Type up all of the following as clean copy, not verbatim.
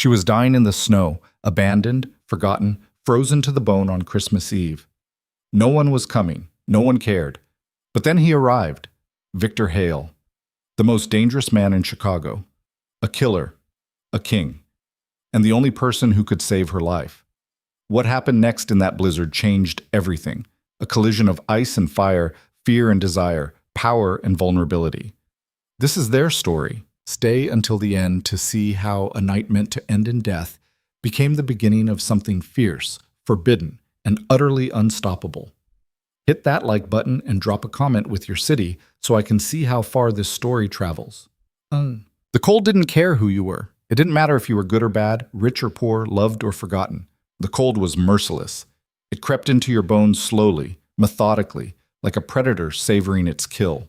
She was dying in the snow, abandoned, forgotten, frozen to the bone on Christmas Eve. No one was coming. No one cared. But then he arrived. Victor Hale, the most dangerous man in Chicago. A killer. A king. And the only person who could save her life. What happened next in that blizzard changed everything. A collision of ice and fire, fear and desire, power and vulnerability. This is their story. Stay until the end to see how a night meant to end in death became the beginning of something fierce, forbidden, and utterly unstoppable. Hit that like button and drop a comment with your city so I can see how far this story travels. The cold didn't care who you were. It didn't matter if you were good or bad, rich or poor, loved or forgotten. The cold was merciless. It crept into your bones slowly, methodically, like a predator savoring its kill.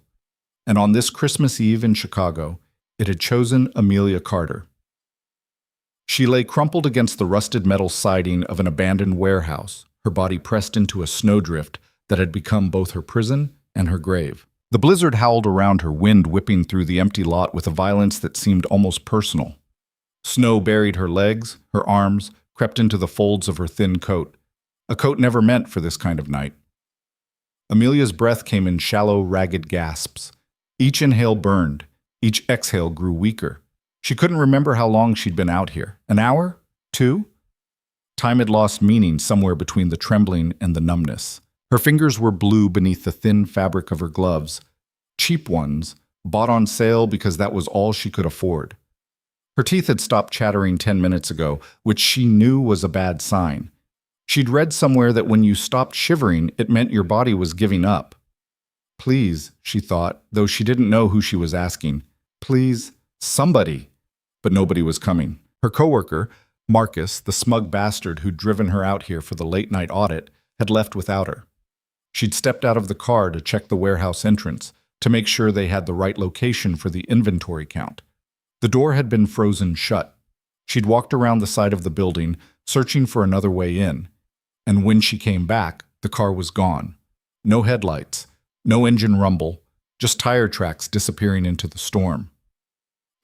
And on this Christmas Eve in Chicago, it had chosen Amelia Carter. She lay crumpled against the rusted metal siding of an abandoned warehouse, her body pressed into a snowdrift that had become both her prison and her grave. The blizzard howled around her, wind whipping through the empty lot with a violence that seemed almost personal. Snow buried her legs, her arms, crept into the folds of her thin coat, a coat never meant for this kind of night. Amelia's breath came in shallow, ragged gasps. Each inhale burned, each exhale grew weaker. She couldn't remember how long she'd been out here. An hour? 2? Time had lost meaning somewhere between the trembling and the numbness. Her fingers were blue beneath the thin fabric of her gloves, cheap ones, bought on sale because that was all she could afford. Her teeth had stopped chattering 10 minutes ago, which she knew was a bad sign. She'd read somewhere that when you stopped shivering, it meant your body was giving up. Please, she thought, though she didn't know who she was asking. Please, somebody. But nobody was coming. Her coworker, Marcus, the smug bastard who'd driven her out here for the late-night audit, had left without her. She'd stepped out of the car to check the warehouse entrance, to make sure they had the right location for the inventory count. The door had been frozen shut. She'd walked around the side of the building, searching for another way in. And when she came back, the car was gone. No headlights, no engine rumble, just tire tracks disappearing into the storm.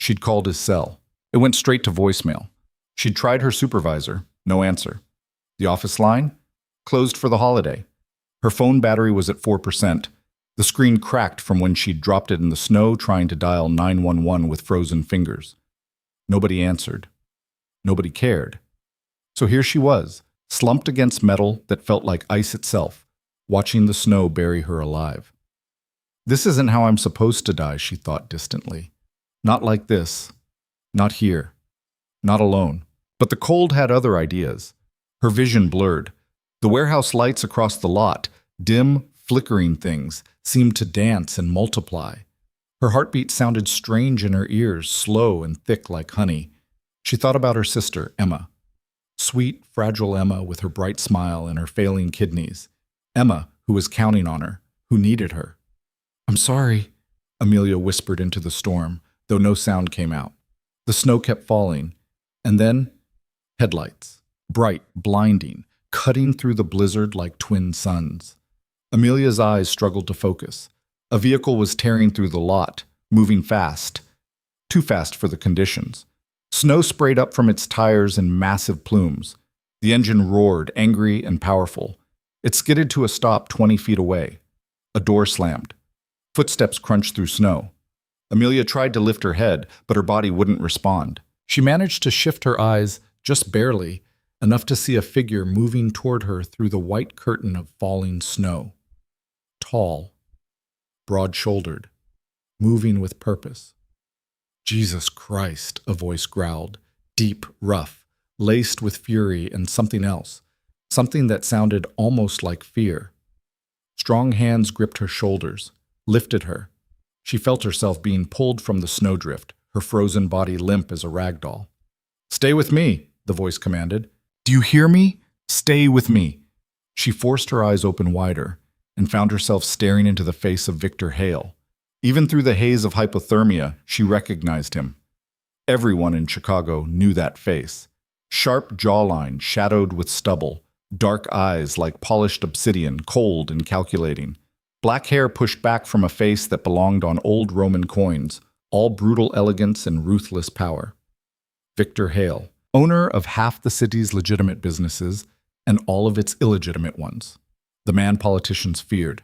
She'd called his cell. It went straight to voicemail. She'd tried her supervisor, no answer. The office line? Closed for the holiday. Her phone battery was at 4%. The screen cracked from when she'd dropped it in the snow trying to dial 911 with frozen fingers. Nobody answered. Nobody cared. So here she was, slumped against metal that felt like ice itself, watching the snow bury her alive. This isn't how I'm supposed to die, she thought distantly. Not like this. Not here. Not alone. But the cold had other ideas. Her vision blurred. The warehouse lights across the lot, dim, flickering things, seemed to dance and multiply. Her heartbeat sounded strange in her ears, slow and thick like honey. She thought about her sister, Emma. Sweet, fragile Emma with her bright smile and her failing kidneys. Emma, who was counting on her, who needed her. I'm sorry, Amelia whispered into the storm, though no sound came out. The snow kept falling, and then headlights, bright, blinding, cutting through the blizzard like twin suns. Amelia's eyes struggled to focus. A vehicle was tearing through the lot, moving fast. Too fast for the conditions. Snow sprayed up from its tires in massive plumes. The engine roared, angry and powerful. It skidded to a stop 20 feet away. A door slammed. Footsteps crunched through snow. Amelia tried to lift her head, but her body wouldn't respond. She managed to shift her eyes, just barely, enough to see a figure moving toward her through the white curtain of falling snow. Tall, broad-shouldered, moving with purpose. Jesus Christ, a voice growled, deep, rough, laced with fury and something else, something that sounded almost like fear. Strong hands gripped her shoulders, lifted her. She felt herself being pulled from the snowdrift, her frozen body limp as a rag doll. Stay with me, the voice commanded. Do you hear me? Stay with me. She forced her eyes open wider and found herself staring into the face of Victor Hale. Even through the haze of hypothermia, she recognized him. Everyone in Chicago knew that face. Sharp jawline shadowed with stubble, dark eyes like polished obsidian, cold and calculating. Black hair pushed back from a face that belonged on old Roman coins, all brutal elegance and ruthless power. Victor Hale, owner of half the city's legitimate businesses and all of its illegitimate ones. The man politicians feared.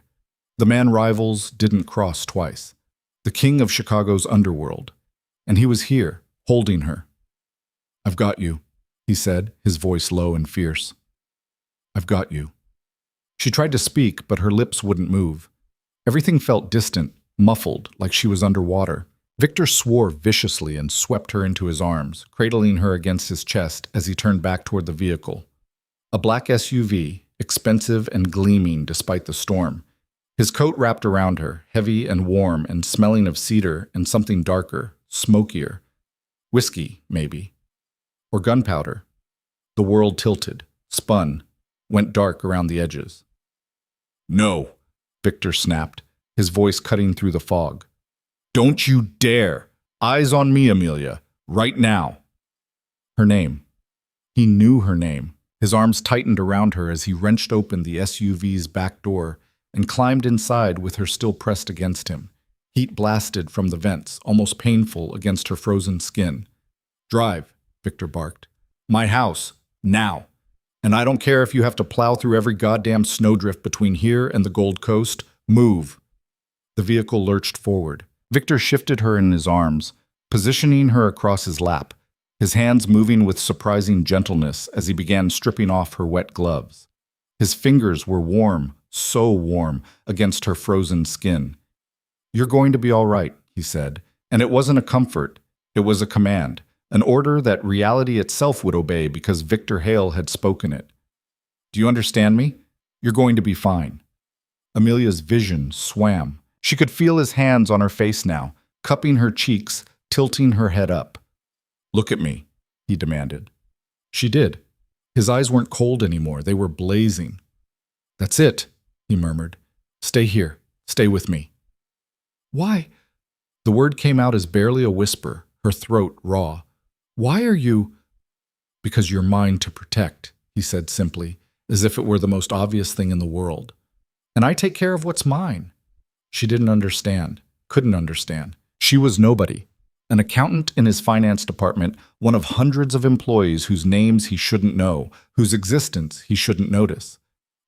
The man rivals didn't cross twice. The king of Chicago's underworld. And he was here, holding her. "I've got you," he said, his voice low and fierce. "I've got you." She tried to speak, but her lips wouldn't move. Everything felt distant, muffled, like she was underwater. Victor swore viciously and swept her into his arms, cradling her against his chest as he turned back toward the vehicle. A black SUV, expensive and gleaming despite the storm. His coat wrapped around her, heavy and warm and smelling of cedar and something darker, smokier. Whiskey, maybe. Or gunpowder. The world tilted, spun, went dark around the edges. "No," Victor snapped, his voice cutting through the fog. "Don't you dare! Eyes on me, Amelia, right now!" Her name. He knew her name. His arms tightened around her as he wrenched open the SUV's back door and climbed inside with her still pressed against him. Heat blasted from the vents, almost painful against her frozen skin. "Drive," Victor barked. "My house, now. And I don't care if you have to plow through every goddamn snowdrift between here and the Gold Coast. Move." The vehicle lurched forward. Victor shifted her in his arms, positioning her across his lap, his hands moving with surprising gentleness as he began stripping off her wet gloves. His fingers were warm, so warm, against her frozen skin. "You're going to be all right," he said, and it wasn't a comfort, it was a command, an order that reality itself would obey because Victor Hale had spoken it. "Do you understand me? You're going to be fine." Amelia's vision swam. She could feel his hands on her face now, cupping her cheeks, tilting her head up. "Look at me," he demanded. She did. His eyes weren't cold anymore, they were blazing. "That's it," he murmured. "Stay here. Stay with me." "Why?" The word came out as barely a whisper, her throat raw. "Why are you—" "Because you're mine to protect," he said simply, as if it were the most obvious thing in the world. "And I take care of what's mine." She didn't understand, couldn't understand. She was nobody. An accountant in his finance department, one of hundreds of employees whose names he shouldn't know, whose existence he shouldn't notice.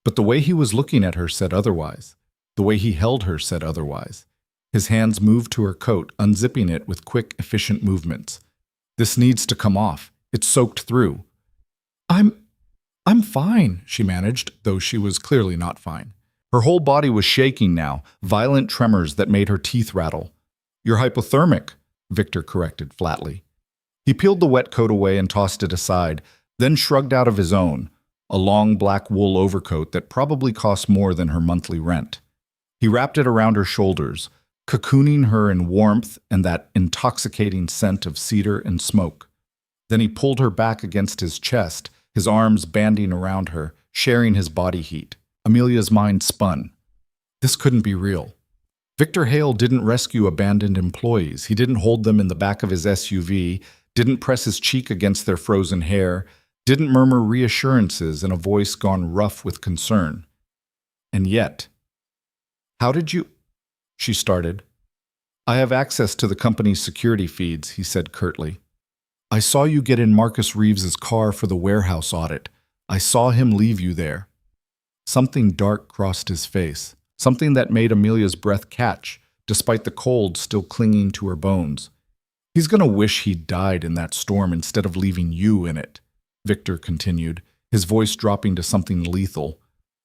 But the way he was looking at her said otherwise. The way he held her said otherwise. His hands moved to her coat, unzipping it with quick, efficient movements. "This needs to come off. It's soaked through." I'm fine," she managed, though she was clearly not fine. Her whole body was shaking now, violent tremors that made her teeth rattle. "You're hypothermic," Victor corrected flatly. He peeled the wet coat away and tossed it aside, then shrugged out of his own, a long black wool overcoat that probably cost more than her monthly rent. He wrapped it around her shoulders, cocooning her in warmth and that intoxicating scent of cedar and smoke. Then he pulled her back against his chest, his arms banding around her, sharing his body heat. Amelia's mind spun. This couldn't be real. Victor Hale didn't rescue abandoned employees. He didn't hold them in the back of his SUV, didn't press his cheek against their frozen hair, didn't murmur reassurances in a voice gone rough with concern. And yet, "How did you—" she started. "I have access to the company's security feeds," he said curtly. "I saw you get in Marcus Reeves's car for the warehouse audit. I saw him leave you there." Something dark crossed his face, something that made Amelia's breath catch, despite the cold still clinging to her bones. "He's going to wish he'd died in that storm instead of leaving you in it," Victor continued, his voice dropping to something lethal.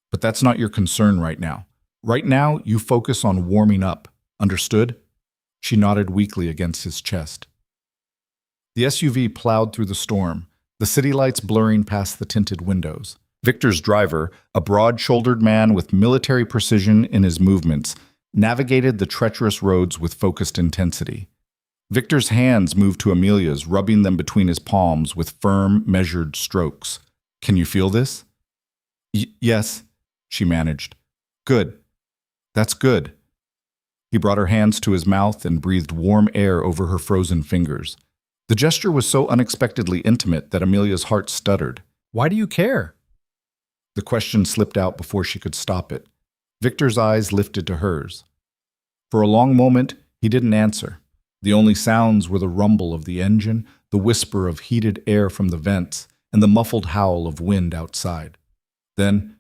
"But that's not your concern right now. Right now, you focus on warming up. Understood?" She nodded weakly against his chest. The SUV plowed through the storm, the city lights blurring past the tinted windows. Victor's driver, a broad-shouldered man with military precision in his movements, navigated the treacherous roads with focused intensity. Victor's hands moved to Amelia's, rubbing them between his palms with firm, measured strokes. "Can you feel this?" Yes, she managed. "Good. That's good." He brought her hands to his mouth and breathed warm air over her frozen fingers. The gesture was so unexpectedly intimate that Amelia's heart stuttered. "Why do you care?" The question slipped out before she could stop it. Victor's eyes lifted to hers. For a long moment, he didn't answer. The only sounds were the rumble of the engine, the whisper of heated air from the vents, and the muffled howl of wind outside. Then,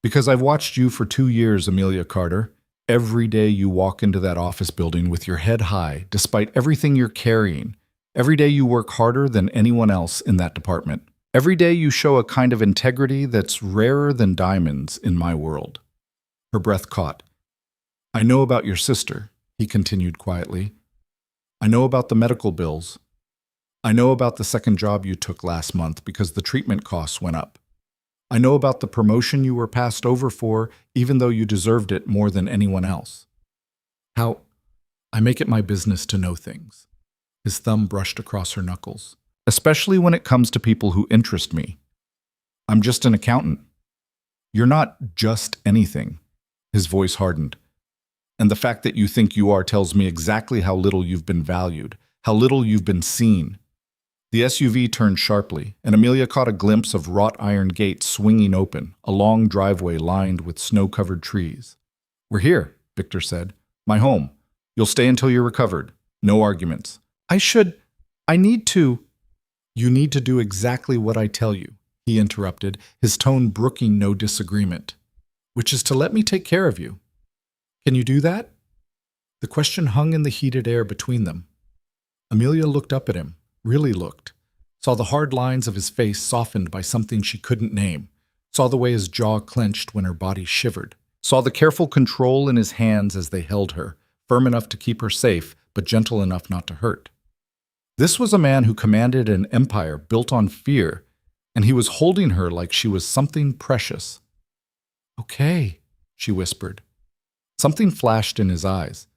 because I've watched you for 2 years, Amelia Carter, every day you walk into that office building with your head high, despite everything you're carrying. Every day you work harder than anyone else in that department. Every day you show a kind of integrity that's rarer than diamonds in my world. Her breath caught. I know about your sister, he continued quietly. I know about the medical bills. I know about the second job you took last month because the treatment costs went up. I know about the promotion you were passed over for, even though you deserved it more than anyone else. How I make it my business to know things. His thumb brushed across her knuckles. Especially when it comes to people who interest me. I'm just an accountant. You're not just anything. His voice hardened. And the fact that you think you are tells me exactly how little you've been valued, how little you've been seen. The SUV turned sharply, and Amelia caught a glimpse of wrought iron gates swinging open, a long driveway lined with snow-covered trees. We're here, Victor said. My home. You'll stay until you're recovered. No arguments. I need to. You need to do exactly what I tell you, he interrupted, his tone brooking no disagreement. Which is to let me take care of you. Can you do that? The question hung in the heated air between them. Amelia looked up at him, really looked, saw the hard lines of his face softened by something she couldn't name, saw the way his jaw clenched when her body shivered, saw the careful control in his hands as they held her, firm enough to keep her safe, but gentle enough not to hurt. This was a man who commanded an empire built on fear, and he was holding her like she was something precious. Okay, she whispered. Something flashed in his eyes.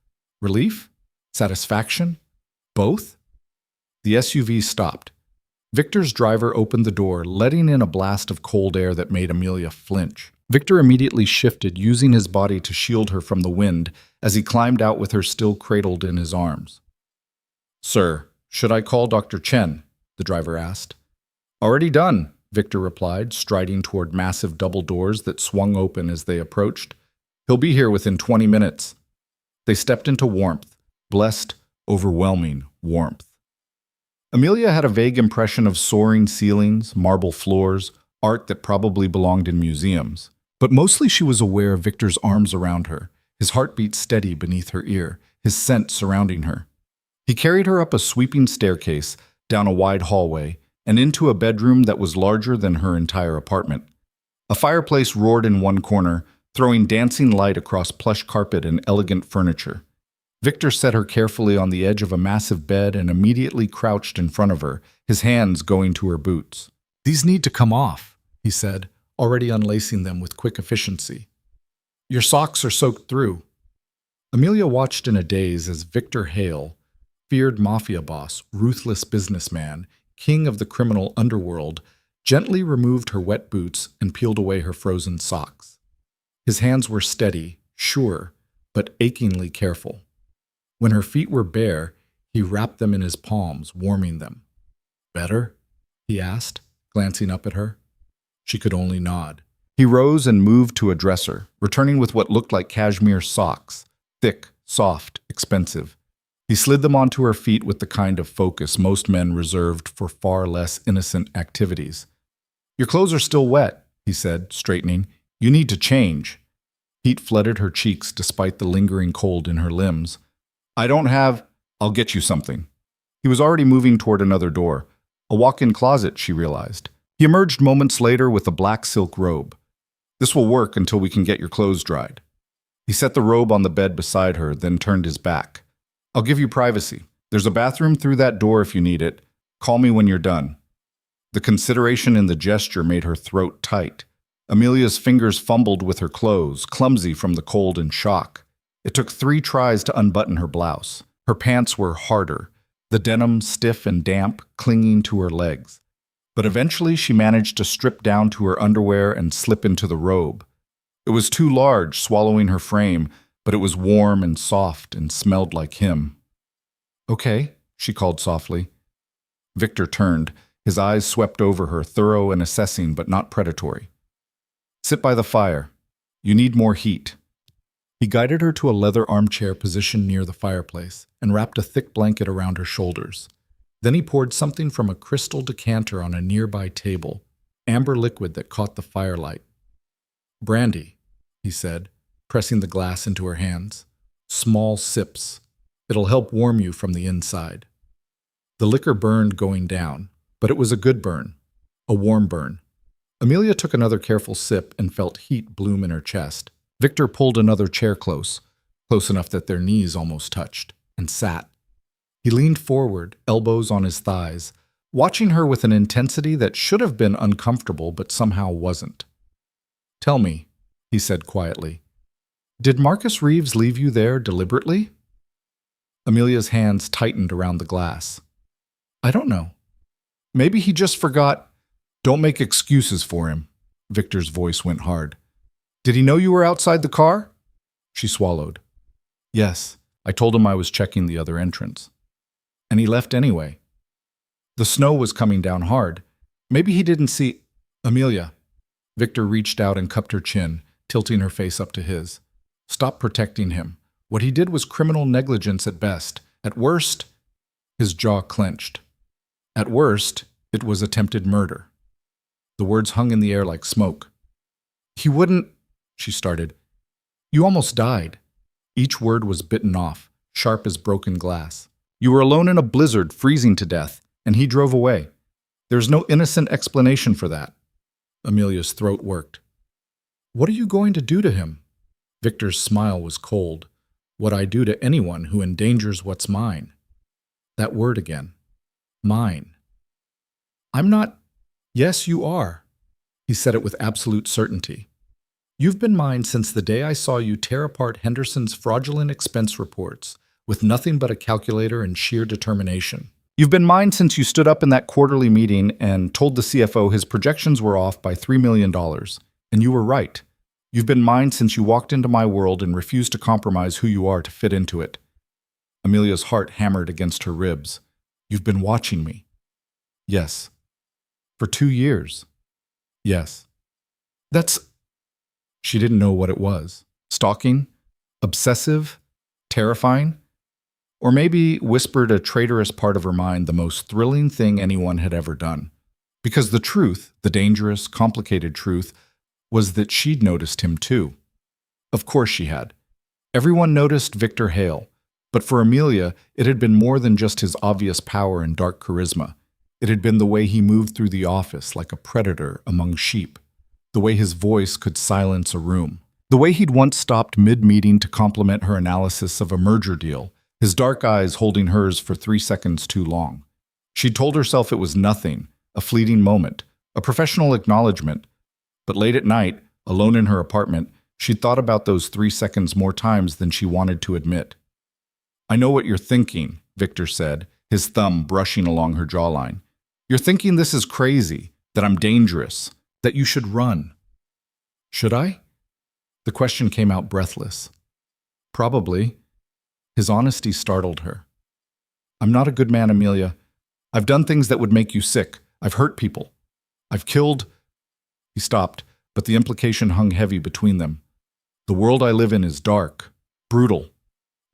Relief? Satisfaction? Both? The SUV stopped. Victor's driver opened the door, letting in a blast of cold air that made Amelia flinch. Victor immediately shifted, using his body to shield her from the wind as he climbed out with her still cradled in his arms. Sir, should I call Dr. Chen? The driver asked. Already done, Victor replied, striding toward massive double doors that swung open as they approached. He'll be here within 20 minutes. They stepped into warmth, blessed, overwhelming warmth. Amelia had a vague impression of soaring ceilings, marble floors, art that probably belonged in museums. But mostly she was aware of Victor's arms around her, his heartbeat steady beneath her ear, his scent surrounding her. He carried her up a sweeping staircase, down a wide hallway, and into a bedroom that was larger than her entire apartment. A fireplace roared in one corner, throwing dancing light across plush carpet and elegant furniture. Victor set her carefully on the edge of a massive bed and immediately crouched in front of her, his hands going to her boots. These need to come off, he said, already unlacing them with quick efficiency. Your socks are soaked through. Amelia watched in a daze as Victor Hale, feared Mafia Boss, ruthless businessman, king of the criminal underworld, gently removed her wet boots and peeled away her frozen socks. His hands were steady, sure, but achingly careful. When her feet were bare, he wrapped them in his palms, warming them. Better? He asked, glancing up at her. She could only nod. He rose and moved to a dresser, returning with what looked like cashmere socks, thick, soft, expensive. He slid them onto her feet with the kind of focus most men reserved for far less innocent activities. Your clothes are still wet, he said, straightening. You need to change. Heat flooded her cheeks despite the lingering cold in her limbs. I'll get you something. He was already moving toward another door. A walk-in closet, she realized. He emerged moments later with a black silk robe. This will work until we can get your clothes dried. He set the robe on the bed beside her, then turned his back. I'll give you privacy. There's a bathroom through that door if you need it. Call me when you're done. The consideration in the gesture made her throat tight. Amelia's fingers fumbled with her clothes, clumsy from the cold and shock. It took 3 tries to unbutton her blouse. Her pants were harder, the denim stiff and damp, clinging to her legs. But eventually she managed to strip down to her underwear and slip into the robe. It was too large, swallowing her frame, but it was warm and soft and smelled like him. Okay, she called softly. Victor turned. His eyes swept over her, thorough and assessing, but not predatory. Sit by the fire. You need more heat. He guided her to a leather armchair positioned near the fireplace and wrapped a thick blanket around her shoulders. Then he poured something from a crystal decanter on a nearby table, amber liquid that caught the firelight. "Brandy," he said, pressing the glass into her hands. "Small sips. It'll help warm you from the inside." The liquor burned going down, but it was a good burn, a warm burn. Amelia took another careful sip and felt heat bloom in her chest. Victor pulled another chair close enough that their knees almost touched, and sat. He leaned forward, elbows on his thighs, watching her with an intensity that should have been uncomfortable but somehow wasn't. "Tell me," he said quietly, "did Marcus Reeves leave you there deliberately?" Amelia's hands tightened around the glass. "I don't know. Maybe he just forgot." "Don't make excuses for him." Victor's voice went hard. "Did he know you were outside the car?" She swallowed. "Yes, I told him I was checking the other entrance. And he left anyway. The snow was coming down hard. Maybe he didn't see—" "Amelia." Victor reached out and cupped her chin, tilting her face up to his. "Stop protecting him. What he did was criminal negligence at best. At worst—" His jaw clenched. "At worst, it was attempted murder." The words hung in the air like smoke. "He wouldn't—" she started. "You almost died." Each word was bitten off, sharp as broken glass. "You were alone in a blizzard, freezing to death, and he drove away. There's no innocent explanation for that." Amelia's throat worked. "What are you going to do to him?" Victor's smile was cold. "What I do to anyone who endangers what's mine." That word again. Mine. "I'm not—" "Yes, you are." He said it with absolute certainty. "You've been mine since the day I saw you tear apart Henderson's fraudulent expense reports with nothing but a calculator and sheer determination. You've been mine since you stood up in that quarterly meeting and told the CFO his projections were off by $3 million, and you were right. You've been mine since you walked into my world and refused to compromise who you are to fit into it." Amelia's heart hammered against her ribs. "You've been watching me." "Yes." "For 2 years." "Yes." "That's—" She didn't know what it was. Stalking? Obsessive? Terrifying? Or maybe, whispered a traitorous part of her mind, the most thrilling thing anyone had ever done. Because the truth, the dangerous, complicated truth, was that she'd noticed him too. Of course she had. Everyone noticed Victor Hale, but for Amelia, it had been more than just his obvious power and dark charisma. It had been the way he moved through the office like a predator among sheep. The way his voice could silence a room. The way he'd once stopped mid-meeting to compliment her analysis of a merger deal, his dark eyes holding hers for 3 seconds too long. She'd told herself it was nothing, a fleeting moment, a professional acknowledgement. But late at night, alone in her apartment, she'd thought about those 3 seconds more times than she wanted to admit. "I know what you're thinking," Victor said, his thumb brushing along her jawline. "You're thinking this is crazy, that I'm dangerous, that you should run." "Should I?" The question came out breathless. "Probably." His honesty startled her. "I'm not a good man, Amelia. I've done things that would make you sick. I've hurt people. I've killed—" He stopped, but the implication hung heavy between them. "The world I live in is dark, brutal.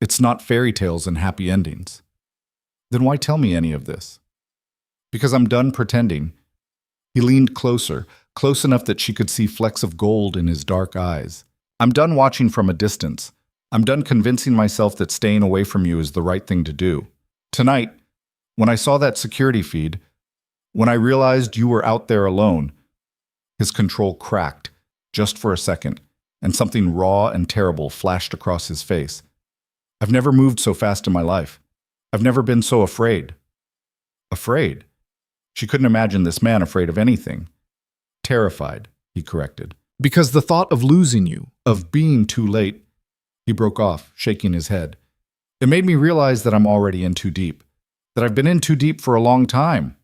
It's not fairy tales and happy endings." "Then why tell me any of this?" "Because I'm done pretending." He leaned closer, close enough that she could see flecks of gold in his dark eyes. "I'm done watching from a distance. I'm done convincing myself that staying away from you is the right thing to do. Tonight, when I saw that security feed, when I realized you were out there alone—" His control cracked, just for a second, and something raw and terrible flashed across his face. "I've never moved so fast in my life. I've never been so afraid." Afraid? She couldn't imagine this man afraid of anything. "Terrified," he corrected. "Because the thought of losing you, of being too late—" He broke off, shaking his head. "It made me realize that I'm already in too deep, that I've been in too deep for a long time."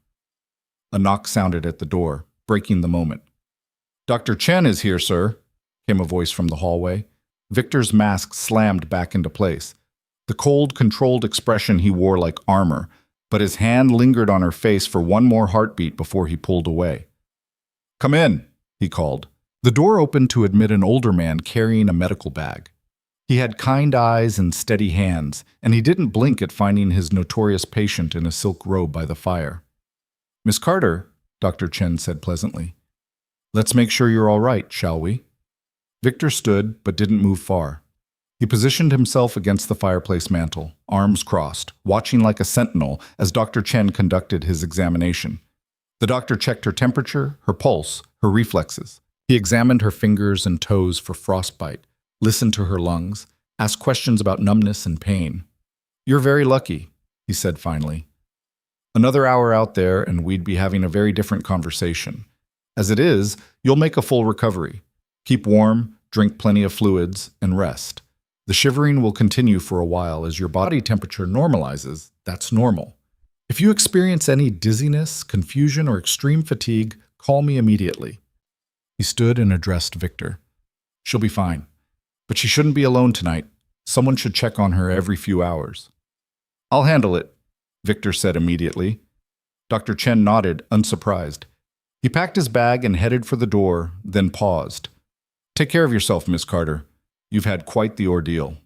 A knock sounded at the door, breaking the moment. "Dr. Chen is here, sir," came a voice from the hallway. Victor's mask slammed back into place. The cold, controlled expression he wore like armor, but his hand lingered on her face for one more heartbeat before he pulled away. "Come in," he called. The door opened to admit an older man carrying a medical bag. He had kind eyes and steady hands, and he didn't blink at finding his notorious patient in a silk robe by the fire. "Miss Carter," Dr. Chen said pleasantly, "let's make sure you're all right, shall we?" Victor stood, but didn't move far. He positioned himself against the fireplace mantel, arms crossed, watching like a sentinel as Dr. Chen conducted his examination. The doctor checked her temperature, her pulse, her reflexes. He examined her fingers and toes for frostbite, listened to her lungs, asked questions about numbness and pain. "You're very lucky," he said finally. "Another hour out there and we'd be having a very different conversation. As it is, you'll make a full recovery. Keep warm, drink plenty of fluids, and rest. The shivering will continue for a while as your body temperature normalizes. That's normal. If you experience any dizziness, confusion, or extreme fatigue, call me immediately." He stood and addressed Victor. "She'll be fine. But she shouldn't be alone tonight. Someone should check on her every few hours." "I'll handle it," Victor said immediately. Dr. Chen nodded, unsurprised. He packed his bag and headed for the door, then paused. "Take care of yourself, Miss Carter. You've had quite the ordeal."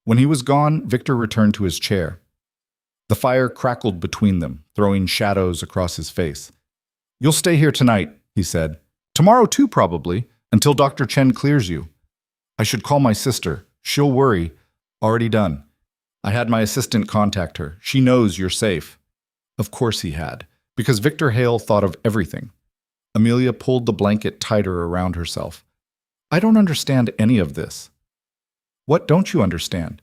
When he was gone, Victor returned to his chair. The fire crackled between them, throwing shadows across his face. "You'll stay here tonight," he said. "Tomorrow too, probably, until Dr. Chen clears you. I should call my sister. She'll worry. Already done. I had my assistant contact her. She knows you're safe." Of course he had, because Victor Hale thought of everything. Amelia pulled the blanket tighter around herself. "I don't understand any of this." "What don't you understand?"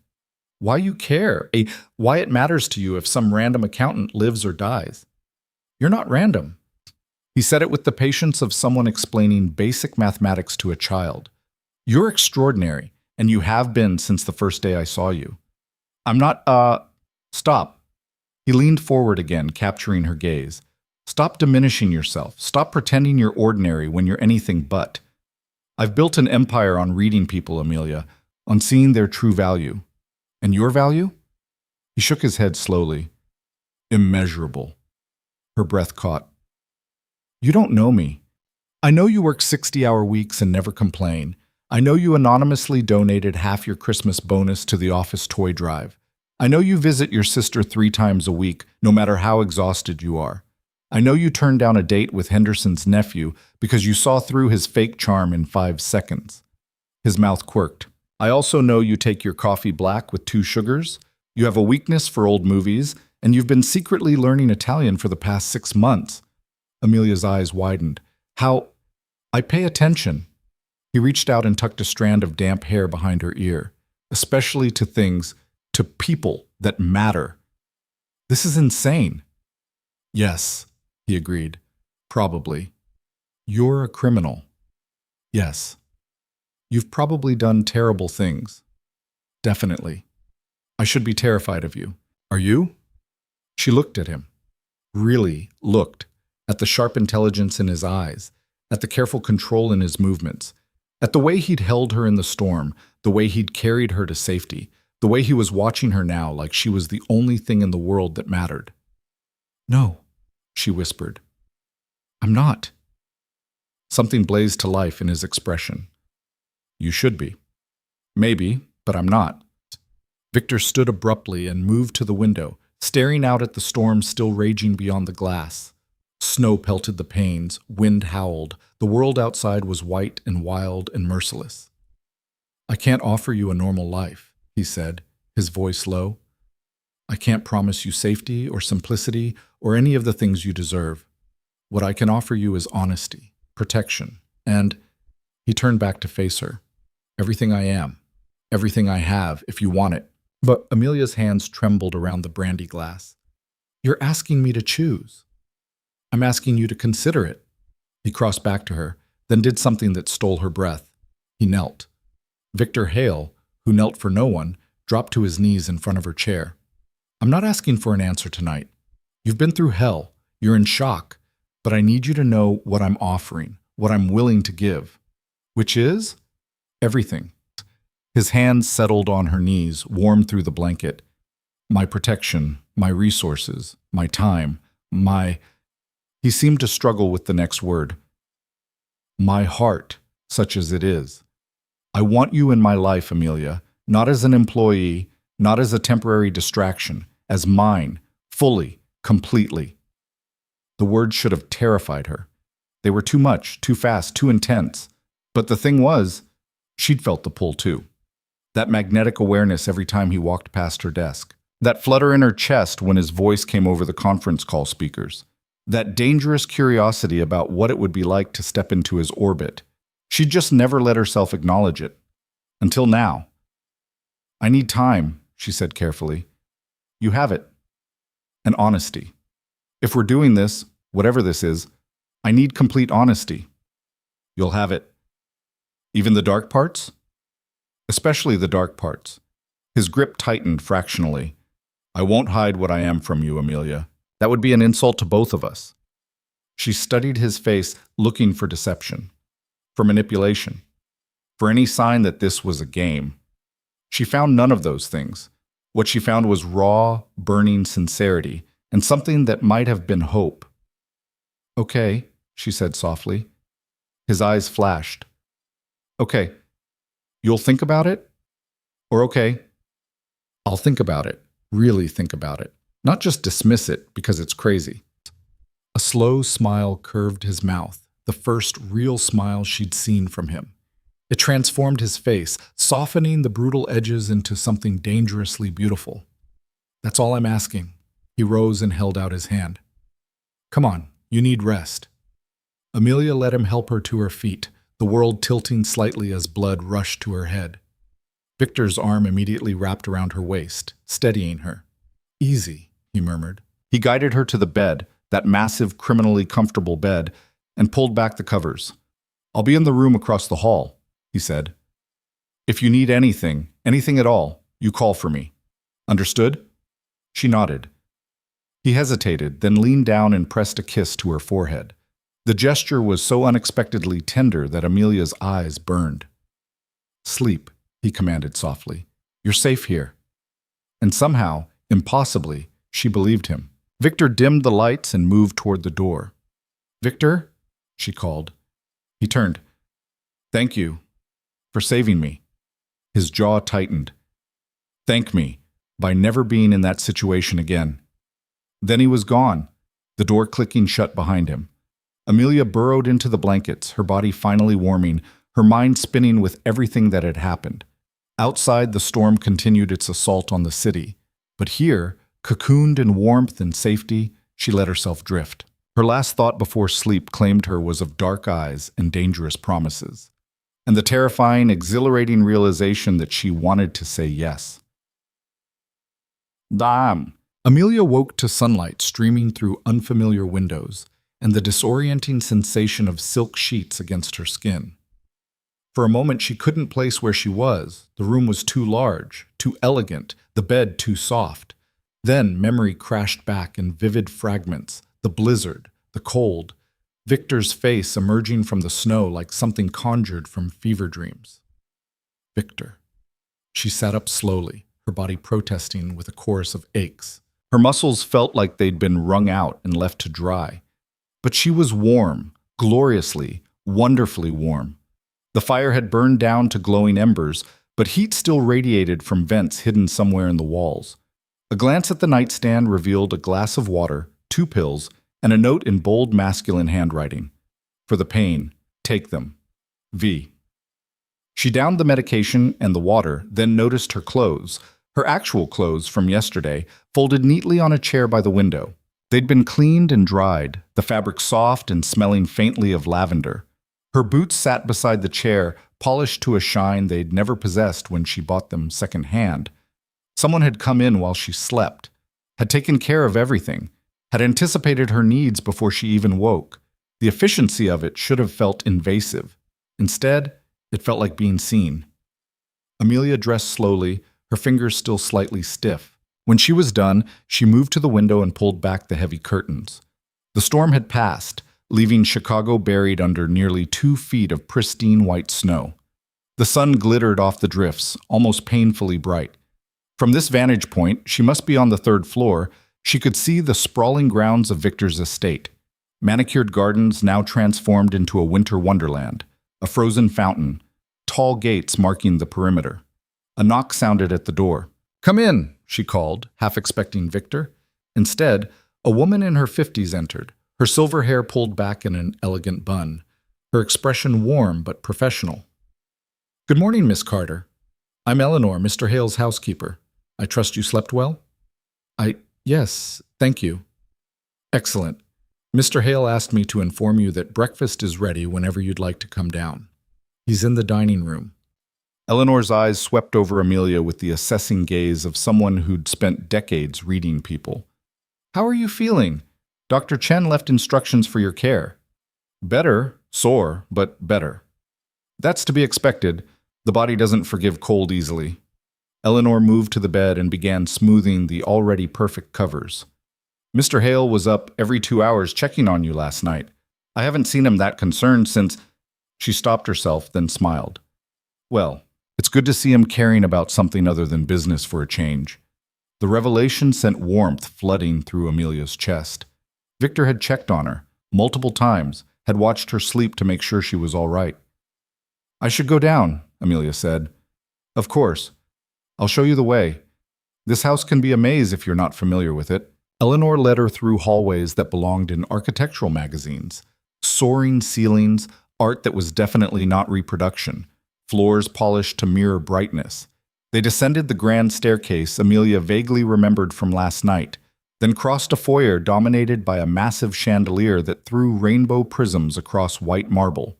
"Why you care? Why it matters to you if some random accountant lives or dies?" "You're not random." He said it with the patience of someone explaining basic mathematics to a child. "You're extraordinary, and you have been since the first day I saw you." "I'm not, Stop." He leaned forward again, capturing her gaze. "Stop diminishing yourself. Stop pretending you're ordinary when you're anything but. I've built an empire on reading people, Amelia, on seeing their true value. And your value?" He shook his head slowly. "Immeasurable." Her breath caught. "You don't know me. I know you work 60-hour weeks and never complain. I know you anonymously donated half your Christmas bonus to the office toy drive. I know you visit your sister 3 times a week, no matter how exhausted you are. I know you turned down a date with Henderson's nephew because you saw through his fake charm in 5 seconds. His mouth quirked. "I also know you take your coffee black with 2 sugars. You have a weakness for old movies, and you've been secretly learning Italian for the past 6 months. Amelia's eyes widened. "How? I pay attention." He reached out and tucked a strand of damp hair behind her ear. "Especially to things, to people that matter." "This is insane." "Yes," he agreed. "Probably. You're a criminal." "Yes." "You've probably done terrible things." "Definitely." "I should be terrified of you." "Are you?" She looked at him. Really looked. At the sharp intelligence in his eyes. At the careful control in his movements. At the way he'd held her in the storm. The way he'd carried her to safety. The way he was watching her now like she was the only thing in the world that mattered. "No," she whispered. "I'm not." Something blazed to life in his expression. "You should be." "Maybe, but I'm not." Victor stood abruptly and moved to the window, staring out at the storm still raging beyond the glass. Snow pelted the panes, wind howled, the world outside was white and wild and merciless. "I can't offer you a normal life," he said, his voice low. "I can't promise you safety or simplicity or any of the things you deserve. What I can offer you is honesty, protection, and—" He turned back to face her. "Everything I am. Everything I have, if you want it." But Amelia's hands trembled around the brandy glass. "You're asking me to choose." "I'm asking you to consider it." He crossed back to her, then did something that stole her breath. He knelt. Victor Hale, who knelt for no one, dropped to his knees in front of her chair. "I'm not asking for an answer tonight. You've been through hell. You're in shock. But I need you to know what I'm offering, what I'm willing to give. Which is? Everything." His hands settled on her knees, warm through the blanket. "My protection, my resources, my time, my—" He seemed to struggle with the next word. "My heart, such as it is. I want you in my life, Amelia, Not as an employee, not as a temporary distraction, as mine, fully, completely. The words should have terrified her. They were too much, too fast, too intense. But the thing was, she'd felt the pull too. That magnetic awareness every time he walked past her desk. That flutter in her chest when his voice came over the conference call speakers. That dangerous curiosity about what it would be like to step into his orbit. She'd just never let herself acknowledge it. Until now. I need time, she said carefully. You have it. And honesty. If we're doing this, whatever this is, I need complete honesty. You'll have it. Even the dark parts? Especially the dark parts. His grip tightened fractionally. I won't hide what I am from you, Amelia. That would be an insult to both of us. She studied his face, looking for deception, for manipulation, for any sign that this was a game. She found none of those things. What she found was raw, burning sincerity, and something that might have been hope. Okay, she said softly. His eyes flashed. Okay, you'll think about it? Or okay, I'll think about it, really think about it, not just dismiss it because it's crazy. A slow smile curved his mouth, the first real smile she'd seen from him. It transformed his face, softening the brutal edges into something dangerously beautiful. That's all I'm asking. He rose and held out his hand. Come on, you need rest. Amelia let him help her to her feet, the world tilting slightly as blood rushed to her head. Victor's arm immediately wrapped around her waist, steadying her. Easy, he murmured. He guided her to the bed, that massive, criminally comfortable bed, and pulled back the covers. I'll be in the room across the hall, he said. If you need anything, anything at all, you call for me. Understood? She nodded. He hesitated, then leaned down and pressed a kiss to her forehead. The gesture was so unexpectedly tender that Amelia's eyes burned. Sleep, he commanded softly. You're safe here. And somehow, impossibly, she believed him. Victor dimmed the lights and moved toward the door. Victor? She called. He turned. Thank you for saving me. His jaw tightened. Thank me by never being in that situation again. Then he was gone, the door clicking shut behind him. Amelia burrowed into the blankets, her body finally warming, her mind spinning with everything that had happened. Outside, the storm continued its assault on the city. But here, cocooned in warmth and safety, she let herself drift. Her last thought before sleep claimed her was of dark eyes and dangerous promises, and the terrifying, exhilarating realization that she wanted to say yes. Damn! Amelia woke to sunlight streaming through unfamiliar windows, and the disorienting sensation of silk sheets against her skin. For a moment she couldn't place where she was. The room was too large, too elegant, the bed too soft. Then memory crashed back in vivid fragments, the blizzard, the cold, Victor's face emerging from the snow like something conjured from fever dreams. Victor. She sat up slowly, her body protesting with a chorus of aches. Her muscles felt like they'd been wrung out and left to dry. But she was warm, gloriously, wonderfully warm. The fire had burned down to glowing embers, but heat still radiated from vents hidden somewhere in the walls. A glance at the nightstand revealed a glass of water, 2 pills, and a note in bold masculine handwriting. For the pain, take them. V. She downed the medication and the water, then noticed her clothes, her actual clothes from yesterday, folded neatly on a chair by the window. They'd been cleaned and dried, the fabric soft and smelling faintly of lavender. Her boots sat beside the chair, polished to a shine they'd never possessed when she bought them second-hand. Someone had come in while she slept, had taken care of everything, had anticipated her needs before she even woke. The efficiency of it should have felt invasive. Instead, it felt like being seen. Amelia dressed slowly, her fingers still slightly stiff. When she was done, she moved to the window and pulled back the heavy curtains. The storm had passed, leaving Chicago buried under nearly 2 feet of pristine white snow. The sun glittered off the drifts, almost painfully bright. From this vantage point, she must be on the 3rd floor, she could see the sprawling grounds of Victor's estate. Manicured gardens now transformed into a winter wonderland, a frozen fountain, tall gates marking the perimeter. A knock sounded at the door. "Come in," she called, half expecting Victor. Instead, a woman in her 50s entered, her silver hair pulled back in an elegant bun, her expression warm but professional. "Good morning, Miss Carter. I'm Eleanor, Mr. Hale's housekeeper. I trust you slept well?" Yes, thank you." "Excellent. Mr. Hale asked me to inform you that breakfast is ready whenever you'd like to come down. He's in the dining room." Eleanor's eyes swept over Amelia with the assessing gaze of someone who'd spent decades reading people. "How are you feeling? Dr. Chen left instructions for your care." "Better, sore, but better." "That's to be expected. The body doesn't forgive cold easily." Eleanor moved to the bed and began smoothing the already perfect covers. "Mr. Hale was up every 2 hours checking on you last night. I haven't seen him that concerned since—" She stopped herself, then smiled. "Well, it's good to see him caring about something other than business for a change." The revelation sent warmth flooding through Amelia's chest. Victor had checked on her, multiple times, had watched her sleep to make sure she was all right. "I should go down," Amelia said. "Of course. I'll show you the way. This house can be a maze if you're not familiar with it." Eleanor led her through hallways that belonged in architectural magazines. Soaring ceilings, art that was definitely not reproduction, floors polished to mirror brightness. They descended the grand staircase Amelia vaguely remembered from last night, then crossed a foyer dominated by a massive chandelier that threw rainbow prisms across white marble.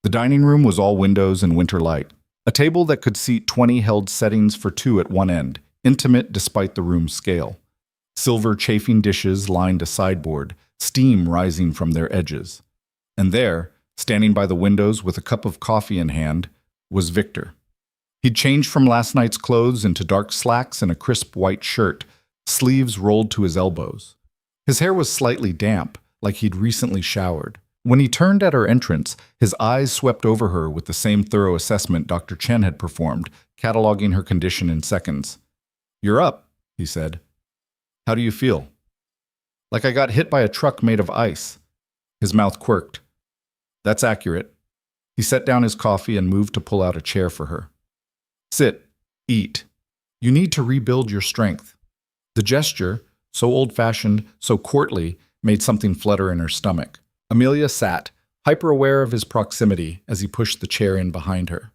The dining room was all windows and winter light. A table that could seat 20 held settings for 2 at one end, intimate despite the room's scale. Silver chafing dishes lined a sideboard, steam rising from their edges. And there, standing by the windows with a cup of coffee in hand, was Victor. He'd changed from last night's clothes into dark slacks and a crisp white shirt, sleeves rolled to his elbows. His hair was slightly damp, like he'd recently showered. When he turned at her entrance, his eyes swept over her with the same thorough assessment Dr. Chen had performed, cataloging her condition in seconds. "You're up," he said. "How do you feel?" "Like I got hit by a truck made of ice." His mouth quirked. "That's accurate." He set down his coffee and moved to pull out a chair for her. "Sit. Eat. You need to rebuild your strength." The gesture, so old-fashioned, so courtly, made something flutter in her stomach. Amelia sat, hyper-aware of his proximity as he pushed the chair in behind her.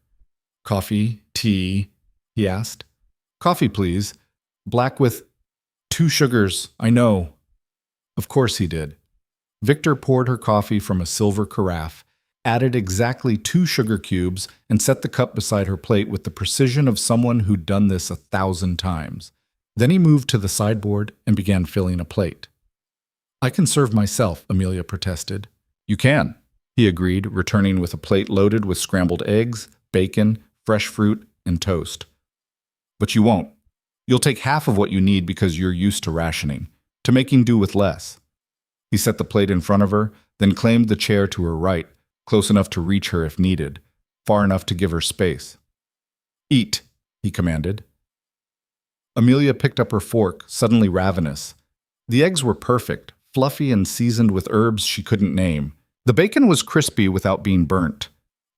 "Coffee? Tea?" he asked. "Coffee, please. Black with 2 sugars, I know." Of course he did. Victor poured her coffee from a silver carafe, added exactly 2 sugar cubes, and set the cup beside her plate with the precision of someone who'd done this 1,000 times. Then he moved to the sideboard and began filling a plate. "I can serve myself," Amelia protested. "You can," he agreed, returning with a plate loaded with scrambled eggs, bacon, fresh fruit, and toast. "But you won't. You'll take half of what you need because you're used to rationing, to making do with less." He set the plate in front of her, then claimed the chair to her right, close enough to reach her if needed, far enough to give her space. "Eat," he commanded. Amelia picked up her fork, suddenly ravenous. The eggs were perfect, fluffy and seasoned with herbs she couldn't name. The bacon was crispy without being burnt.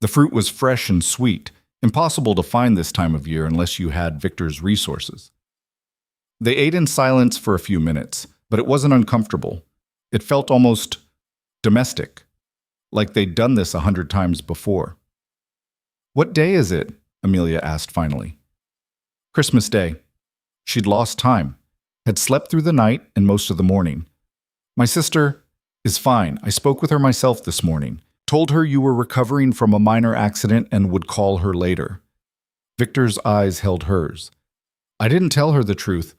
The fruit was fresh and sweet, impossible to find this time of year unless you had Victor's resources. They ate in silence for a few minutes, but it wasn't uncomfortable. It felt almost domestic, like they'd done this 100 times before. "What day is it?" Amelia asked finally. "Christmas Day." She'd lost time, had slept through the night and most of the morning. "My sister is fine. I spoke with her myself this morning. Told her you were recovering from a minor accident and would call her later." Victor's eyes held hers. "I didn't tell her the truth.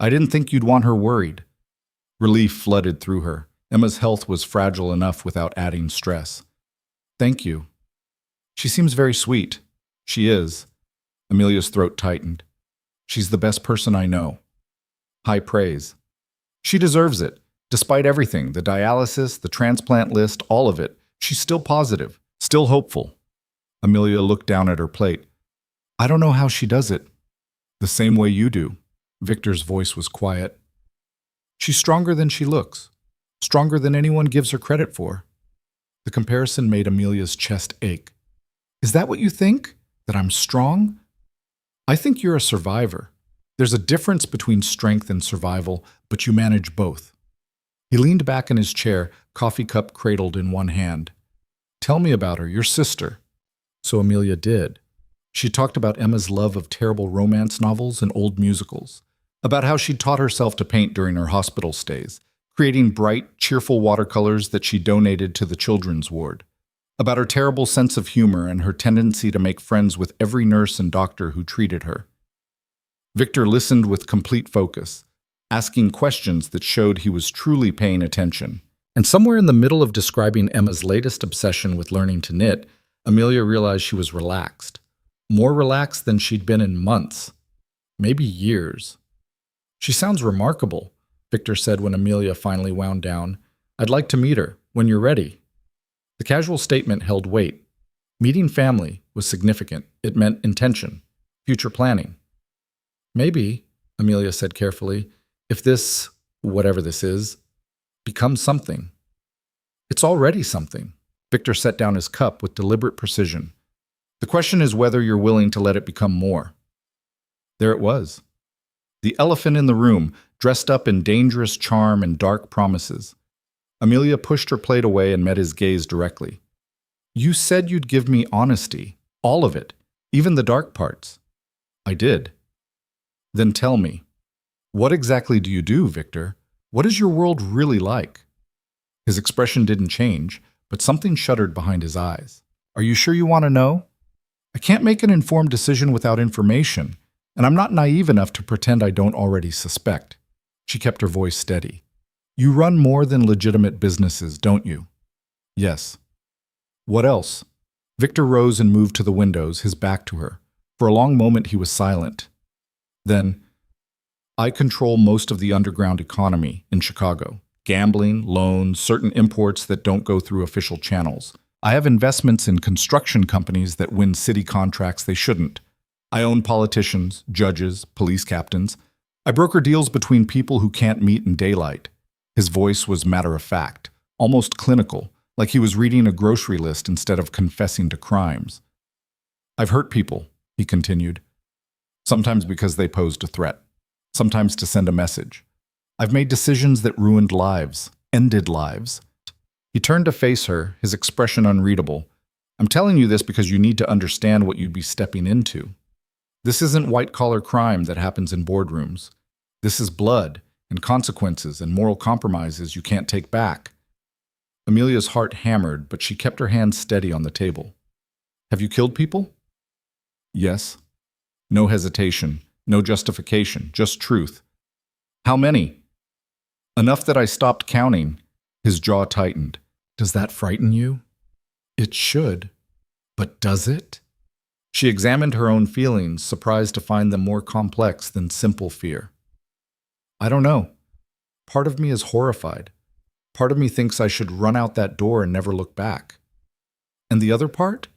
I didn't think you'd want her worried." Relief flooded through her. Emma's health was fragile enough without adding stress. "Thank you. She seems very sweet." "She is." Amelia's throat tightened. "She's the best person I know." High praise. "She deserves it. Despite everything, the dialysis, the transplant list, all of it, she's still positive, still hopeful." Amelia looked down at her plate. "I don't know how she does it." "The same way you do." Victor's voice was quiet. "She's stronger than she looks. Stronger than anyone gives her credit for." The comparison made Amelia's chest ache. "Is that what you think? That I'm strong?" I think you're a survivor. There's a difference between strength and survival, but you manage both. He leaned back in his chair, coffee cup cradled in one hand. Tell me about her, your sister. So Amelia did. She talked about Emma's love of terrible romance novels and old musicals, about how she taught herself to paint during her hospital stays, creating bright, cheerful watercolors that she donated to the children's ward, about her terrible sense of humor and her tendency to make friends with every nurse and doctor who treated her. Victor listened with complete focus, asking questions that showed he was truly paying attention. And somewhere in the middle of describing Emma's latest obsession with learning to knit, Amelia realized she was relaxed. More relaxed than she'd been in months, maybe years. She sounds remarkable, Victor said when Amelia finally wound down. I'd like to meet her, when you're ready. The casual statement held weight. Meeting family was significant. It meant intention, future planning. Maybe, Amelia said carefully, if this, whatever this is, becomes something. It's already something. Victor set down his cup with deliberate precision. The question is whether you're willing to let it become more. There it was. The elephant in the room, dressed up in dangerous charm and dark promises. Amelia pushed her plate away and met his gaze directly. You said you'd give me honesty, all of it, even the dark parts. I did. Then tell me, what exactly do you do, Victor? What is your world really like? His expression didn't change, but something shuddered behind his eyes. Are you sure you want to know? I can't make an informed decision without information, and I'm not naive enough to pretend I don't already suspect. She kept her voice steady. You run more than legitimate businesses, don't you? Yes. What else? Victor rose and moved to the windows, his back to her. For a long moment he was silent. Then, I control most of the underground economy in Chicago. Gambling, loans, certain imports that don't go through official channels. I have investments in construction companies that win city contracts they shouldn't. I own politicians, judges, police captains. I broker deals between people who can't meet in daylight. His voice was matter-of-fact, almost clinical, like he was reading a grocery list instead of confessing to crimes. I've hurt people, he continued, sometimes because they posed a threat, sometimes to send a message. I've made decisions that ruined lives, ended lives. He turned to face her, his expression unreadable. I'm telling you this because you need to understand what you'd be stepping into. This isn't white-collar crime that happens in boardrooms. This is blood and consequences and moral compromises you can't take back. Amelia's heart hammered, but she kept her hand steady on the table. Have you killed people? Yes. No hesitation, no justification, just truth. How many? Enough that I stopped counting. His jaw tightened. Does that frighten you? It should. But does it? She examined her own feelings, surprised to find them more complex than simple fear. I don't know. Part of me is horrified. Part of me thinks I should run out that door and never look back. And the other part?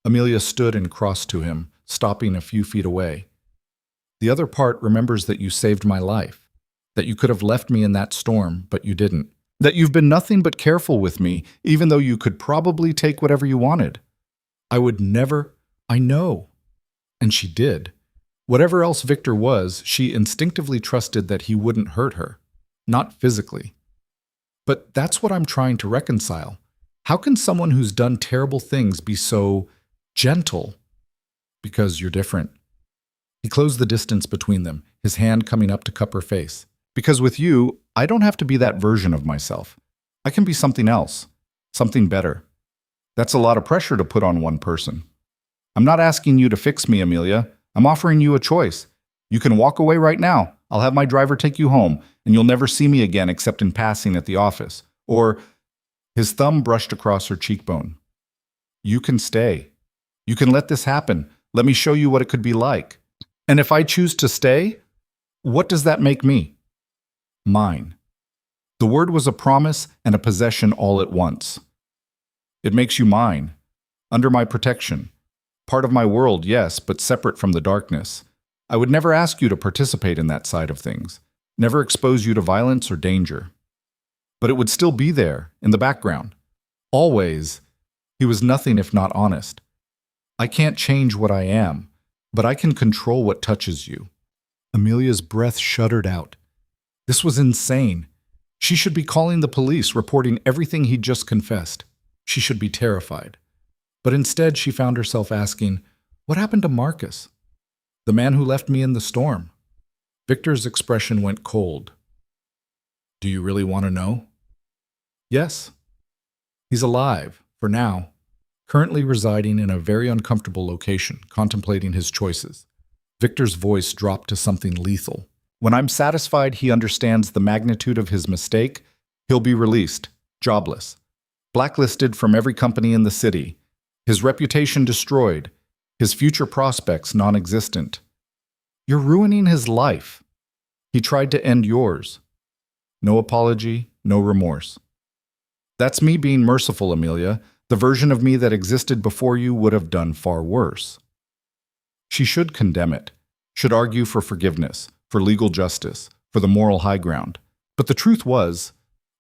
Amelia stood and crossed to him, stopping a few feet away. The other part remembers that you saved my life, that you could have left me in that storm, but you didn't, that you've been nothing but careful with me, even though you could probably take whatever you wanted. I would never, I know. And she did. Whatever else Victor was, she instinctively trusted that he wouldn't hurt her, not physically. But that's what I'm trying to reconcile. How can someone who's done terrible things be so gentle? Because you're different. He closed the distance between them, his hand coming up to cup her face. Because with you, I don't have to be that version of myself. I can be something else, something better. That's a lot of pressure to put on one person. I'm not asking you to fix me, Amelia. I'm offering you a choice. You can walk away right now. I'll have my driver take you home, and you'll never see me again except in passing at the office. Or, his thumb brushed across her cheekbone. You can stay. You can let this happen. Let me show you what it could be like. And if I choose to stay, what does that make me? Mine. The word was a promise and a possession all at once. It makes you mine, under my protection. Part of my world, yes, but separate from the darkness. I would never ask you to participate in that side of things, never expose you to violence or danger. But it would still be there, in the background. Always. He was nothing if not honest. I can't change what I am, but I can control what touches you." Amelia's breath shuddered out. This was insane. She should be calling the police, reporting everything he'd just confessed. She should be terrified. But instead, she found herself asking, "What happened to Marcus? The man who left me in the storm?" Victor's expression went cold. "Do you really want to know?" "Yes." "He's alive, for now, currently residing in a very uncomfortable location, contemplating his choices." Victor's voice dropped to something lethal. "When I'm satisfied he understands the magnitude of his mistake, he'll be released, jobless, blacklisted from every company in the city, his reputation destroyed, his future prospects non-existent. You're ruining his life. He tried to end yours. No apology, no remorse." "That's me being merciful, Amelia. The version of me that existed before you would have done far worse." She should condemn it, should argue for forgiveness, for legal justice, for the moral high ground. But the truth was,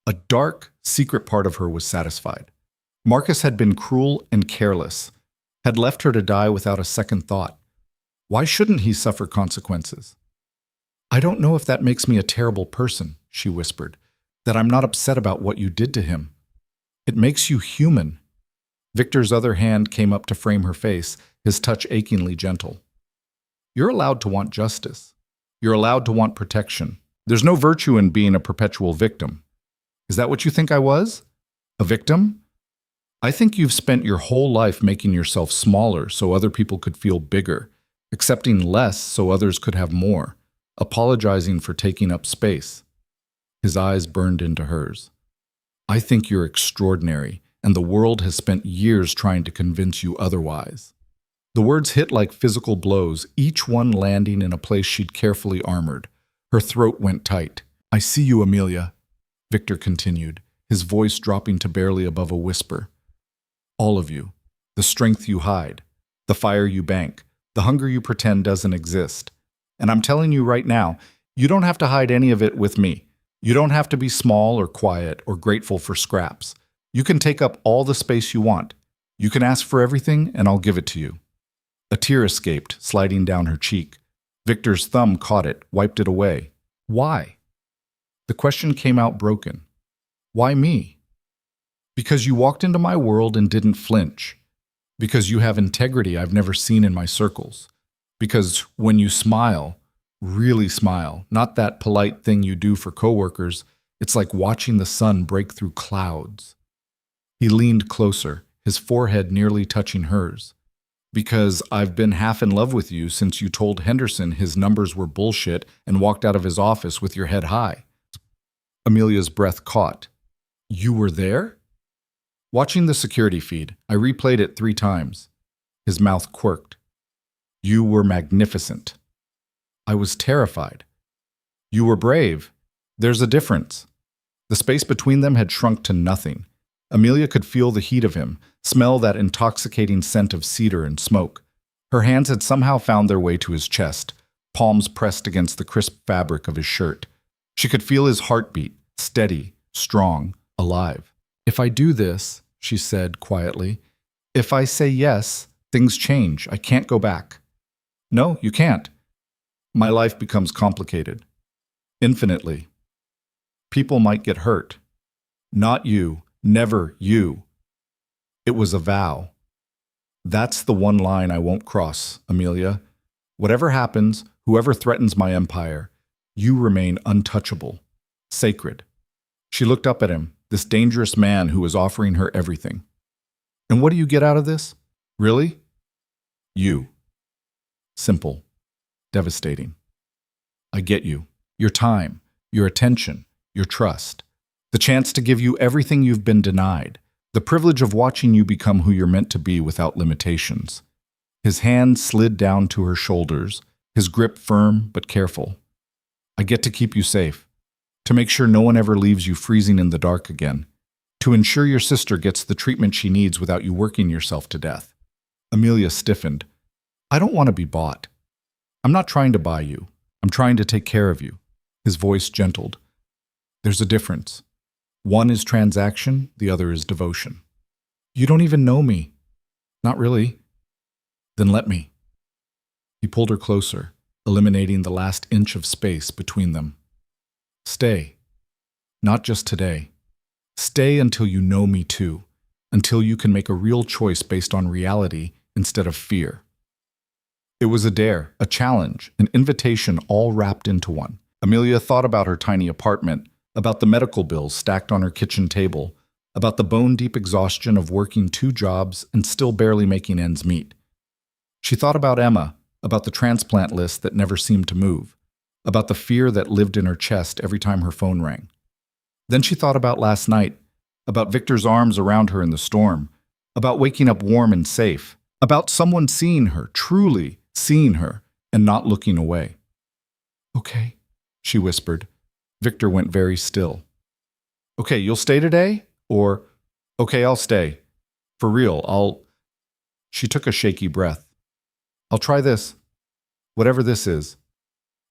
a dark, secret part of her was satisfied. Marcus had been cruel and careless, had left her to die without a second thought. Why shouldn't he suffer consequences? "I don't know if that makes me a terrible person," she whispered, "that I'm not upset about what you did to him. It makes you human." Victor's other hand came up to frame her face, his touch achingly gentle. "You're allowed to want justice. You're allowed to want protection. There's no virtue in being a perpetual victim. Is that what you think I was? A victim? I think you've spent your whole life making yourself smaller so other people could feel bigger, accepting less so others could have more, apologizing for taking up space." His eyes burned into hers. "I think you're extraordinary, and the world has spent years trying to convince you otherwise." The words hit like physical blows, each one landing in a place she'd carefully armored. Her throat went tight. "I see you, Amelia," Victor continued, his voice dropping to barely above a whisper. "All of you. The strength you hide, the fire you bank, the hunger you pretend doesn't exist. And I'm telling you right now, you don't have to hide any of it with me. You don't have to be small or quiet or grateful for scraps. You can take up all the space you want. You can ask for everything, and I'll give it to you." A tear escaped, sliding down her cheek. Victor's thumb caught it, wiped it away. "Why?" The question came out broken. "Why me?" "Because you walked into my world and didn't flinch. Because you have integrity I've never seen in my circles. Because when you smile, really smile, not that polite thing you do for coworkers, it's like watching the sun break through clouds." He leaned closer, his forehead nearly touching hers. "Because I've been half in love with you since you told Henderson his numbers were bullshit and walked out of his office with your head high." Amelia's breath caught. "You were there?" "Watching the security feed. I replayed it 3 times. His mouth quirked. "You were magnificent." "I was terrified." "You were brave. There's a difference." The space between them had shrunk to nothing. Amelia could feel the heat of him, smell that intoxicating scent of cedar and smoke. Her hands had somehow found their way to his chest, palms pressed against the crisp fabric of his shirt. She could feel his heartbeat, steady, strong, alive. "If I do this," she said quietly, "if I say yes, things change. I can't go back." "No, you can't." "My life becomes complicated. Infinitely. People might get hurt. Not you. Never you." It was a vow. "That's the one line I won't cross, Amelia. Whatever happens, whoever threatens my empire, you remain untouchable, sacred." She looked up at him, this dangerous man who was offering her everything. "And what do you get out of this? Really?" "You." Simple. Devastating. "I get you. Your time, your attention, your trust. The chance to give you everything you've been denied. The privilege of watching you become who you're meant to be without limitations." His hand slid down to her shoulders, his grip firm but careful. "I get to keep you safe. To make sure no one ever leaves you freezing in the dark again. To ensure your sister gets the treatment she needs without you working yourself to death." Amelia stiffened. "I don't want to be bought. I'm not trying to buy you. I'm trying to take care of you." His voice gentled. "There's a difference. One is transaction, the other is devotion." "You don't even know me." "Not really." "Then let me." He pulled her closer, eliminating the last inch of space between them. Stay. Not just today. Stay until you know me too, until you can make a real choice based on reality instead of fear. It was a dare, a challenge, an invitation all wrapped into one. Amelia thought about her tiny apartment, about the medical bills stacked on her kitchen table, about the bone-deep exhaustion of working 2 jobs and still barely making ends meet. She thought about Emma, about the transplant list that never seemed to move, about the fear that lived in her chest every time her phone rang. Then she thought about last night, about Victor's arms around her in the storm, about waking up warm and safe, about someone seeing her, truly seeing her, and not looking away. Okay, she whispered. Victor went very still. Okay, you'll stay today? Or, okay, I'll stay. For real, I'll... She took a shaky breath. I'll try this. Whatever this is.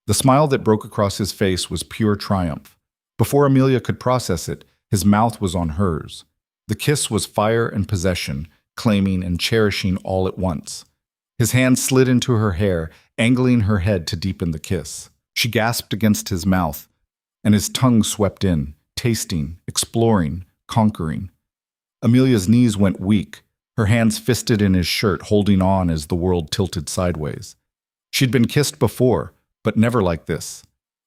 The smile that broke across his face was pure triumph. Before Amelia could process it, his mouth was on hers. The kiss was fire and possession, claiming and cherishing all at once. His hand slid into her hair, angling her head to deepen the kiss. She gasped against his mouth, and his tongue swept in, tasting, exploring, conquering. Amelia's knees went weak, her hands fisted in his shirt, holding on as the world tilted sideways. She'd been kissed before, but never like this.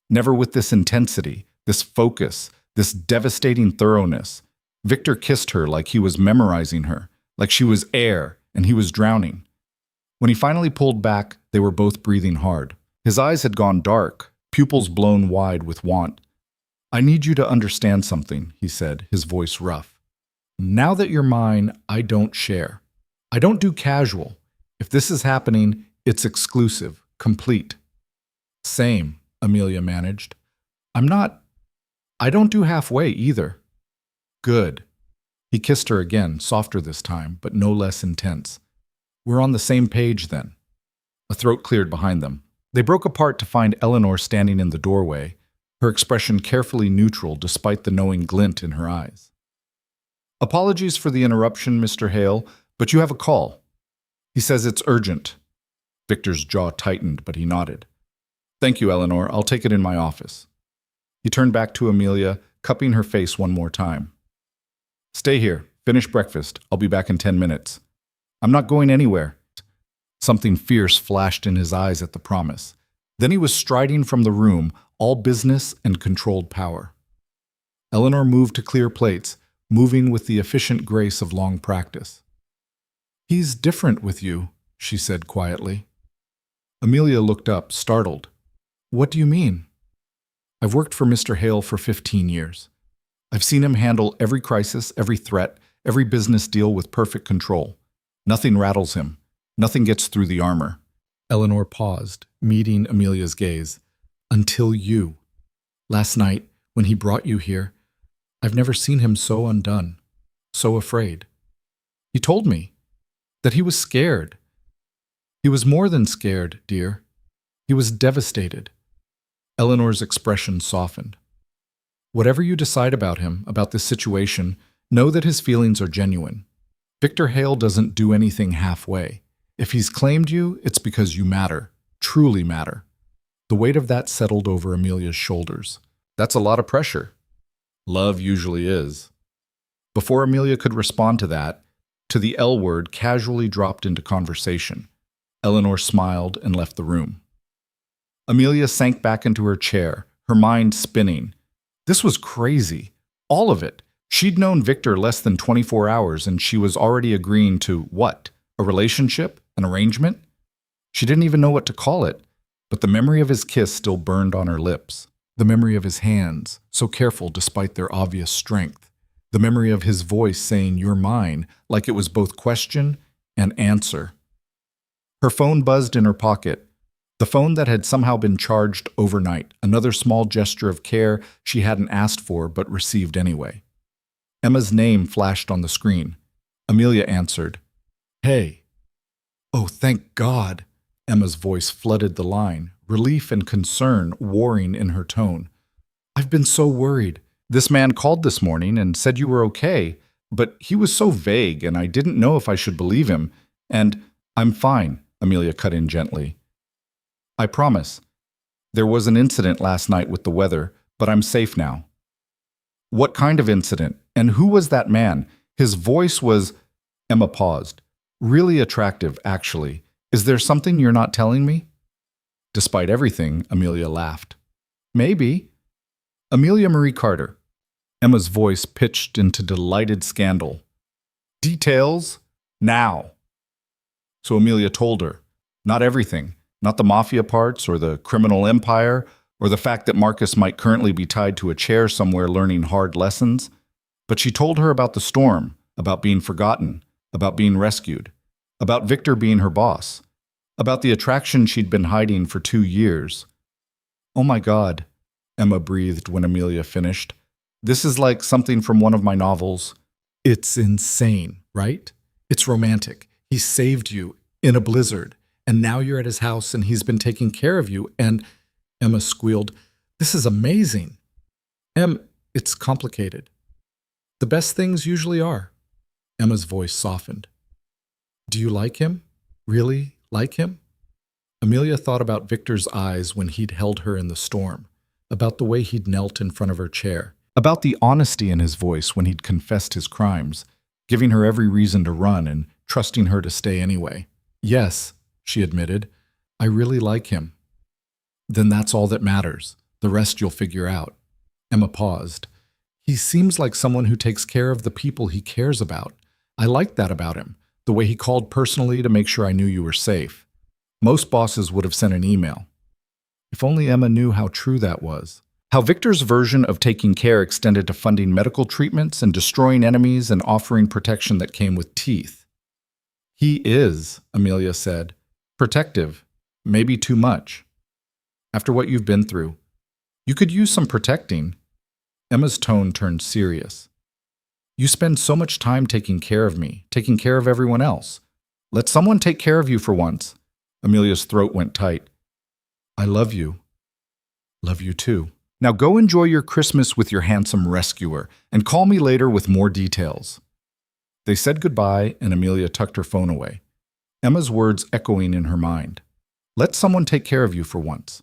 Never with this intensity, this focus, this devastating thoroughness. Victor kissed her like he was memorizing her, like she was air and he was drowning. When he finally pulled back, they were both breathing hard. His eyes had gone dark, pupils blown wide with want. I need you to understand something, he said, his voice rough. Now that you're mine, I don't share. I don't do casual. If this is happening, it's exclusive, complete. Same, Amelia managed. I don't do halfway either. Good. He kissed her again, softer this time, but no less intense. We're on the same page then. A throat cleared behind them. They broke apart to find Eleanor standing in the doorway, her expression carefully neutral despite the knowing glint in her eyes. Apologies for the interruption, Mr. Hale, but you have a call. He says it's urgent. Victor's jaw tightened, but he nodded. Thank you, Eleanor. I'll take it in my office. He turned back to Amelia, cupping her face one more time. Stay here. Finish breakfast. I'll be back in 10 minutes. I'm not going anywhere. Something fierce flashed in his eyes at the promise. Then he was striding from the room, all business and controlled power. Eleanor moved to clear plates, moving with the efficient grace of long practice. He's different with you, she said quietly. Amelia looked up, startled. What do you mean? I've worked for Mr. Hale for 15 years. I've seen him handle every crisis, every threat, every business deal with perfect control. Nothing rattles him. Nothing gets through the armor. Eleanor paused, meeting Amelia's gaze. Until you. Last night, when he brought you here, I've never seen him so undone, so afraid. He told me that he was scared. He was more than scared, dear. He was devastated. Eleanor's expression softened. Whatever you decide about him, about this situation, know that his feelings are genuine. Victor Hale doesn't do anything halfway. If he's claimed you, it's because you matter, truly matter. The weight of that settled over Amelia's shoulders. That's a lot of pressure. Love usually is. Before Amelia could respond to that, to the L word casually dropped into conversation. Eleanor smiled and left the room. Amelia sank back into her chair, her mind spinning. This was crazy. All of it. She'd known Victor less than 24 hours and she was already agreeing to what? A relationship? An arrangement? She didn't even know what to call it, but the memory of his kiss still burned on her lips. The memory of his hands, so careful despite their obvious strength. The memory of his voice saying, "You're mine," like it was both question and answer. Her phone buzzed in her pocket. The phone that had somehow been charged overnight, another small gesture of care she hadn't asked for but received anyway. Emma's name flashed on the screen. Amelia answered. Hey. Oh, thank God. Emma's voice flooded the line, relief and concern warring in her tone. I've been so worried. This man called this morning and said you were okay, but he was so vague and I didn't know if I should believe him. And I'm fine, Amelia cut in gently. I promise. There was an incident last night with the weather, but I'm safe now. What kind of incident? And who was that man? His voice was... Emma paused. Really attractive, actually. Is there something you're not telling me? Despite everything, Amelia laughed. Maybe. Amelia Marie Carter. Emma's voice pitched into delighted scandal. Details? Now. So Amelia told her. Not everything. Not the mafia parts or the criminal empire or the fact that Marcus might currently be tied to a chair somewhere learning hard lessons. But she told her about the storm, about being forgotten, about being rescued, about Victor being her boss, about the attraction she'd been hiding for 2 years. Oh my God, Emma breathed when Amelia finished. This is like something from one of my novels. It's insane, right? It's romantic. He saved you in a blizzard, and now you're at his house and he's been taking care of you, and Emma squealed, this is amazing. It's complicated. The best things usually are. Emma's voice softened. Do you like him? Really like him? Amelia thought about Victor's eyes when he'd held her in the storm, about the way he'd knelt in front of her chair, about the honesty in his voice when he'd confessed his crimes, giving her every reason to run and trusting her to stay anyway. Yes, she admitted, I really like him. Then that's all that matters. The rest you'll figure out. Emma paused. He seems like someone who takes care of the people he cares about. I liked that about him, the way he called personally to make sure I knew you were safe. Most bosses would have sent an email. If only Emma knew how true that was. How Victor's version of taking care extended to funding medical treatments and destroying enemies and offering protection that came with teeth. He is, Amelia said, protective, maybe too much. After what you've been through, you could use some protecting. Emma's tone turned serious. You spend so much time taking care of me, taking care of everyone else. Let someone take care of you for once. Amelia's throat went tight. I love you. Love you too. Now go enjoy your Christmas with your handsome rescuer, and call me later with more details. They said goodbye, and Amelia tucked her phone away, Emma's words echoing in her mind. Let someone take care of you for once.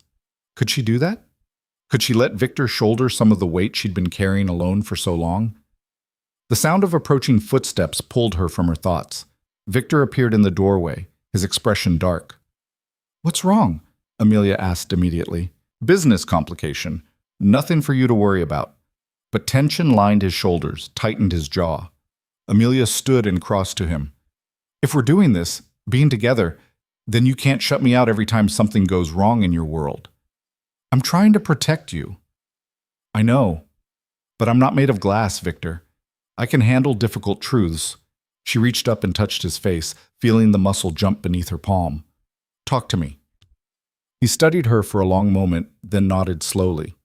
Could she do that? Could she let Victor shoulder some of the weight she'd been carrying alone for so long? The sound of approaching footsteps pulled her from her thoughts. Victor appeared in the doorway, his expression dark. What's wrong? Amelia asked immediately. Business complication. Nothing for you to worry about. But tension lined his shoulders, tightened his jaw. Amelia stood and crossed to him. If we're doing this, being together, then you can't shut me out every time something goes wrong in your world. I'm trying to protect you. I know, but I'm not made of glass, Victor. I can handle difficult truths. She reached up and touched his face, feeling the muscle jump beneath her palm. Talk to me. He studied her for a long moment, then nodded slowly.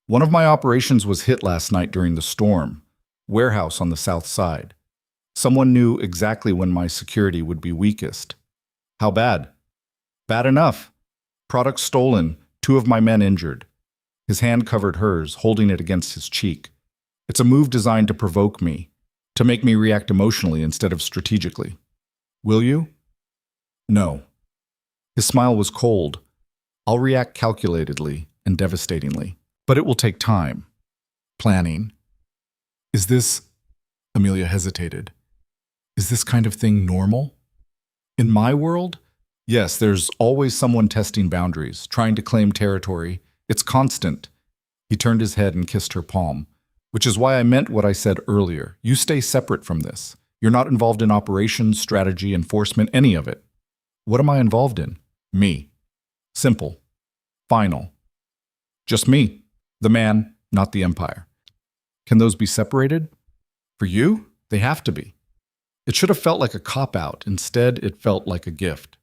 One of my operations was hit last night during the storm. Warehouse on the south side. Someone knew exactly when my security would be weakest. How bad? Bad enough. Products stolen, 2 of my men injured. His hand covered hers, holding it against his cheek. It's a move designed to provoke me, to make me react emotionally instead of strategically. Will you? No. His smile was cold. I'll react calculatedly and devastatingly, but it will take time. Planning. Is this... Amelia hesitated. Is this kind of thing normal? In my world? Yes, there's always someone testing boundaries, trying to claim territory. It's constant. He turned his head and kissed her palm, which is why I meant what I said earlier. You stay separate from this. You're not involved in operations, strategy, enforcement, any of it. What am I involved in? Me. Simple. Final. Just me. The man, not the empire. Can those be separated? For you, they have to be. It should have felt like a cop-out. Instead, it felt like a gift.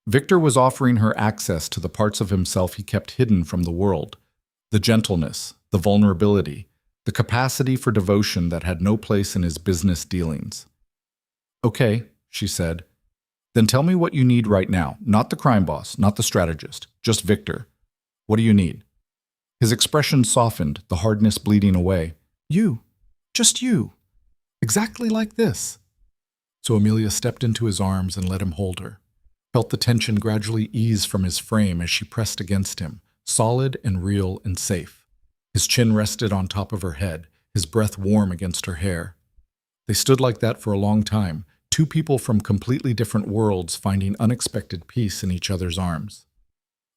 Victor was offering her access to the parts of himself he kept hidden from the world. The gentleness, the vulnerability, the capacity for devotion that had no place in his business dealings. Okay, she said. Then tell me what you need right now. Not the crime boss, not the strategist, just Victor. What do you need? His expression softened, the hardness bleeding away. You. Just you. Exactly like this. So Amelia stepped into his arms and let him hold her. felt the tension gradually ease from his frame as she pressed against him, solid and real and safe. His chin rested on top of her head, his breath warm against her hair. They stood like that for a long time, two people from completely different worlds finding unexpected peace in each other's arms.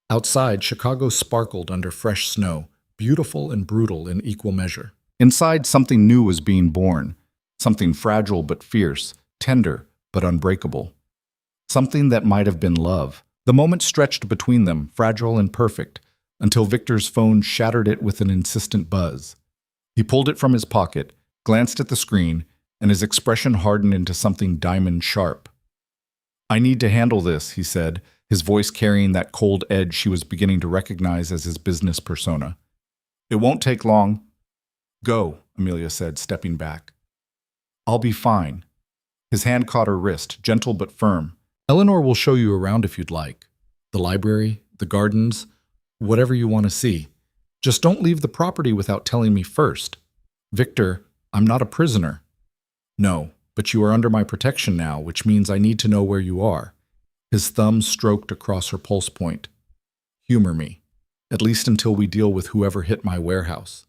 Outside, Chicago sparkled under fresh snow, beautiful and brutal in equal measure. Inside, something new was being born, something fragile but fierce, tender but unbreakable. Something that might have been love. The moment stretched between them, fragile and perfect, until Victor's phone shattered it with an insistent buzz. He pulled it from his pocket, glanced at the screen, and his expression hardened into something diamond sharp. "I need to handle this," he said, his voice carrying that cold edge she was beginning to recognize as his business persona. "It won't take long." "Go," Amelia said, stepping back. "I'll be fine." His hand caught her wrist, gentle but firm. "Eleanor will show you around if you'd like. The library, the gardens, whatever you want to see. Just don't leave the property without telling me first. Victor, I'm not a prisoner." "No, but you are under my protection now, which means I need to know where you are." His thumb stroked across her pulse point. "Humor me, at least until we deal with whoever hit my warehouse."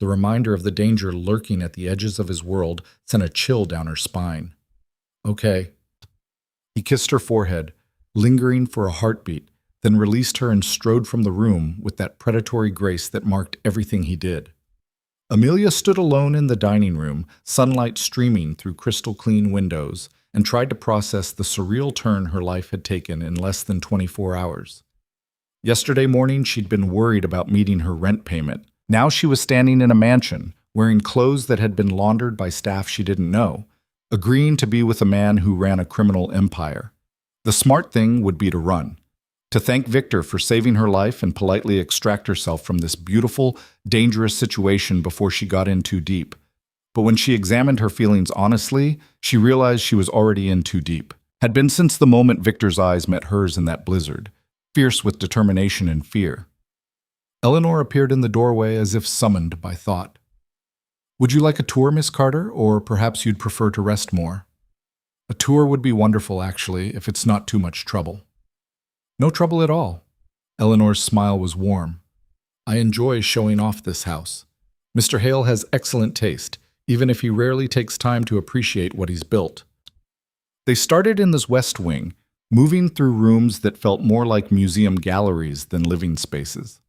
The reminder of the danger lurking at the edges of his world sent a chill down her spine. "Okay." He kissed her forehead, lingering for a heartbeat, then released her and strode from the room with that predatory grace that marked everything he did. Amelia stood alone in the dining room, sunlight streaming through crystal-clean windows, and tried to process the surreal turn her life had taken in less than 24 hours. Yesterday morning, she'd been worried about meeting her rent payment. Now she was standing in a mansion, wearing clothes that had been laundered by staff she didn't know, agreeing to be with a man who ran a criminal empire. The smart thing would be to run, to thank Victor for saving her life and politely extract herself from this beautiful, dangerous situation before she got in too deep. But when she examined her feelings honestly, she realized she was already in too deep. Had been since the moment Victor's eyes met hers in that blizzard, fierce with determination and fear. Eleanor appeared in the doorway as if summoned by thought. "Would you like a tour, Miss Carter, or perhaps you'd prefer to rest more?" "A tour would be wonderful, actually, if it's not too much trouble." "No trouble at all." Eleanor's smile was warm. "I enjoy showing off this house. Mr. Hale has excellent taste, even if he rarely takes time to appreciate what he's built." They started in this west wing, moving through rooms that felt more like museum galleries than living spaces.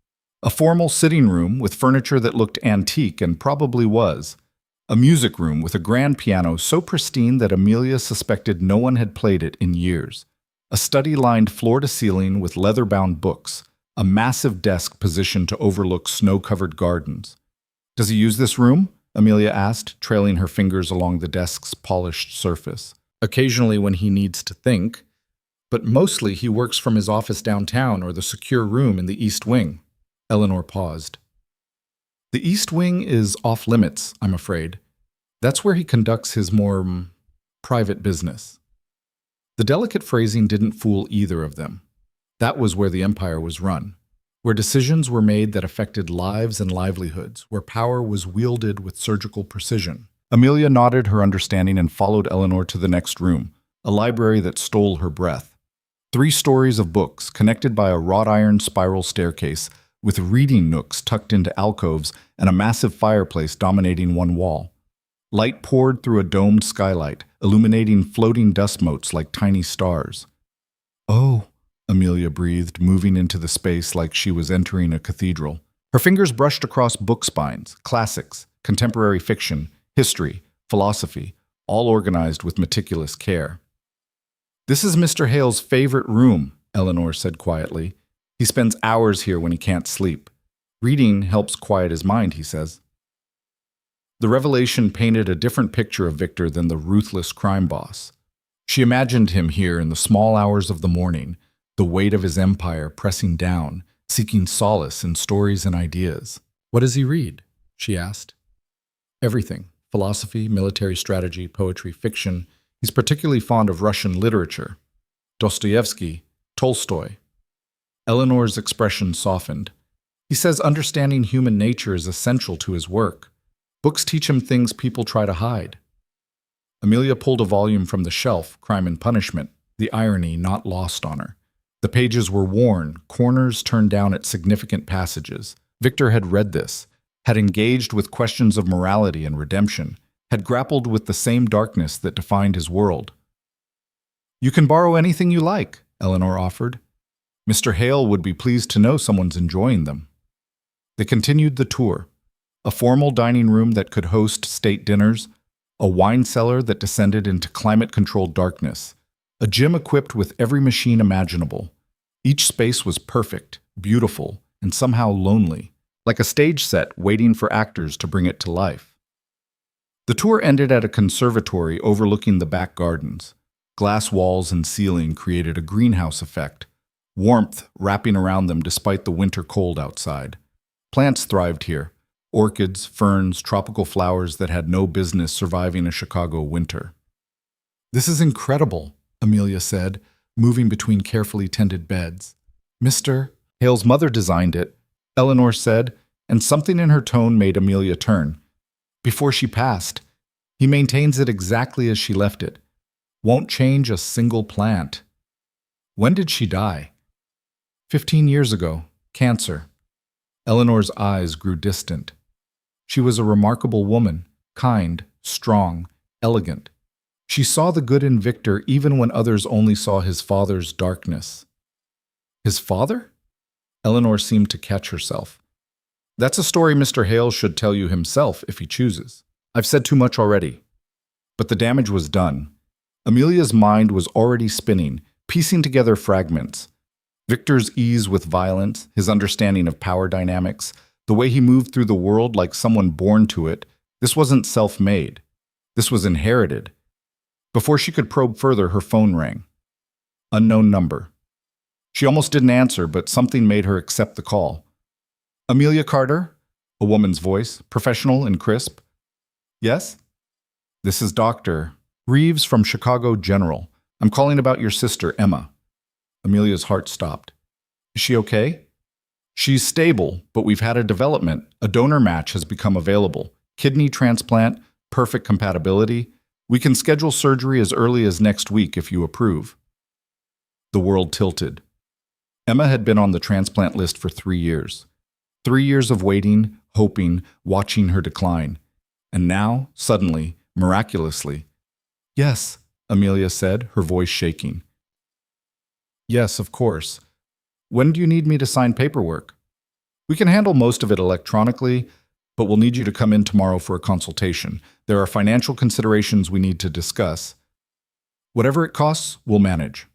A formal sitting room with furniture that looked antique and probably was. A music room with a grand piano so pristine that Amelia suspected no one had played it in years. A study lined floor to ceiling with leather-bound books. A massive desk positioned to overlook snow-covered gardens. "Does he use this room?" Amelia asked, trailing her fingers along the desk's polished surface. "Occasionally when he needs to think, but mostly he works from his office downtown or the secure room in the East Wing." Eleanor paused. "The East Wing is off limits, I'm afraid. That's where he conducts his more private business." The delicate phrasing didn't fool either of them. That was where the empire was run, where decisions were made that affected lives and livelihoods, where power was wielded with surgical precision. Amelia nodded her understanding and followed Eleanor to the next room, a library that stole her breath. 3 stories of books, connected by a wrought iron spiral staircase, with reading nooks tucked into alcoves and a massive fireplace dominating one wall. Light poured through a domed skylight, illuminating floating dust motes like tiny stars. "Oh," Amelia breathed, moving into the space like she was entering a cathedral. Her fingers brushed across book spines, classics, contemporary fiction, history, philosophy, all organized with meticulous care. "This is Mr. Hale's favorite room," Eleanor said quietly. "He spends hours here when he can't sleep. Reading helps quiet his mind, he says." The revelation painted a different picture of Victor than the ruthless crime boss. She imagined him here in the small hours of the morning, the weight of his empire pressing down, seeking solace in stories and ideas. "What does he read?" she asked. "Everything. Philosophy, military strategy, poetry, fiction. He's particularly fond of Russian literature. Dostoevsky, Tolstoy." Eleanor's expression softened. "He says understanding human nature is essential to his work. Books teach him things people try to hide." Amelia pulled a volume from the shelf, Crime and Punishment. the irony not lost on her. The pages were worn, corners turned down at significant passages. Victor had read this, had engaged with questions of morality and redemption, had grappled with the same darkness that defined his world. "You can borrow anything you like," Eleanor offered. "Mr. Hale would be pleased to know someone's enjoying them." They continued the tour. A formal dining room that could host state dinners, a wine cellar that descended into climate-controlled darkness, a gym equipped with every machine imaginable. Each space was perfect, beautiful, and somehow lonely, like a stage set waiting for actors to bring it to life. The tour ended at a conservatory overlooking the back gardens. Glass walls and ceiling created a greenhouse effect, warmth wrapping around them despite the winter cold outside. Plants thrived here. Orchids, ferns, tropical flowers that had no business surviving a Chicago winter. "This is incredible," Amelia said, moving between carefully tended beds. "Mr. Hale's mother designed it," Eleanor said, and something in her tone made Amelia turn. "Before she passed, he maintains it exactly as she left it. Won't change a single plant." "When did she die?" 15 years ago. Cancer." Eleanor's eyes grew distant. She was a remarkable woman, kind, strong, elegant. She saw the good in Victor even when others only saw his father's darkness. "His father?" Eleanor seemed to catch herself. "That's a story Mr. Hale should tell you himself if he chooses. I've said too much already." But the damage was done. Amelia's mind was already spinning, piecing together fragments. Victor's ease with violence, his understanding of power dynamics, the way he moved through the world like someone born to it, this wasn't self-made. This was inherited. Before she could probe further, her phone rang. Unknown number. She almost didn't answer, but something made her accept the call. "Amelia Carter?" A woman's voice, professional and crisp. "Yes?" "This is Dr. Reeves from Chicago General. I'm calling about your sister, Emma." Amelia's heart stopped. "Is she okay?" "She's stable, but we've had a development. A donor match has become available. Kidney transplant, perfect compatibility. We can schedule surgery as early as next week if you approve." The world tilted. Emma had been on the transplant list for 3 years. 3 years of waiting, hoping, watching her decline. And now, suddenly, miraculously, "Yes," Amelia said, her voice shaking. "Yes, of course. When do you need me to sign paperwork?" "We can handle most of it electronically, but we'll need you to come in tomorrow for a consultation. There are financial considerations we need to discuss. Whatever it costs, we'll manage."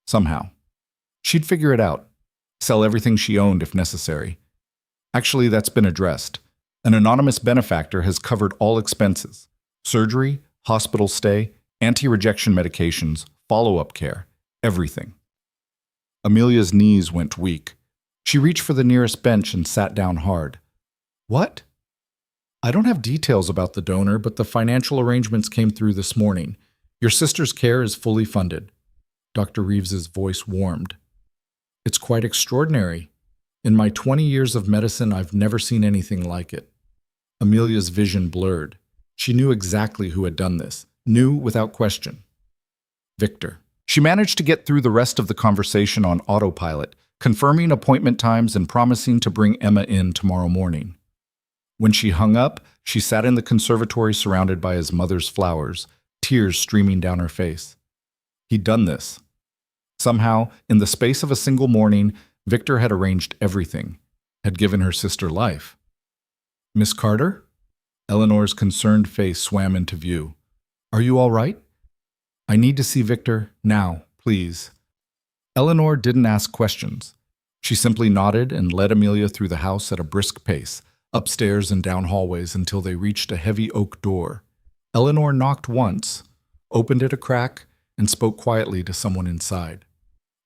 Somehow. She'd figure it out. Sell everything she owned if necessary. Actually, that's been addressed. An anonymous benefactor has covered all expenses. Surgery, hospital stay, anti-rejection medications, follow-up care, everything. Amelia's knees went weak. She reached for the nearest bench and sat down hard. "What?" "I don't have details about the donor, but the financial arrangements came through this morning. Your sister's care is fully funded." Dr. Reeves's voice warmed. "It's quite extraordinary. In my 20 years of medicine, I've never seen anything like it." Amelia's vision blurred. She knew exactly who had done this. Knew without question. Victor. She managed to get through the rest of the conversation on autopilot, confirming appointment times and promising to bring Emma in tomorrow morning. When she hung up, she sat in the conservatory surrounded by his mother's flowers, tears streaming down her face. He'd done this. Somehow, in the space of a single morning, Victor had arranged everything, had given her sister life. "Miss Carter?" Eleanor's concerned face swam into view. "Are you all right?" "I need to see Victor now, please." Eleanor didn't ask questions. She simply nodded and led Amelia through the house at a brisk pace, upstairs and down hallways until they reached a heavy oak door. Eleanor knocked once, opened it a crack, and spoke quietly to someone inside.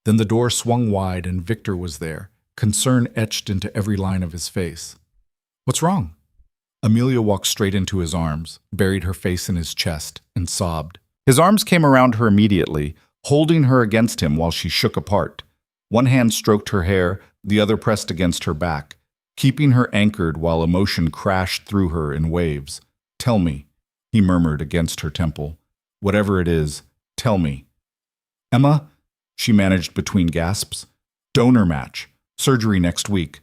Then the door swung wide and Victor was there, concern etched into every line of his face. "What's wrong?" Amelia walked straight into his arms, buried her face in his chest, and sobbed. His arms came around her immediately, holding her against him while she shook apart. One hand stroked her hair, the other pressed against her back, keeping her anchored while emotion crashed through her in waves. "Tell me," he murmured against her temple. "Whatever it is, tell me." Emma, she managed between gasps. Donor match. Surgery next week.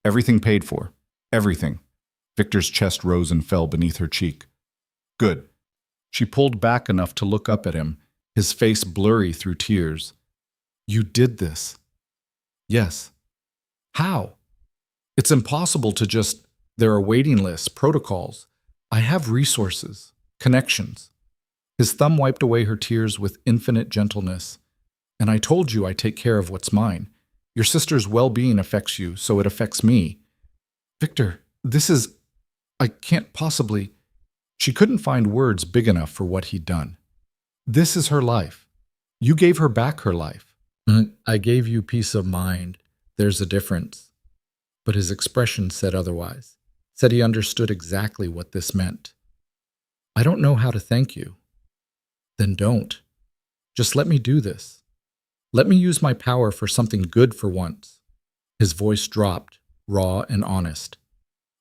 Everything paid for. Everything. Victor's chest rose and fell beneath her cheek. Good. She pulled back enough to look up at him, his face blurry through tears. You did this. Yes. How? It's impossible to just... There are waiting lists, protocols. I have resources, connections. His thumb wiped away her tears with infinite gentleness. And I told you I take care of what's mine. Your sister's well-being affects you, so it affects me. Victor, this is... I can't possibly... She couldn't find words big enough for what he'd done. This is her life. You gave her back her life. I gave you peace of mind. There's a difference. But his expression said otherwise. Said he understood exactly what this meant. I don't know how to thank you. Then don't. Just let me do this. Let me use my power for something good for once. His voice dropped, raw and honest.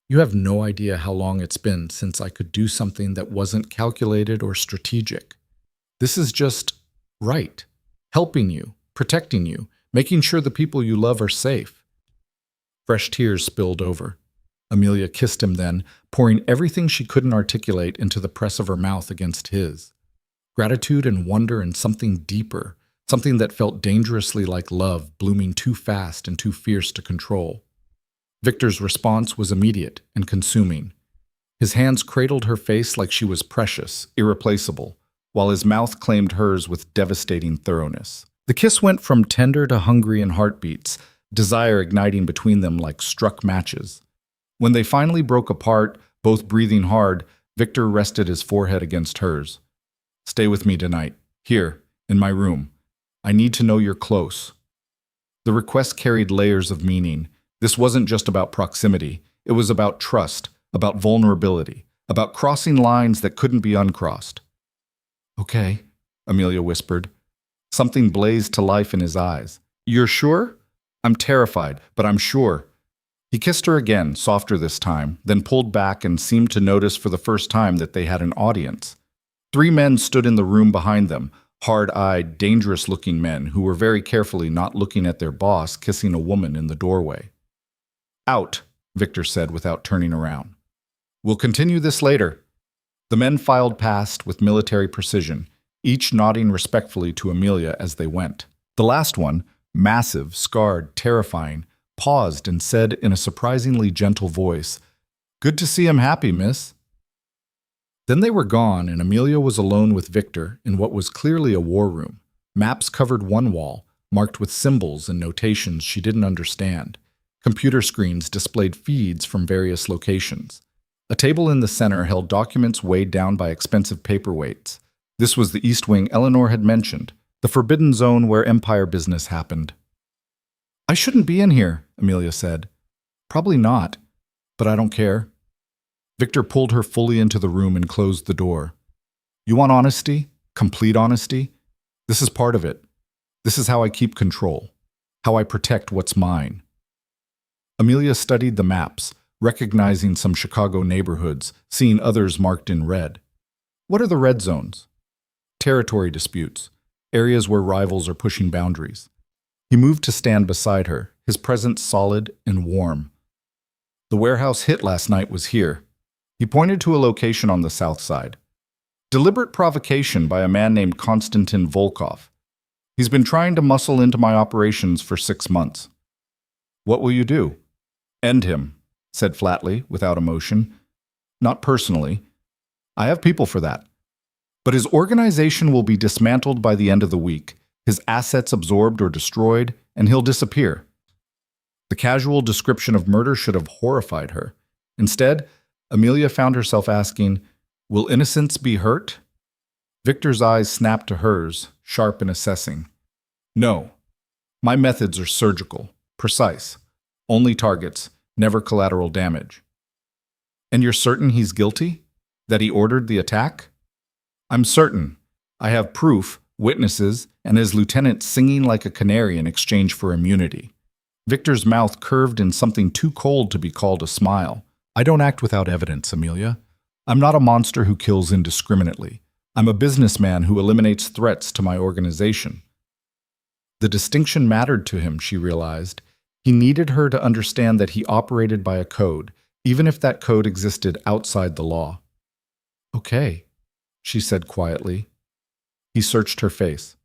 You have no idea how long it's been since I could do something that wasn't calculated or strategic. This is just right. Helping you, protecting you, making sure the people you love are safe. Fresh tears spilled over. Amelia kissed him then, pouring everything she couldn't articulate into the press of her mouth against his. Gratitude and wonder and something deeper, something that felt dangerously like love, blooming too fast and too fierce to control. Victor's response was immediate and consuming. His hands cradled her face like she was precious, irreplaceable, while his mouth claimed hers with devastating thoroughness. The kiss went from tender to hungry in heartbeats, desire igniting between them like struck matches. When they finally broke apart, both breathing hard, Victor rested his forehead against hers. Stay with me tonight, here, in my room. I need to know you're close. The request carried layers of meaning. This wasn't just about proximity. It was about trust, about vulnerability, about crossing lines that couldn't be uncrossed. Okay, Amelia whispered. Something blazed to life in his eyes. You're sure? I'm terrified, but I'm sure. He kissed her again, softer this time, then pulled back and seemed to notice for the first time that they had an audience. 3 men stood in the room behind them, hard-eyed, dangerous-looking men who were very carefully not looking at their boss kissing a woman in the doorway. Out, Victor said without turning around. We'll continue this later. The men filed past with military precision, each nodding respectfully to Amelia as they went. The last one, massive, scarred, terrifying, paused and said in a surprisingly gentle voice, Good to see him happy, miss. Then they were gone, and Amelia was alone with Victor in what was clearly a war room. Maps covered one wall, marked with symbols and notations she didn't understand. Computer screens displayed feeds from various locations. A table in the center held documents weighed down by expensive paperweights. This was the East Wing Eleanor had mentioned, the forbidden zone where empire business happened. I shouldn't be in here, Amelia said. Probably not, but I don't care. Victor pulled her fully into the room and closed the door. You want honesty? Complete honesty? This is part of it. This is how I keep control. How I protect what's mine. Amelia studied the maps, recognizing some Chicago neighborhoods, seeing others marked in red. What are the red zones? Territory disputes, areas where rivals are pushing boundaries. He moved to stand beside her, his presence solid and warm. The warehouse hit last night was here. He pointed to a location on the south side. Deliberate provocation by a man named Konstantin Volkov. He's been trying to muscle into my operations for 6 months. What will you do? End him, said flatly, without emotion. Not personally. I have people for that. But his organization will be dismantled by the end of the week, his assets absorbed or destroyed, and he'll disappear. The casual description of murder should have horrified her. Instead, Amelia found herself asking, Will innocents be hurt? Victor's eyes snapped to hers, sharp and assessing. No. My methods are surgical, precise. Only targets, never collateral damage. And you're certain he's guilty? That he ordered the attack? I'm certain. I have proof, witnesses, and his lieutenant singing like a canary in exchange for immunity. Victor's mouth curved in something too cold to be called a smile. I don't act without evidence, Amelia. I'm not a monster who kills indiscriminately. I'm a businessman who eliminates threats to my organization. The distinction mattered to him, she realized. He needed her to understand that he operated by a code, even if that code existed outside the law. "Okay," she said quietly. He searched her face.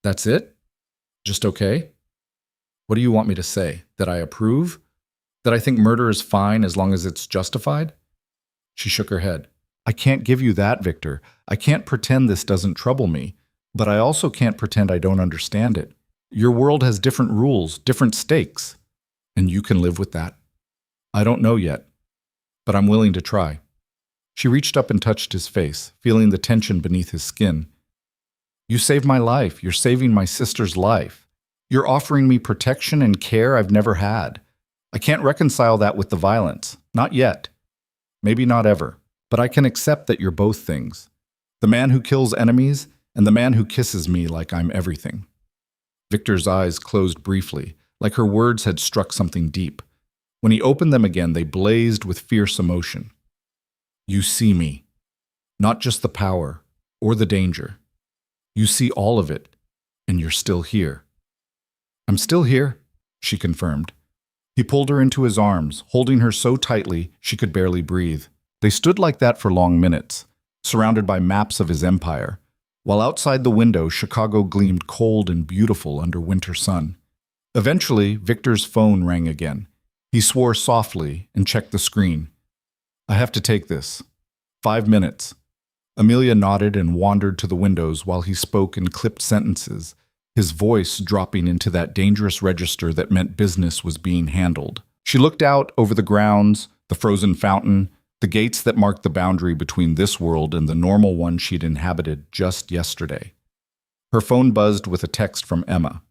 "That's it? Just okay? What do you want me to say? That I approve? That I think murder is fine as long as it's justified?" She shook her head. "I can't give you that, Victor. I can't pretend this doesn't trouble me, but I also can't pretend I don't understand it. Your world has different rules, different stakes, and you can live with that. I don't know yet, but I'm willing to try." She reached up and touched his face, feeling the tension beneath his skin. "You saved my life. You're saving my sister's life. You're offering me protection and care I've never had. I can't reconcile that with the violence. Not yet. Maybe not ever. But I can accept that you're both things. The man who kills enemies and the man who kisses me like I'm everything." Victor's eyes closed briefly, like her words had struck something deep. When he opened them again, they blazed with fierce emotion. "You see me. Not just the power or the danger. You see all of it, and you're still here." "I'm still here," she confirmed. He pulled her into his arms, holding her so tightly she could barely breathe. They stood like that for long minutes, surrounded by maps of his empire, while outside the window Chicago gleamed cold and beautiful under winter sun. Eventually, Victor's phone rang again. He swore softly and checked the screen. "I have to take this. 5 minutes." Amelia nodded and wandered to the windows while he spoke in clipped sentences, his voice dropping into that dangerous register that meant business was being handled. She looked out over the grounds, the frozen fountain, the gates that marked the boundary between this world and the normal one she'd inhabited just yesterday. Her phone buzzed with a text from Emma.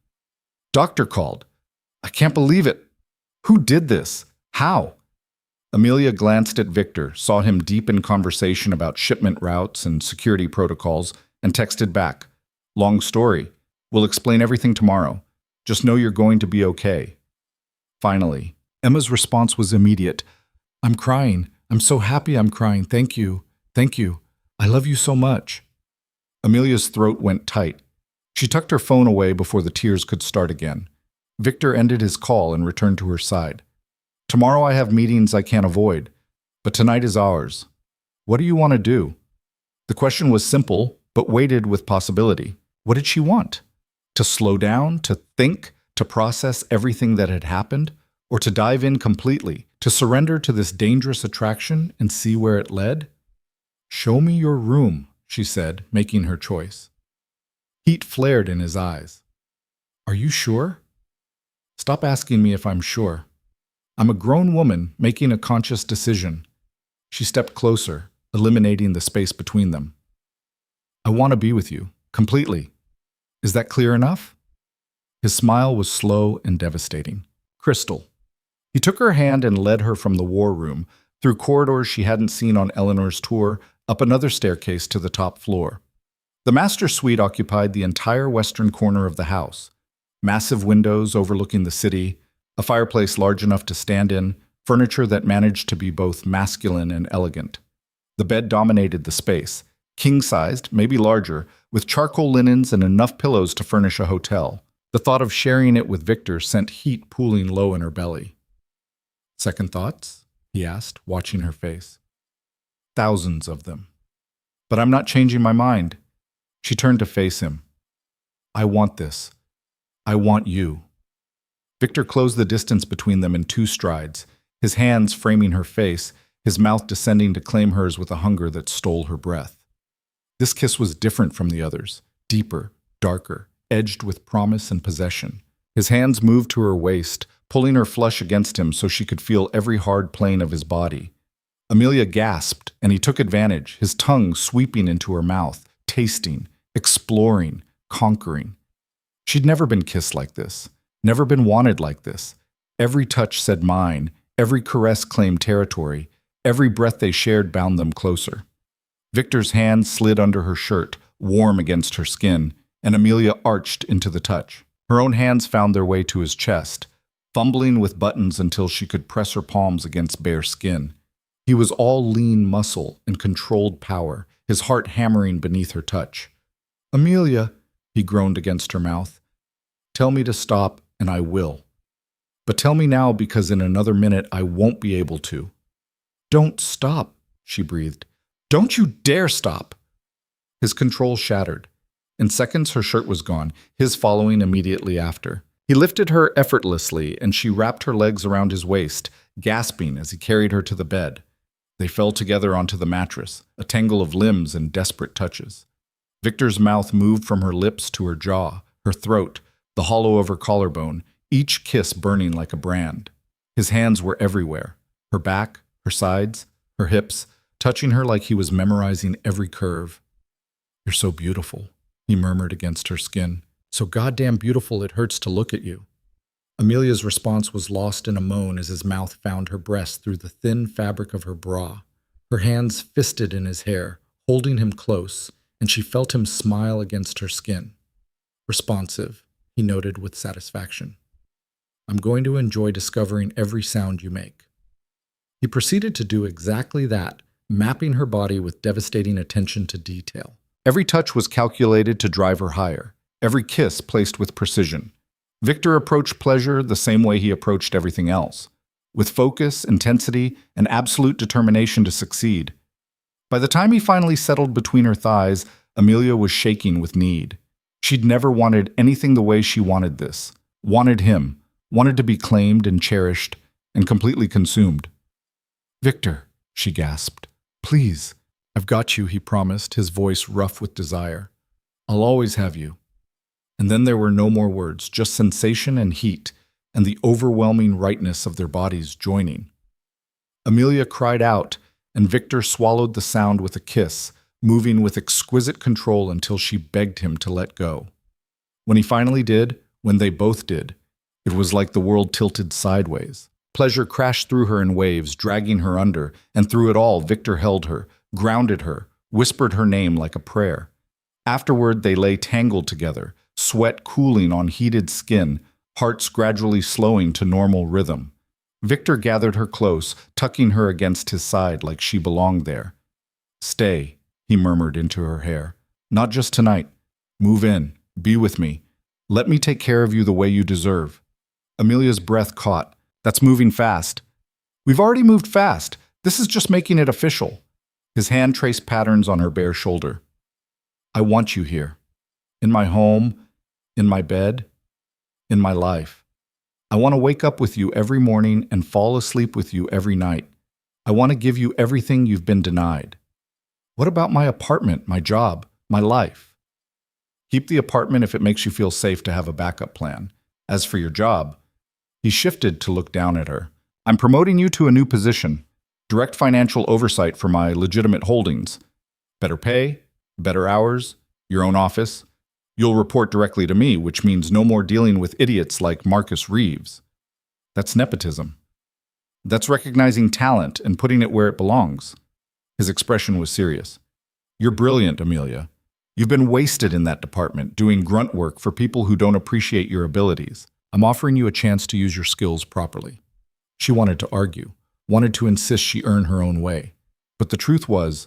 "Doctor called. I can't believe it. Who did this? How?" Amelia glanced at Victor, saw him deep in conversation about shipment routes and security protocols, and texted back, "Long story. We'll explain everything tomorrow. Just know you're going to be okay." Finally, Emma's response was immediate. "I'm crying. I'm so happy I'm crying. Thank you. Thank you. I love you so much." Amelia's throat went tight. She tucked her phone away before the tears could start again. Victor ended his call and returned to her side. "Tomorrow I have meetings I can't avoid, but tonight is ours. What do you want to do?" The question was simple, but weighted with possibility. What did she want? To slow down, to think, to process everything that had happened, or to dive in completely, to surrender to this dangerous attraction and see where it led? "Show me your room," she said, making her choice. Heat flared in his eyes. "Are you sure?" "Stop asking me if I'm sure. I'm a grown woman making a conscious decision." She stepped closer, eliminating the space between them. "I want to be with you, completely. Is that clear enough?" His smile was slow and devastating. Crystal. He took her hand and led her from the war room, through corridors she hadn't seen on Eleanor's tour, up another staircase to the top floor. The master suite occupied the entire western corner of the house. Massive windows overlooking the city, a fireplace large enough to stand in, furniture that managed to be both masculine and elegant. The bed dominated the space, king-sized, maybe larger, with charcoal linens and enough pillows to furnish a hotel. The thought of sharing it with Victor sent heat pooling low in her belly. "Second thoughts?" he asked, watching her face. "Thousands of them. But I'm not changing my mind." She turned to face him. "I want this. I want you." Victor closed the distance between them in 2 strides, his hands framing her face, his mouth descending to claim hers with a hunger that stole her breath. This kiss was different from the others, deeper, darker, edged with promise and possession. His hands moved to her waist, pulling her flush against him so she could feel every hard plane of his body. Amelia gasped, and he took advantage, his tongue sweeping into her mouth, tasting, exploring, conquering. She'd never been kissed like this, never been wanted like this. Every touch said mine, every caress claimed territory, every breath they shared bound them closer. Victor's hand slid under her shirt, warm against her skin, and Amelia arched into the touch. Her own hands found their way to his chest, fumbling with buttons until she could press her palms against bare skin. He was all lean muscle and controlled power, his heart hammering beneath her touch. "Amelia," he groaned against her mouth. Tell me to stop, and I will. But tell me now, because in another minute I won't be able to. Don't stop, she breathed. Don't you dare stop! His control shattered. In seconds, her shirt was gone, his following immediately after. He lifted her effortlessly, and she wrapped her legs around his waist, gasping as he carried her to the bed. They fell together onto the mattress, a tangle of limbs and desperate touches. Victor's mouth moved from her lips to her jaw, her throat, the hollow of her collarbone, each kiss burning like a brand. His hands were everywhere, her back, her sides, her hips, touching her like he was memorizing every curve. "You're so beautiful," he murmured against her skin. "So goddamn beautiful it hurts to look at you." Amelia's response was lost in a moan as his mouth found her breast through the thin fabric of her bra. Her hands fisted in his hair, holding him close, and she felt him smile against her skin. "Responsive," he noted with satisfaction. "I'm going to enjoy discovering every sound you make." He proceeded to do exactly that, mapping her body with devastating attention to detail. Every touch was calculated to drive her higher, every kiss placed with precision. Victor approached pleasure the same way he approached everything else, with focus, intensity, and absolute determination to succeed. By the time he finally settled between her thighs, Amelia was shaking with need. She'd never wanted anything the way she wanted this, wanted him, wanted to be claimed and cherished, and completely consumed. "Victor," she gasped, "please." "I've got you," he promised, his voice rough with desire. "I'll always have you." And then there were no more words, just sensation and heat, and the overwhelming rightness of their bodies joining. Amelia cried out, and Victor swallowed the sound with a kiss, moving with exquisite control until she begged him to let go. When he finally did, when they both did, it was like the world tilted sideways. Pleasure crashed through her in waves, dragging her under, and through it all, Victor held her, grounded her, whispered her name like a prayer. Afterward, they lay tangled together, sweat cooling on heated skin, hearts gradually slowing to normal rhythm. Victor gathered her close, tucking her against his side like she belonged there. "Stay," he murmured into her hair. "Not just tonight. Move in. Be with me. Let me take care of you the way you deserve." Amelia's breath caught. "That's moving fast." "We've already moved fast. This is just making it official." His hand traced patterns on her bare shoulder. "I want you here. In my home, in my bed, in my life. I want to wake up with you every morning and fall asleep with you every night. I want to give you everything you've been denied." "What about my apartment, my job, my life?" "Keep the apartment if it makes you feel safe to have a backup plan. As for your job," he shifted to look down at her. "I'm promoting you to a new position. Direct financial oversight for my legitimate holdings. Better pay, better hours, your own office. You'll report directly to me, which means no more dealing with idiots like Marcus Reeves. That's nepotism. That's recognizing talent and putting it where it belongs." His expression was serious. "You're brilliant, Amelia. You've been wasted in that department, doing grunt work for people who don't appreciate your abilities. I'm offering you a chance to use your skills properly." She wanted to argue, wanted to insist she earn her own way. But the truth was,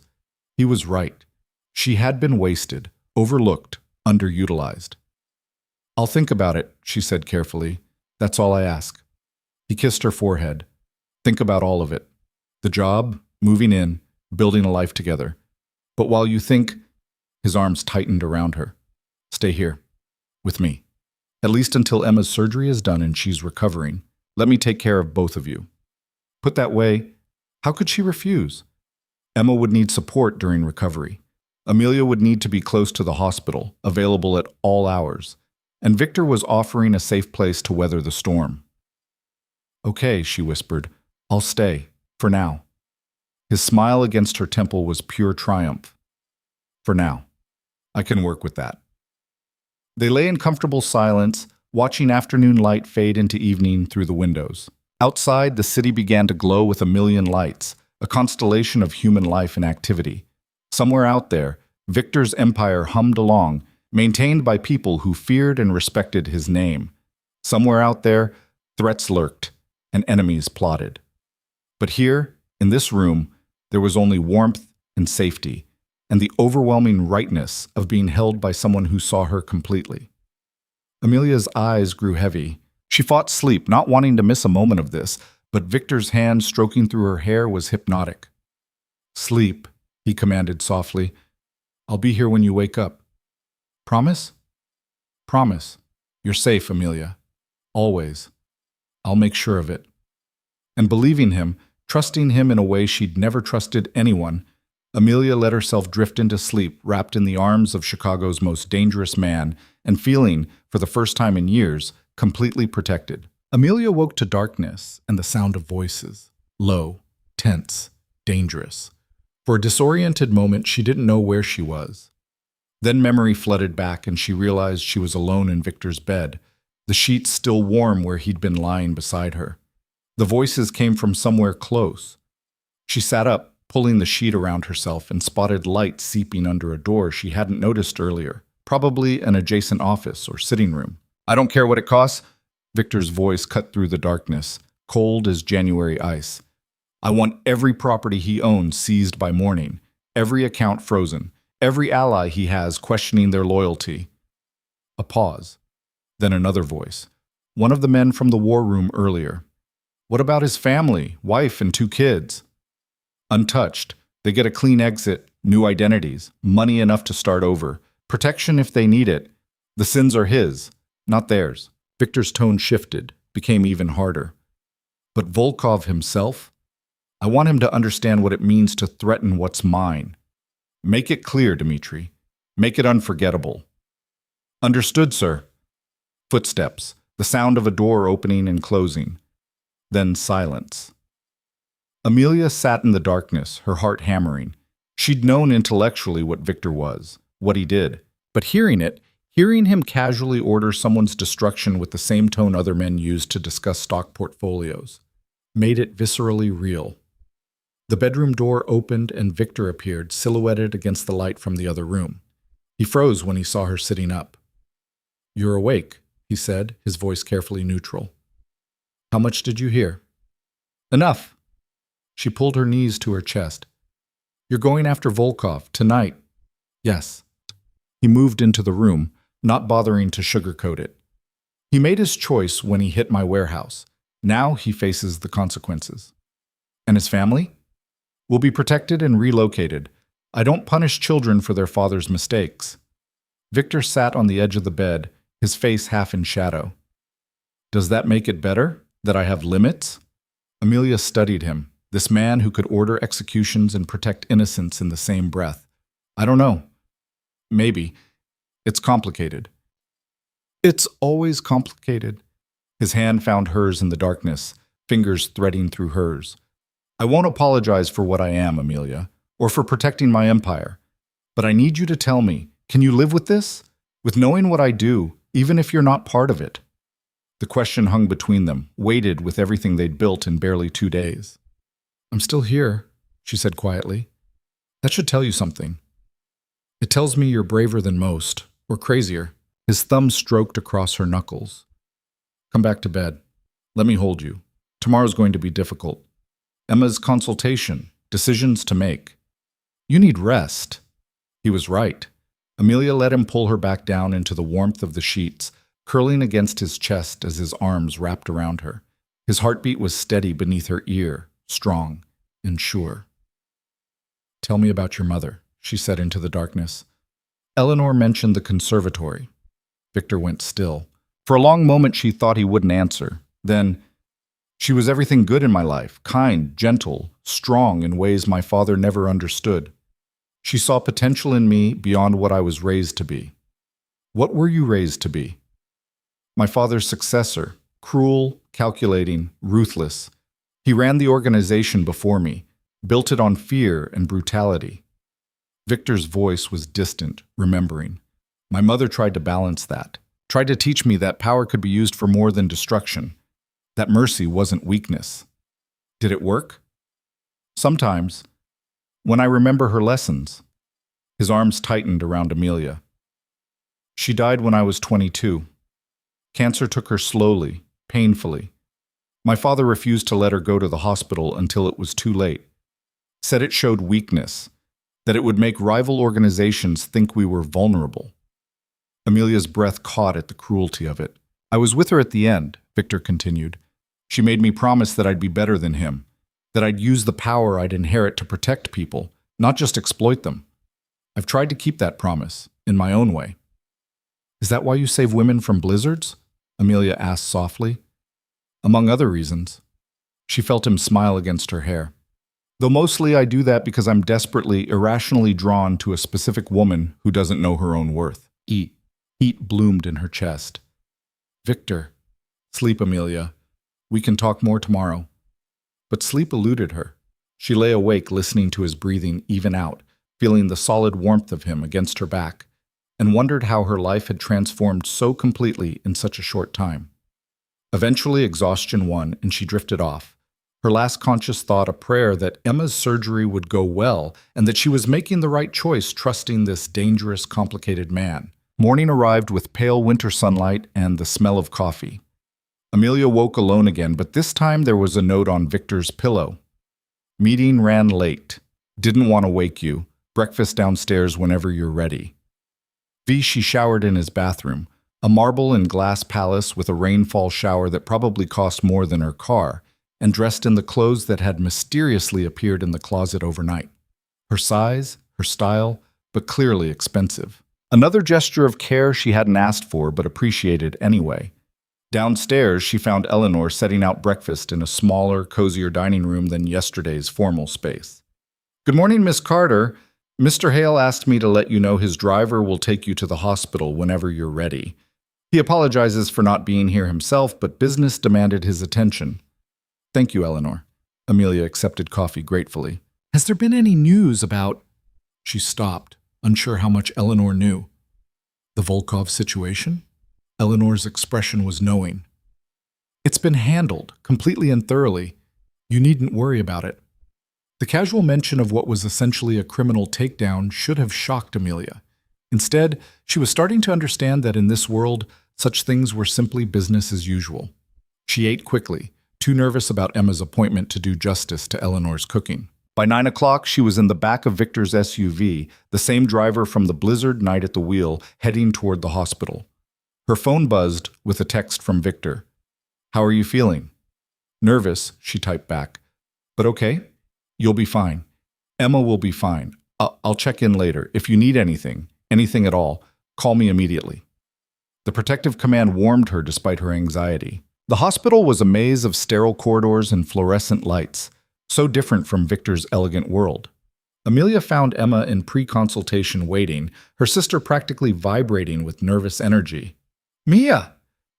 he was right. She had been wasted, overlooked, underutilized. "I'll think about it," she said carefully. "That's all I ask." He kissed her forehead. "Think about all of it. The job, moving in, building a life together. But while you think," his arms tightened around her, "stay here, with me. At least until Emma's surgery is done and she's recovering. Let me take care of both of you." Put that way, how could she refuse? Emma would need support during recovery. Amelia would need to be close to the hospital, available at all hours. And Victor was offering a safe place to weather the storm. "Okay," she whispered. "I'll stay, for now." His smile against her temple was pure triumph. "For now. I can work with that." They lay in comfortable silence, watching afternoon light fade into evening through the windows. Outside, the city began to glow with a million lights, a constellation of human life and activity. Somewhere out there, Victor's empire hummed along, maintained by people who feared and respected his name. Somewhere out there, threats lurked, and enemies plotted. But here, in this room, there was only warmth and safety, and the overwhelming rightness of being held by someone who saw her completely. Amelia's eyes grew heavy. She fought sleep, not wanting to miss a moment of this, but Victor's hand stroking through her hair was hypnotic. "Sleep," he commanded softly. "I'll be here when you wake up. Promise?" "Promise. You're safe, Amelia. Always. I'll make sure of it." And believing him, trusting him in a way she'd never trusted anyone, Amelia let herself drift into sleep, wrapped in the arms of Chicago's most dangerous man, and feeling, for the first time in years, completely protected. Amelia woke to darkness and the sound of voices. Low, tense, dangerous. For a disoriented moment, she didn't know where she was. Then memory flooded back and she realized she was alone in Victor's bed, the sheets still warm where he'd been lying beside her. The voices came from somewhere close. She sat up, pulling the sheet around herself, and spotted light seeping under a door she hadn't noticed earlier, probably an adjacent office or sitting room. "I don't care what it costs," Victor's voice cut through the darkness, cold as January ice. "I want every property he owns seized by morning, every account frozen, every ally he has questioning their loyalty." A pause. Then another voice. One of the men from the war room earlier. "What about his family, wife, and 2 kids?" "Untouched. They get a clean exit, new identities, money enough to start over, protection if they need it. The sins are his, not theirs." Victor's tone shifted, became even harder. "But Volkov himself? I want him to understand what it means to threaten what's mine. Make it clear, Dmitri. Make it unforgettable." "Understood, sir." Footsteps, the sound of a door opening and closing. Then silence. Amelia sat in the darkness, her heart hammering. She'd known intellectually what Victor was, what he did, but hearing him casually order someone's destruction with the same tone other men used to discuss stock portfolios, made it viscerally real. The bedroom door opened and Victor appeared, silhouetted against the light from the other room. He froze when he saw her sitting up. "You're awake," he said, his voice carefully neutral. "How much did you hear?" "Enough." She pulled her knees to her chest. "You're going after Volkov, tonight." "Yes." He moved into the room, not bothering to sugarcoat it. "He made his choice when he hit my warehouse. Now he faces the consequences." "And his family?" "Will be protected and relocated. I don't punish children for their father's mistakes." Victor sat on the edge of the bed, his face half in shadow. "Does that make it better, that I have limits?" Amelia studied him, this man who could order executions and protect innocents in the same breath. "I don't know. Maybe. It's complicated." "It's always complicated." His hand found hers in the darkness, fingers threading through hers. "I won't apologize for what I am, Amelia, or for protecting my empire. But I need you to tell me, can you live with this? With knowing what I do, even if you're not part of it?" The question hung between them, weighted with everything they'd built in barely 2 days. "I'm still here," she said quietly. "That should tell you something. It tells me you're braver than most, or crazier." His thumb stroked across her knuckles. "Come back to bed. Let me hold you. Tomorrow's going to be difficult. Emma's consultation, decisions to make. You need rest." He was right. Amelia let him pull her back down into the warmth of the sheets, curling against his chest as his arms wrapped around her. His heartbeat was steady beneath her ear, strong and sure. "Tell me about your mother," she said into the darkness. Eleanor mentioned the conservatory. Victor went still. For a long moment she thought he wouldn't answer. Then, "She was everything good in my life, kind, gentle, strong in ways my father never understood. She saw potential in me beyond what I was raised to be." "What were you raised to be?" "My father's successor, cruel, calculating, ruthless. He ran the organization before me, built it on fear and brutality." Victor's voice was distant, remembering. "My mother tried to balance that, tried to teach me that power could be used for more than destruction, that mercy wasn't weakness." "Did it work?" "Sometimes. When I remember her lessons." His arms tightened around Amelia. "She died when I was 22. Cancer took her slowly, painfully. My father refused to let her go to the hospital until it was too late. Said it showed weakness, that it would make rival organizations think we were vulnerable." Amelia's breath caught at the cruelty of it. I was with her at the end, Victor continued. She made me promise that I'd be better than him, that I'd use the power I'd inherit to protect people, not just exploit them. I've tried to keep that promise, in my own way. Is that why you save women from blizzards? Amelia asked softly. Among other reasons. She felt him smile against her hair. Though mostly I do that because I'm desperately, irrationally drawn to a specific woman who doesn't know her own worth. Heat bloomed in her chest. Victor. Sleep, Amelia. We can talk more tomorrow. But sleep eluded her. She lay awake listening to his breathing even out, feeling the solid warmth of him against her back, and wondered how her life had transformed so completely in such a short time. Eventually exhaustion won, and she drifted off. Her last conscious thought a prayer that Emma's surgery would go well and that she was making the right choice trusting this dangerous, complicated man. Morning arrived with pale winter sunlight and the smell of coffee. Amelia woke alone again, but this time there was a note on Victor's pillow. Meeting ran late. Didn't want to wake you. Breakfast downstairs whenever you're ready. She showered in his bathroom, a marble and glass palace with a rainfall shower that probably cost more than her car, and dressed in the clothes that had mysteriously appeared in the closet overnight. Her size, her style, but clearly expensive. Another gesture of care she hadn't asked for but appreciated anyway. Downstairs, she found Eleanor setting out breakfast in a smaller, cozier dining room than yesterday's formal space. "Good morning, Miss Carter. Mr. Hale asked me to let you know his driver will take you to the hospital whenever you're ready. He apologizes for not being here himself, but business demanded his attention." "Thank you, Eleanor." Amelia accepted coffee gratefully. "Has there been any news about—" She stopped, unsure how much Eleanor knew. "The Volkov situation?" Eleanor's expression was knowing. "It's been handled, completely and thoroughly. You needn't worry about it." The casual mention of what was essentially a criminal takedown should have shocked Amelia. Instead, she was starting to understand that in this world, such things were simply business as usual. She ate quickly, too nervous about Emma's appointment to do justice to Eleanor's cooking. By 9 o'clock, she was in the back of Victor's SUV, the same driver from the blizzard night at the wheel, heading toward the hospital. Her phone buzzed with a text from Victor. "How are you feeling?" "Nervous," she typed back. "But okay. You'll be fine. Emma will be fine. I'll check in later. If you need anything at all, call me immediately." The protective command warmed her despite her anxiety. The hospital was a maze of sterile corridors and fluorescent lights, so different from Victor's elegant world. Amelia found Emma in pre-consultation waiting, her sister practically vibrating with nervous energy. "Mia!"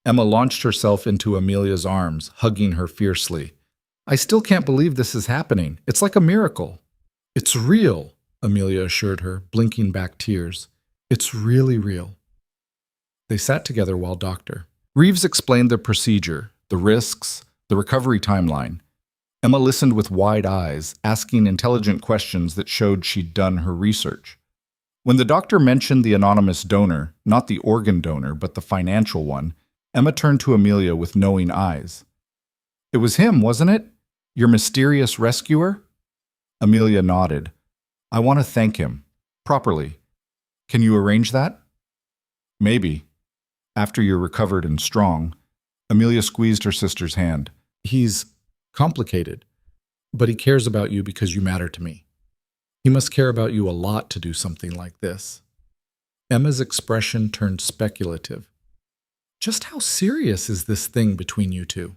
Emma launched herself into Amelia's arms, hugging her fiercely. "I still can't believe this is happening. It's like a miracle." "It's real," Amelia assured her, blinking back tears. "It's really real." They sat together while Dr. Reeves explained the procedure, the risks, the recovery timeline. Emma listened with wide eyes, asking intelligent questions that showed she'd done her research. When the doctor mentioned the anonymous donor, not the organ donor, but the financial one, Emma turned to Amelia with knowing eyes. "It was him, wasn't it? Your mysterious rescuer?" Amelia nodded. "I want to thank him. Properly. Can you arrange that?" "Maybe. After you're recovered and strong." Amelia squeezed her sister's hand. "He's complicated, but he cares about you because you matter to me. He must care about you a lot to do something like this." Emma's expression turned speculative. "Just how serious is this thing between you two?"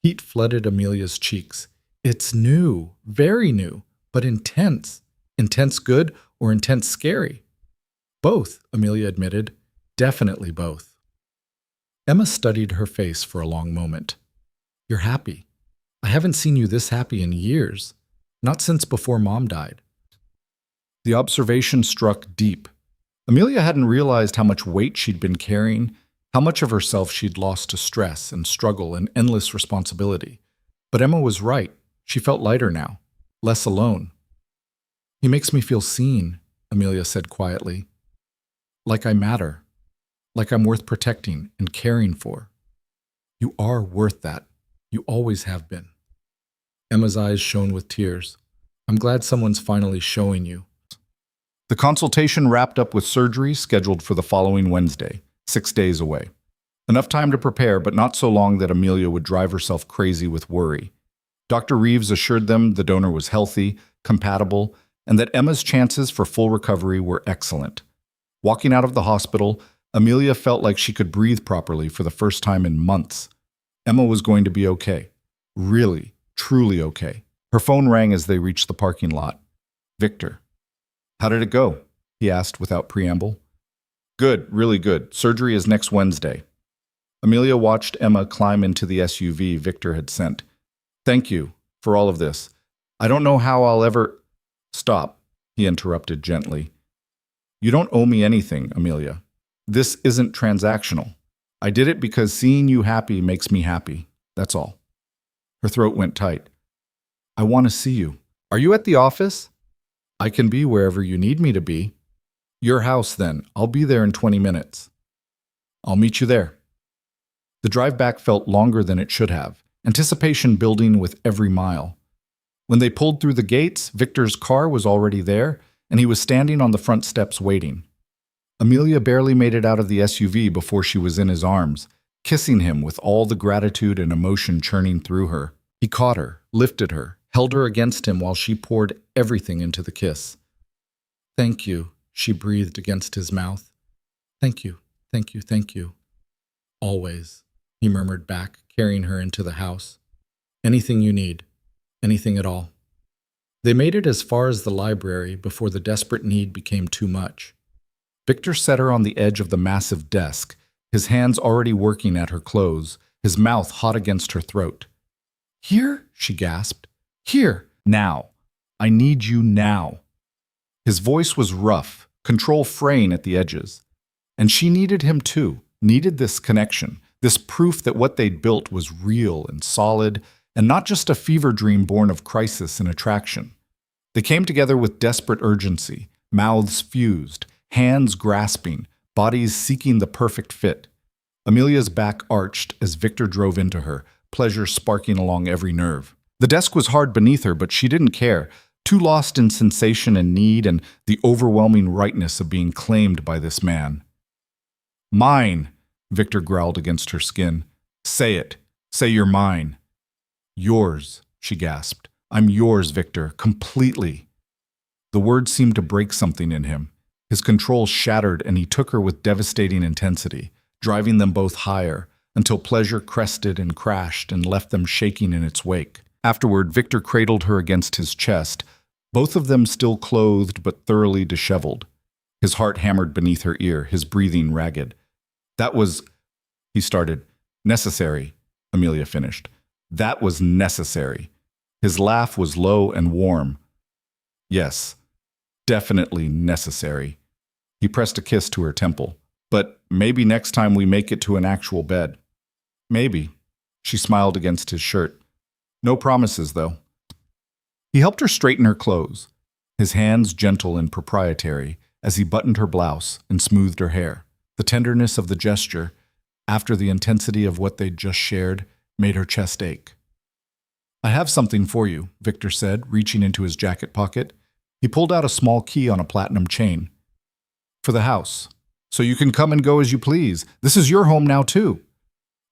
Heat flooded Amelia's cheeks. "It's new, very new, but intense. Intense good or intense scary?" "Both," Amelia admitted. "Definitely both." Emma studied her face for a long moment. "You're happy. I haven't seen you this happy in years. Not since before Mom died." The observation struck deep. Amelia hadn't realized how much weight she'd been carrying, how much of herself she'd lost to stress and struggle and endless responsibility. But Emma was right. She felt lighter now, less alone. "He makes me feel seen," Amelia said quietly. "Like I matter. Like I'm worth protecting and caring for." "You are worth that. You always have been." Emma's eyes shone with tears. "I'm glad someone's finally showing you." The consultation wrapped up with surgery scheduled for the following Wednesday, 6 days away. Enough time to prepare, but not so long that Amelia would drive herself crazy with worry. Dr. Reeves assured them the donor was healthy, compatible, and that Emma's chances for full recovery were excellent. Walking out of the hospital, Amelia felt like she could breathe properly for the first time in months. Emma was going to be okay. Really, truly okay. Her phone rang as they reached the parking lot. Victor. How did it go? He asked without preamble. Good, really good. Surgery is next Wednesday. Amelia watched Emma climb into the SUV Victor had sent. Thank you for all of this. I don't know how I'll ever... Stop, he interrupted gently. You don't owe me anything, Amelia. This isn't transactional. I did it because seeing you happy makes me happy. That's all. Her throat went tight. I want to see you. Are you at the office? I can be wherever you need me to be. Your house, then. I'll be there in 20 minutes. I'll meet you there. The drive back felt longer than it should have, anticipation building with every mile. When they pulled through the gates, Victor's car was already there, and he was standing on the front steps waiting. Amelia barely made it out of the SUV before she was in his arms, kissing him with all the gratitude and emotion churning through her. He caught her, lifted her, held her against him while she poured everything into the kiss. Thank you, she breathed against his mouth. Thank you, thank you, thank you. Always, he murmured back, carrying her into the house. Anything you need, anything at all. They made it as far as the library before the desperate need became too much. Victor set her on the edge of the massive desk, his hands already working at her clothes, his mouth hot against her throat. Here, she gasped. Here, now. I need you now. His voice was rough, control fraying at the edges. And she needed him too, needed this connection, this proof that what they'd built was real and solid, and not just a fever dream born of crisis and attraction. They came together with desperate urgency, mouths fused, hands grasping, bodies seeking the perfect fit. Amelia's back arched as Victor drove into her, pleasure sparking along every nerve. The desk was hard beneath her, but she didn't care, too lost in sensation and need and the overwhelming rightness of being claimed by this man. Mine, Victor growled against her skin. Say it. Say you're mine. Yours, she gasped. I'm yours, Victor, completely. The words seemed to break something in him. His control shattered, and he took her with devastating intensity, driving them both higher, until pleasure crested and crashed and left them shaking in its wake. Afterward, Victor cradled her against his chest, both of them still clothed but thoroughly disheveled. His heart hammered beneath her ear, his breathing ragged. That was, he started. Necessary, Amelia finished. That was necessary. His laugh was low and warm. Yes, definitely necessary. He pressed a kiss to her temple. But maybe next time we make it to an actual bed. Maybe. She smiled against his shirt. No promises, though. He helped her straighten her clothes, his hands gentle and proprietary, as he buttoned her blouse and smoothed her hair. The tenderness of the gesture, after the intensity of what they'd just shared, made her chest ache. I have something for you, Victor said, reaching into his jacket pocket. He pulled out a small key on a platinum chain. For the house. So you can come and go as you please. This is your home now, too.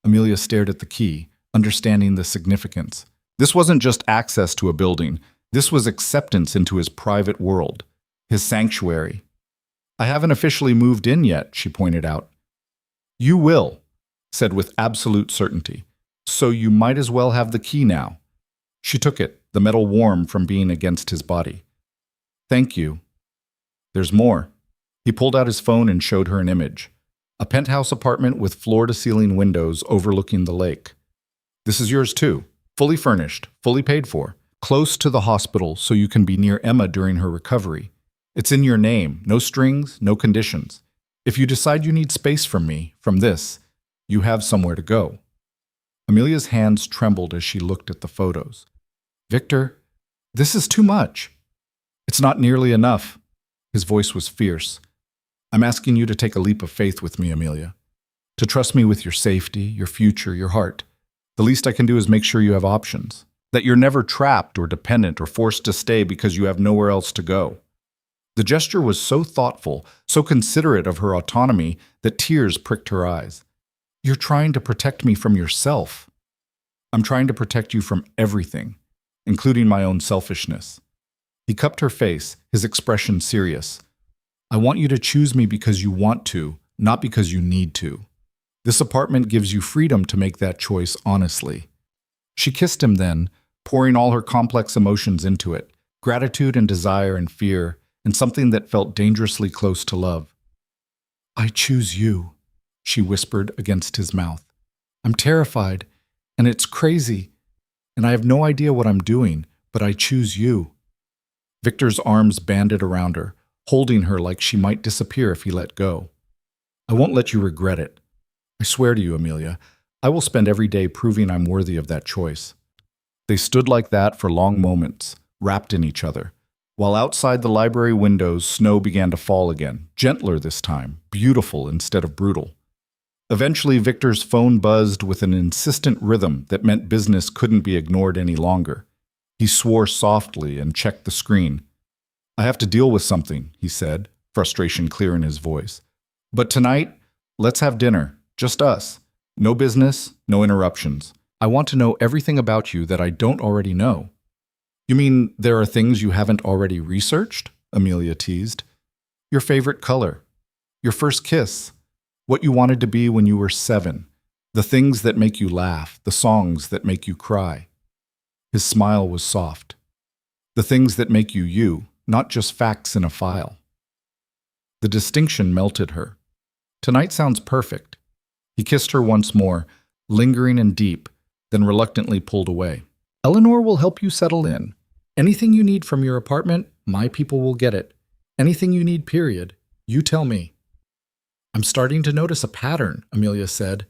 Amelia stared at the key, understanding the significance. This wasn't just access to a building. This was acceptance into his private world, his sanctuary. I haven't officially moved in yet, she pointed out. You will, said with absolute certainty. So you might as well have the key now. She took it, the metal warm from being against his body. Thank you. There's more. He pulled out his phone and showed her an image. A penthouse apartment with floor-to-ceiling windows overlooking the lake. This is yours too, fully furnished, fully paid for, close to the hospital so you can be near Emma during her recovery. It's in your name, no strings, no conditions. If you decide you need space from me, from this, you have somewhere to go. Amelia's hands trembled as she looked at the photos. Victor, this is too much. It's not nearly enough. His voice was fierce. I'm asking you to take a leap of faith with me, Amelia. To trust me with your safety, your future, your heart. The least I can do is make sure you have options. That you're never trapped or dependent or forced to stay because you have nowhere else to go. The gesture was so thoughtful, so considerate of her autonomy, that tears pricked her eyes. You're trying to protect me from yourself. I'm trying to protect you from everything, including my own selfishness. He cupped her face, his expression serious. I want you to choose me because you want to, not because you need to. This apartment gives you freedom to make that choice honestly. She kissed him then, pouring all her complex emotions into it, gratitude and desire and fear, and something that felt dangerously close to love. I choose you, she whispered against his mouth. I'm terrified, and it's crazy, and I have no idea what I'm doing, but I choose you. Victor's arms banded around her, holding her like she might disappear if he let go. I won't let you regret it. I swear to you, Amelia, I will spend every day proving I'm worthy of that choice. They stood like that for long moments, wrapped in each other, while outside the library windows snow began to fall again, gentler this time, beautiful instead of brutal. Eventually, Victor's phone buzzed with an insistent rhythm that meant business couldn't be ignored any longer. He swore softly and checked the screen. I have to deal with something, he said, frustration clear in his voice. But tonight, let's have dinner, just us. No business, no interruptions. I want to know everything about you that I don't already know. You mean there are things you haven't already researched? Amelia teased. Your favorite color, your first kiss, what you wanted to be when you were 7, the things that make you laugh, the songs that make you cry. His smile was soft. The things that make you you, not just facts in a file. The distinction melted her. Tonight sounds perfect. He kissed her once more, lingering and deep, then reluctantly pulled away. Eleanor will help you settle in. Anything you need from your apartment, my people will get it. Anything you need, period. You tell me. I'm starting to notice a pattern, Amelia said.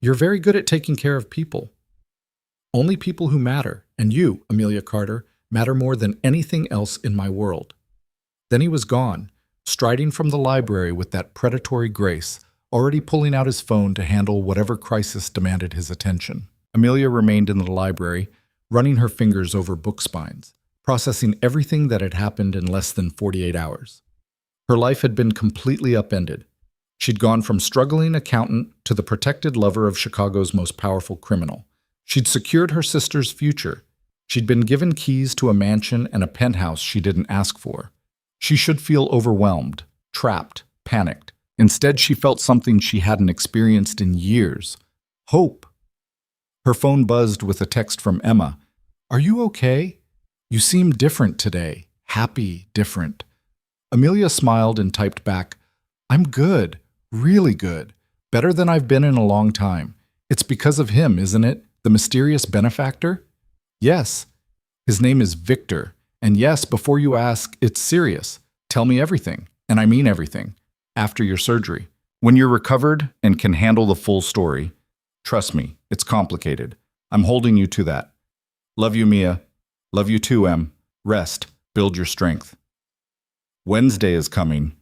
You're very good at taking care of people. Only people who matter, and you, Amelia Carter, matter more than anything else in my world. Then he was gone, striding from the library with that predatory grace, already pulling out his phone to handle whatever crisis demanded his attention. Amelia remained in the library, running her fingers over book spines, processing everything that had happened in less than 48 hours. Her life had been completely upended. She'd gone from struggling accountant to the protected lover of Chicago's most powerful criminal. She'd secured her sister's future. She'd been given keys to a mansion and a penthouse she didn't ask for. She should feel overwhelmed, trapped, panicked. Instead, she felt something she hadn't experienced in years. Hope. Her phone buzzed with a text from Emma. Are you okay? You seem different today. Happy, different. Amelia smiled and typed back, I'm good, really good. Better than I've been in a long time. It's because of him, isn't it? The mysterious benefactor? Yes. His name is Victor. And yes, before you ask, it's serious. Tell me everything. And I mean everything. After your surgery. When you're recovered and can handle the full story, trust me, it's complicated. I'm holding you to that. Love you, Mia. Love you too, Em. Rest. Build your strength. Wednesday is coming.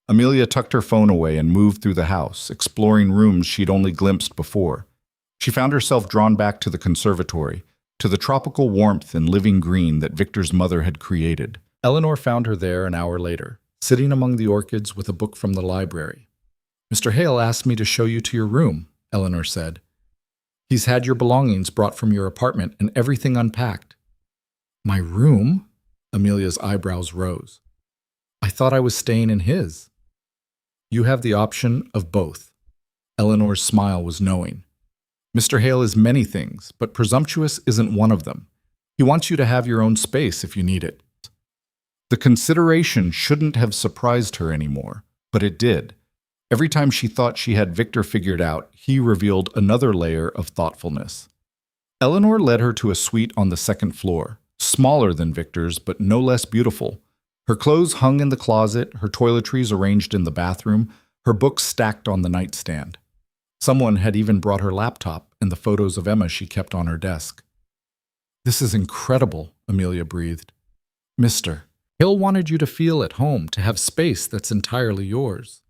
Amelia tucked her phone away and moved through the house, exploring rooms she'd only glimpsed before. She found herself drawn back to the conservatory, to the tropical warmth and living green that Victor's mother had created. Eleanor found her there an hour later, sitting among the orchids with a book from the library. Mr. Hale asked me to show you to your room, Eleanor said. He's had your belongings brought from your apartment and everything unpacked. My room? Amelia's eyebrows rose. I thought I was staying in his. You have the option of both. Eleanor's smile was knowing. Mr. Hale is many things, but presumptuous isn't one of them. He wants you to have your own space if you need it. The consideration shouldn't have surprised her anymore, but it did. Every time she thought she had Victor figured out, he revealed another layer of thoughtfulness. Eleanor led her to a suite on the second floor, smaller than Victor's, but no less beautiful. Her clothes hung in the closet, her toiletries arranged in the bathroom, her books stacked on the nightstand. Someone had even brought her laptop and the photos of Emma she kept on her desk. This is incredible, Amelia breathed. Mr. Hill wanted you to feel at home, to have space that's entirely yours.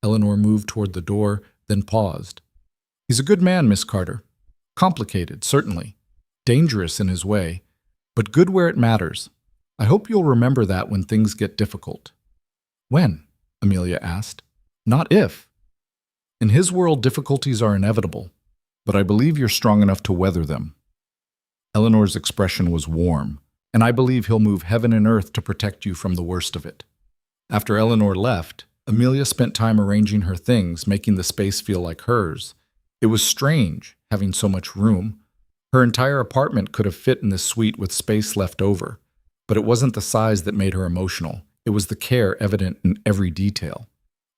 Eleanor moved toward the door, then paused. He's a good man, Miss Carter. Complicated, certainly. Dangerous in his way, but good where it matters. I hope you'll remember that when things get difficult. When? Amelia asked. Not if. In his world, difficulties are inevitable, but I believe you're strong enough to weather them. Eleanor's expression was warm, and I believe he'll move heaven and earth to protect you from the worst of it. After Eleanor left, Amelia spent time arranging her things, making the space feel like hers. It was strange, having so much room. Her entire apartment could have fit in this suite with space left over, but it wasn't the size that made her emotional. It was the care evident in every detail.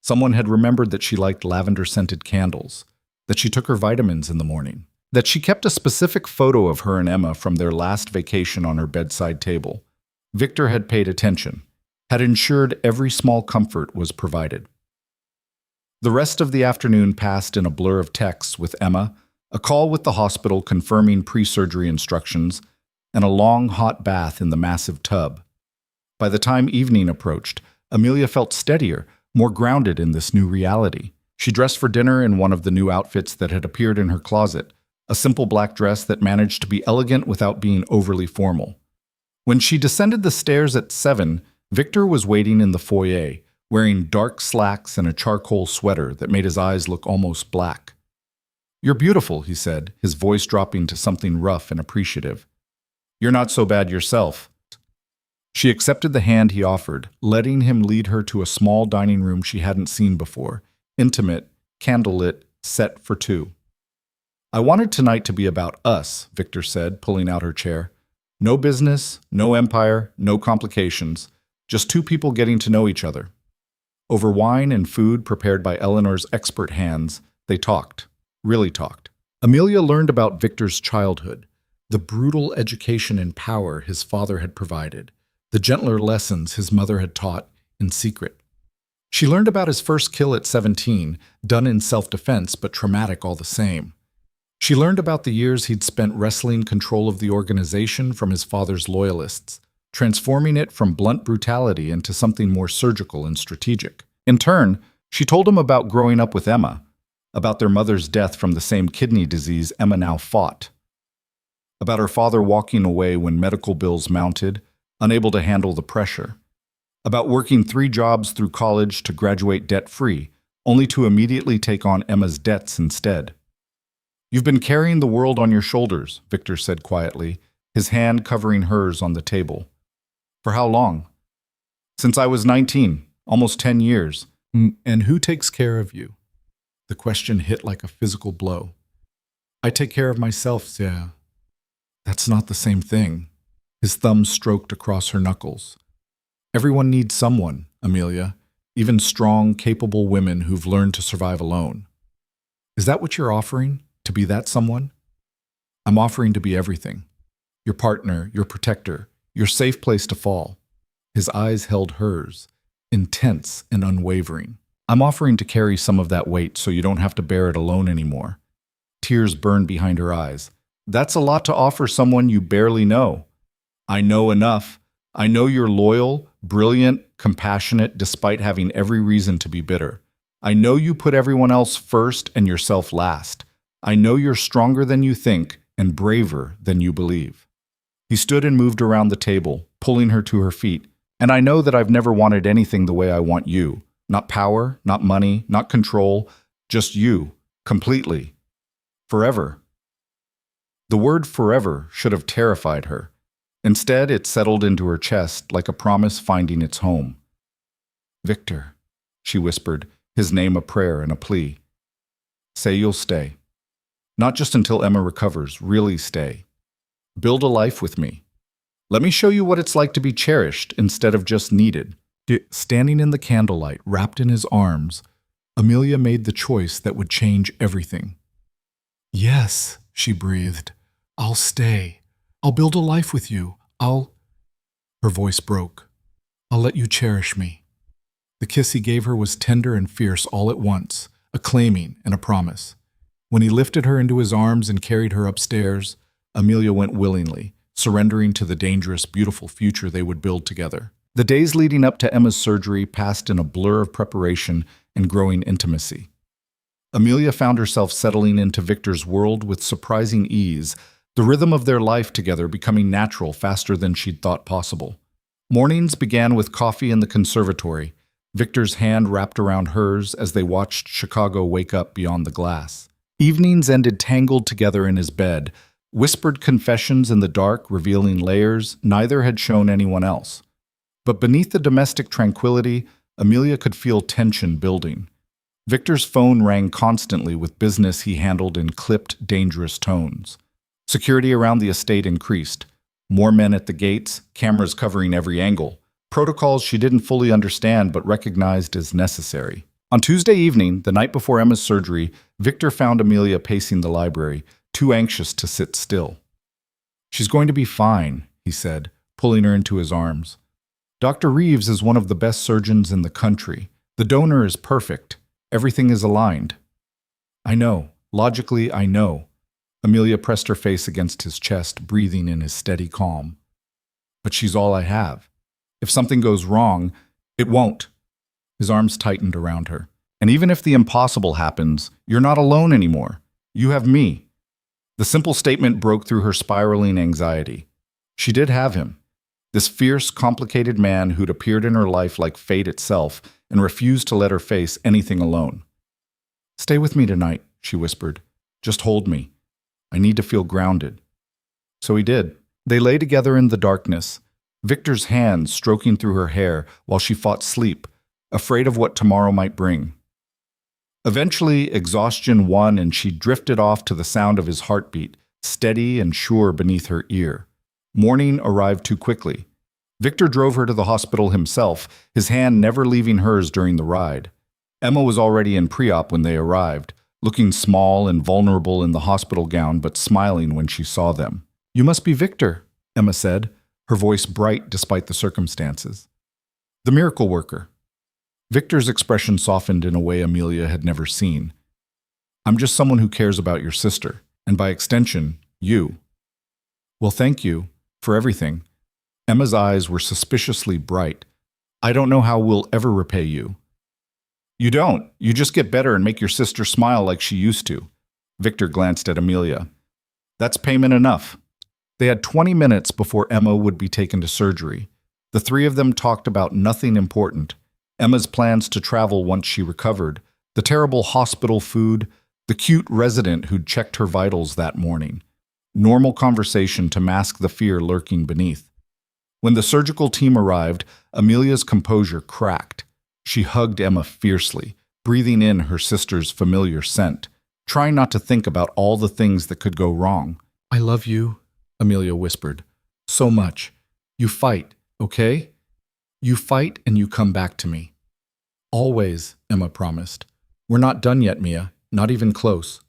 Someone had remembered that she liked lavender-scented candles, that she took her vitamins in the morning, that she kept a specific photo of her and Emma from their last vacation on her bedside table. Victor had paid attention, had ensured every small comfort was provided. The rest of the afternoon passed in a blur of texts with Emma, a call with the hospital confirming pre-surgery instructions, and a long, hot bath in the massive tub. By the time evening approached, Amelia felt steadier, more grounded in this new reality. She dressed for dinner in one of the new outfits that had appeared in her closet, a simple black dress that managed to be elegant without being overly formal. When she descended the stairs at 7, Victor was waiting in the foyer, wearing dark slacks and a charcoal sweater that made his eyes look almost black. "You're beautiful," he said, his voice dropping to something rough and appreciative. "You're not so bad yourself." She accepted the hand he offered, letting him lead her to a small dining room she hadn't seen before, intimate, candlelit, set for two. "I wanted tonight to be about us," Victor said, pulling out her chair. "No business, no empire, no complications, just two people getting to know each other." Over wine and food prepared by Eleanor's expert hands, they talked, really talked. Amelia learned about Victor's childhood, the brutal education and power his father had provided, the gentler lessons his mother had taught in secret. She learned about his first kill at 17, done in self-defense but traumatic all the same. She learned about the years he'd spent wresting control of the organization from his father's loyalists, transforming it from blunt brutality into something more surgical and strategic. In turn, she told him about growing up with Emma, about their mother's death from the same kidney disease Emma now fought, about her father walking away when medical bills mounted, unable to handle the pressure, about working 3 jobs through college to graduate debt-free, only to immediately take on Emma's debts instead. "You've been carrying the world on your shoulders," Victor said quietly, his hand covering hers on the table. "For how long?" "Since I was 19, almost 10 years. And who takes care of you?" The question hit like a physical blow. "I take care of myself, Sarah." "That's not the same thing." His thumb stroked across her knuckles. "Everyone needs someone, Amelia, even strong, capable women who've learned to survive alone. Is that what you're offering, to be that someone?" "I'm offering to be everything. Your partner, your protector, your safe place to fall." His eyes held hers, intense and unwavering. "I'm offering to carry some of that weight so you don't have to bear it alone anymore." Tears burned behind her eyes. "That's a lot to offer someone you barely know." "I know enough. I know you're loyal, brilliant, compassionate, despite having every reason to be bitter. I know you put everyone else first and yourself last. I know you're stronger than you think and braver than you believe." He stood and moved around the table, pulling her to her feet. "And I know that I've never wanted anything the way I want you. Not power, not money, not control, just you, completely. Forever." The word forever should have terrified her. Instead, it settled into her chest like a promise finding its home. "Victor," she whispered, his name a prayer and a plea. "Say you'll stay. Not just until Emma recovers, really stay. Build a life with me. Let me show you what it's like to be cherished instead of just needed." Standing in the candlelight, wrapped in his arms, Amelia made the choice that would change everything. "Yes," she breathed. "I'll stay. I'll build a life with you. Her voice broke. "I'll let you cherish me." The kiss he gave her was tender and fierce all at once, a claiming and a promise. When he lifted her into his arms and carried her upstairs, Amelia went willingly, surrendering to the dangerous, beautiful future they would build together. The days leading up to Emma's surgery passed in a blur of preparation and growing intimacy. Amelia found herself settling into Victor's world with surprising ease, the rhythm of their life together becoming natural faster than she'd thought possible. Mornings began with coffee in the conservatory, Victor's hand wrapped around hers as they watched Chicago wake up beyond the glass. Evenings ended tangled together in his bed, whispered confessions in the dark revealing layers neither had shown anyone else. But beneath the domestic tranquility, Amelia could feel tension building. Victor's phone rang constantly with business he handled in clipped, dangerous tones. Security around the estate increased. More men at the gates, cameras covering every angle. Protocols she didn't fully understand but recognized as necessary. On Tuesday evening, the night before Emma's surgery, Victor found Amelia pacing the library, too anxious to sit still. "She's going to be fine," he said, pulling her into his arms. "Dr. Reeves is one of the best surgeons in the country. The donor is perfect. Everything is aligned." "I know. Logically, I know." Amelia pressed her face against his chest, breathing in his steady calm. "But she's all I have. If something goes wrong, it won't." His arms tightened around her. "And even if the impossible happens, you're not alone anymore. You have me." The simple statement broke through her spiraling anxiety. She did have him. This fierce, complicated man who'd appeared in her life like fate itself and refused to let her face anything alone. "Stay with me tonight," she whispered. "Just hold me. I need to feel grounded." So he did. They lay together in the darkness, Victor's hands stroking through her hair while she fought sleep, afraid of what tomorrow might bring. Eventually, exhaustion won and she drifted off to the sound of his heartbeat, steady and sure beneath her ear. Morning arrived too quickly. Victor drove her to the hospital himself, his hand never leaving hers during the ride. Emma was already in pre-op when they arrived, looking small and vulnerable in the hospital gown but smiling when she saw them. "You must be Victor," Emma said, her voice bright despite the circumstances. "The miracle worker." Victor's expression softened in a way Amelia had never seen. "I'm just someone who cares about your sister, and by extension, you." "Well, thank you for everything." Emma's eyes were suspiciously bright. "I don't know how we'll ever repay you." "You don't. You just get better and make your sister smile like she used to." Victor glanced at Amelia. "That's payment enough." They had 20 minutes before Emma would be taken to surgery. The three of them talked about nothing important. Emma's plans to travel once she recovered, the terrible hospital food, the cute resident who'd checked her vitals that morning. Normal conversation to mask the fear lurking beneath. When the surgical team arrived, Amelia's composure cracked. She hugged Emma fiercely, breathing in her sister's familiar scent, trying not to think about all the things that could go wrong. "I love you," Amelia whispered. "So much. You fight, okay? You fight and you come back to me." "Always," Emma promised. "We're not done yet, Mia. Not even close."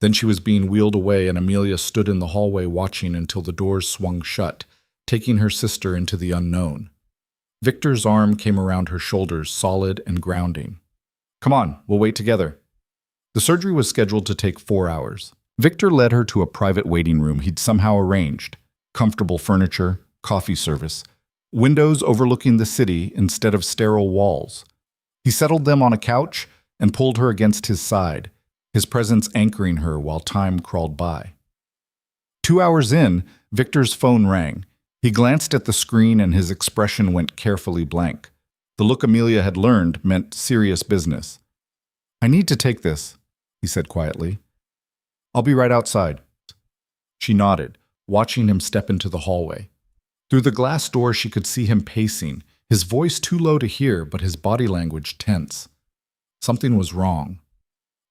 Then she was being wheeled away and Amelia stood in the hallway watching until the doors swung shut, taking her sister into the unknown. Victor's arm came around her shoulders, solid and grounding. "Come on, we'll wait together." The surgery was scheduled to take 4 hours. Victor led her to a private waiting room he'd somehow arranged. Comfortable furniture, coffee service, windows overlooking the city instead of sterile walls. He settled them on a couch and pulled her against his side, his presence anchoring her while time crawled by. 2 hours in, Victor's phone rang. He glanced at the screen and his expression went carefully blank. The look Amelia had learned meant serious business. "I need to take this," he said quietly. "I'll be right outside." She nodded, watching him step into the hallway. Through the glass door she could see him pacing, his voice too low to hear but his body language tense. Something was wrong.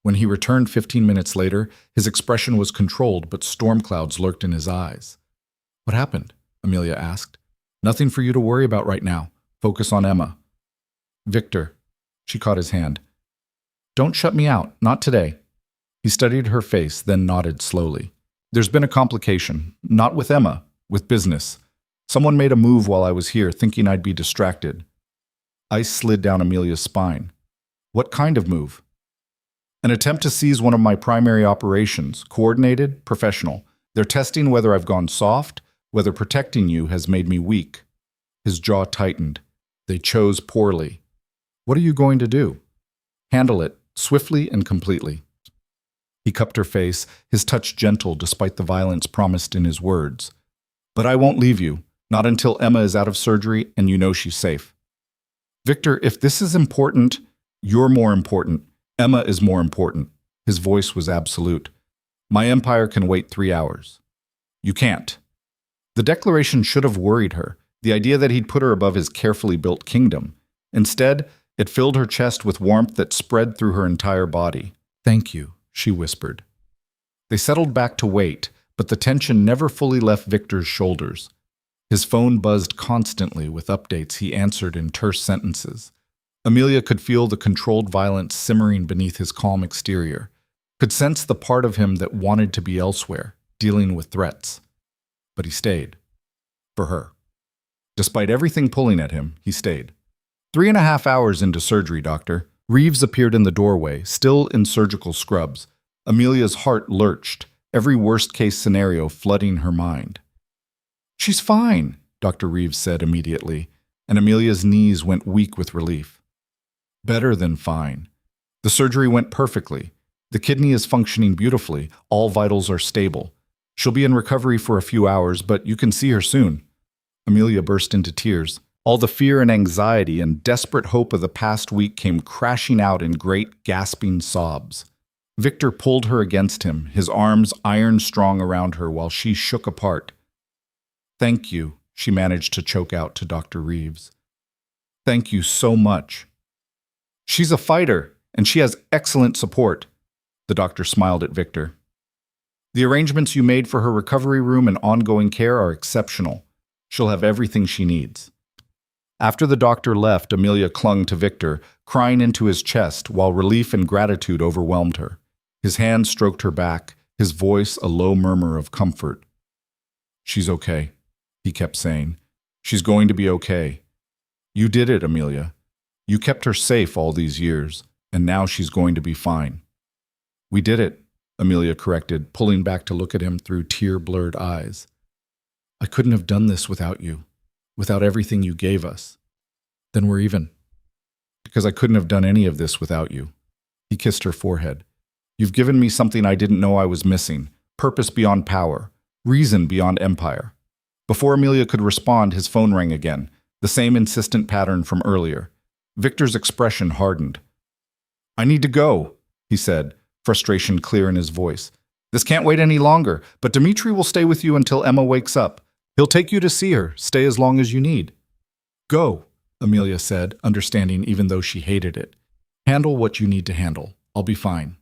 When he returned 15 minutes later, his expression was controlled but storm clouds lurked in his eyes. "What happened?" Amelia asked. "Nothing for you to worry about right now. Focus on Emma." "Victor." She caught his hand. "Don't shut me out. Not today." He studied her face, then nodded slowly. "There's been a complication. Not with Emma. With business. Someone made a move while I was here, thinking I'd be distracted." Ice slid down Amelia's spine. "What kind of move?" "An attempt to seize one of my primary operations. Coordinated, professional. They're testing whether I've gone soft, whether protecting you has made me weak." His jaw tightened. "They chose poorly." "What are you going to do?" "Handle it, swiftly and completely." He cupped her face, his touch gentle despite the violence promised in his words. "But I won't leave you. Not until Emma is out of surgery and you know she's safe. Victor, if this is important, you're more important. Emma is more important. His voice was absolute. My empire can wait 3 hours. You can't. The declaration should have worried her, the idea that he'd put her above his carefully built kingdom. Instead, it filled her chest with warmth that spread through her entire body. Thank you, she whispered. They settled back to wait, but the tension never fully left Victor's shoulders. His phone buzzed constantly with updates he answered in terse sentences. Amelia could feel the controlled violence simmering beneath his calm exterior, could sense the part of him that wanted to be elsewhere, dealing with threats. But he stayed. For her. Despite everything pulling at him, he stayed. 3.5 hours into surgery, Doctor. Reeves appeared in the doorway, still in surgical scrubs. Amelia's heart lurched, every worst-case scenario flooding her mind. She's fine, Dr. Reeves said immediately, and Amelia's knees went weak with relief. Better than fine. The surgery went perfectly. The kidney is functioning beautifully. All vitals are stable. She'll be in recovery for a few hours, but you can see her soon. Amelia burst into tears. All the fear and anxiety and desperate hope of the past week came crashing out in great, gasping sobs. Victor pulled her against him, his arms iron-strong around her while she shook apart. Thank you, she managed to choke out to Dr. Reeves. Thank you so much. She's a fighter, and she has excellent support. The doctor smiled at Victor. The arrangements you made for her recovery room and ongoing care are exceptional. She'll have everything she needs. After the doctor left, Amelia clung to Victor, crying into his chest while relief and gratitude overwhelmed her. His hand stroked her back, his voice a low murmur of comfort. She's okay, he kept saying. She's going to be okay. You did it, Amelia. You kept her safe all these years, and now she's going to be fine. We did it, Amelia corrected, pulling back to look at him through tear-blurred eyes. I couldn't have done this without you, without everything you gave us. Then we're even. Because I couldn't have done any of this without you. He kissed her forehead. You've given me something I didn't know I was missing, purpose beyond power, reason beyond empire. Before Amelia could respond, his phone rang again, the same insistent pattern from earlier. Victor's expression hardened. I need to go, he said, frustration clear in his voice. This can't wait any longer, but Dmitri will stay with you until Emma wakes up. He'll take you to see her. Stay as long as you need. Go, Amelia said, understanding even though she hated it. Handle what you need to handle. I'll be fine.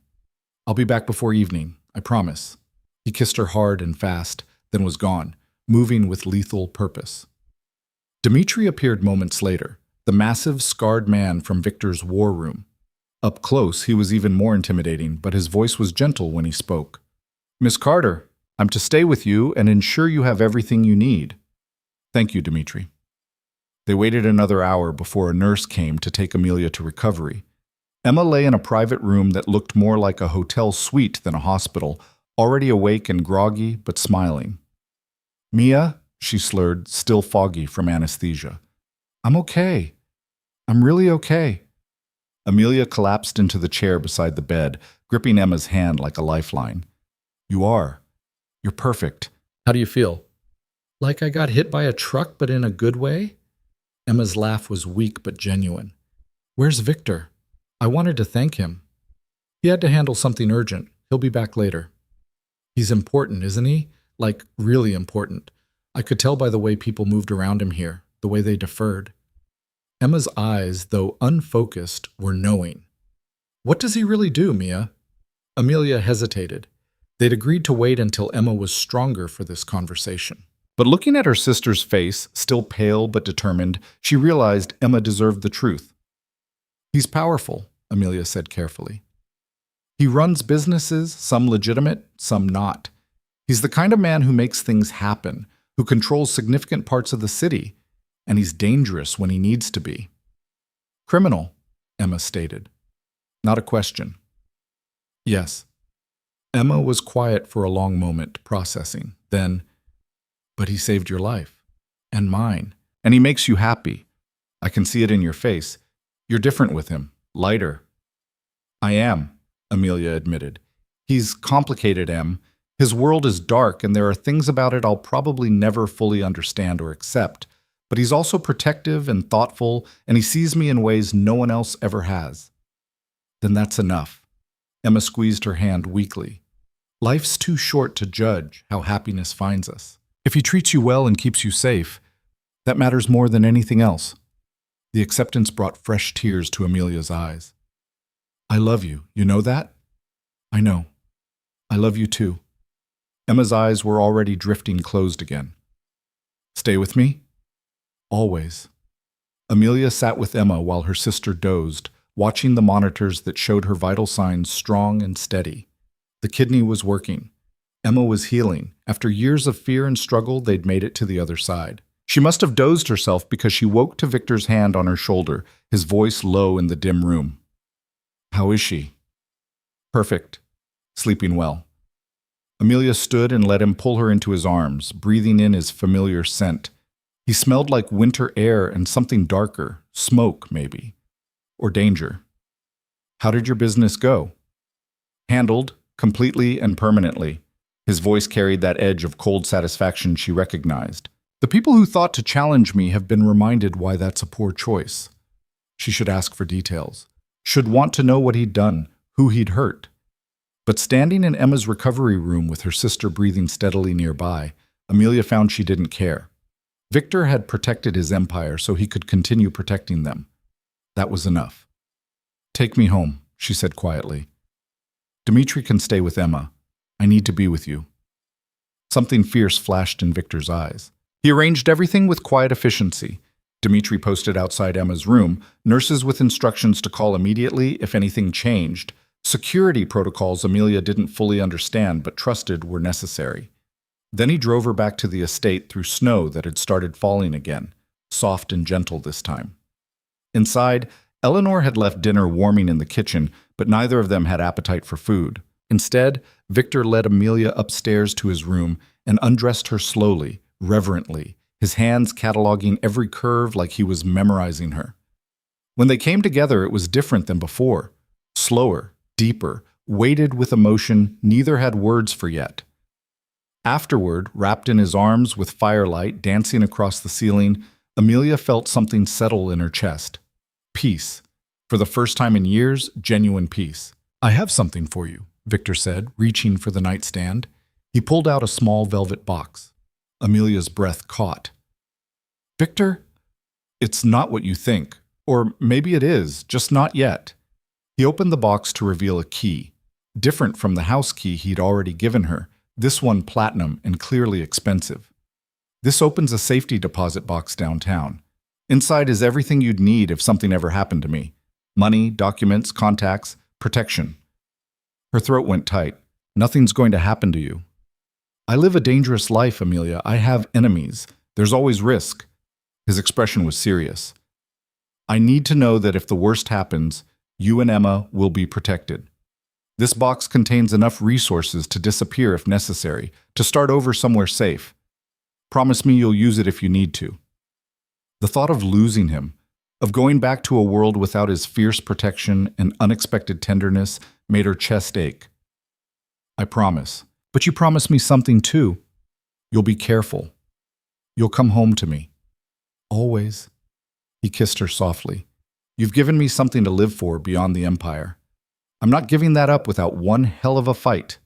I'll be back before evening, I promise. He kissed her hard and fast, then was gone, moving with lethal purpose. Dmitri appeared moments later, the massive, scarred man from Victor's war room. Up close, he was even more intimidating, but his voice was gentle when he spoke. Miss Carter, I'm to stay with you and ensure you have everything you need. Thank you, Dmitri. They waited another hour before a nurse came to take Amelia to recovery. Emma lay in a private room that looked more like a hotel suite than a hospital, already awake and groggy, but smiling. Mia, she slurred, still foggy from anesthesia. I'm okay. I'm really okay. Amelia collapsed into the chair beside the bed, gripping Emma's hand like a lifeline. You are. You're perfect. How do you feel? Like I got hit by a truck, but in a good way? Emma's laugh was weak but genuine. Where's Victor? I wanted to thank him. He had to handle something urgent. He'll be back later. He's important, isn't he? Like, really important. I could tell by the way people moved around him here, the way they deferred. Emma's eyes, though unfocused, were knowing. What does he really do, Mia? Amelia hesitated. They'd agreed to wait until Emma was stronger for this conversation. But looking at her sister's face, still pale but determined, she realized Emma deserved the truth. He's powerful, Amelia said carefully. He runs businesses, some legitimate, some not. He's the kind of man who makes things happen, who controls significant parts of the city, and he's dangerous when he needs to be. Criminal, Emma stated. Not a question. Yes. Emma was quiet for a long moment, processing. Then, but he saved your life. And mine. And he makes you happy. I can see it in your face. You're different with him. Lighter. I am, Amelia admitted. He's complicated, Em. His world is dark, and there are things about it I'll probably never fully understand or accept. But he's also protective and thoughtful, and he sees me in ways no one else ever has. Then that's enough. Emma squeezed her hand weakly. Life's too short to judge how happiness finds us. If he treats you well and keeps you safe, that matters more than anything else. The acceptance brought fresh tears to Amelia's eyes. I love you. You know that? I know. I love you too. Emma's eyes were already drifting closed again. Stay with me? Always. Amelia sat with Emma while her sister dozed, watching the monitors that showed her vital signs strong and steady. The kidney was working. Emma was healing. After years of fear and struggle, they'd made it to the other side. She must have dozed herself because she woke to Victor's hand on her shoulder, his voice low in the dim room. How is she? Perfect. Sleeping well. Amelia stood and let him pull her into his arms, breathing in his familiar scent. He smelled like winter air and something darker, smoke maybe, or danger. How did your business go? Handled, completely and permanently. His voice carried that edge of cold satisfaction she recognized. The people who thought to challenge me have been reminded why that's a poor choice. She should ask for details. Should want to know what he'd done, who he'd hurt. But standing in Emma's recovery room with her sister breathing steadily nearby, Amelia found she didn't care. Victor had protected his empire so he could continue protecting them. That was enough. Take me home, she said quietly. Dmitri can stay with Emma. I need to be with you. Something fierce flashed in Victor's eyes. He arranged everything with quiet efficiency. Dmitri posted outside Emma's room, nurses with instructions to call immediately if anything changed, security protocols Amelia didn't fully understand but trusted were necessary. Then he drove her back to the estate through snow that had started falling again, soft and gentle this time. Inside, Eleanor had left dinner warming in the kitchen, but neither of them had appetite for food. Instead, Victor led Amelia upstairs to his room and undressed her slowly, reverently, his hands cataloging every curve like he was memorizing her. When they came together, it was different than before. Slower, deeper, weighted with emotion neither had words for yet. Afterward, wrapped in his arms with firelight dancing across the ceiling, Amelia felt something settle in her chest. Peace. For the first time in years, genuine peace. I have something for you, Victor said, reaching for the nightstand. He pulled out a small velvet box. Amelia's breath caught. Victor? It's not what you think. Or maybe it is, just not yet. He opened the box to reveal a key. Different from the house key he'd already given her, this one platinum and clearly expensive. This opens a safety deposit box downtown. Inside is everything you'd need if something ever happened to me. Money, documents, contacts, protection. Her throat went tight. Nothing's going to happen to you. I live a dangerous life, Amelia. I have enemies. There's always risk. His expression was serious. I need to know that if the worst happens, you and Emma will be protected. This box contains enough resources to disappear if necessary, to start over somewhere safe. Promise me you'll use it if you need to. The thought of losing him, of going back to a world without his fierce protection and unexpected tenderness, made her chest ache. I promise. But you promise me something too. You'll be careful. You'll come home to me. Always. He kissed her softly. You've given me something to live for beyond the empire. I'm not giving that up without one hell of a fight.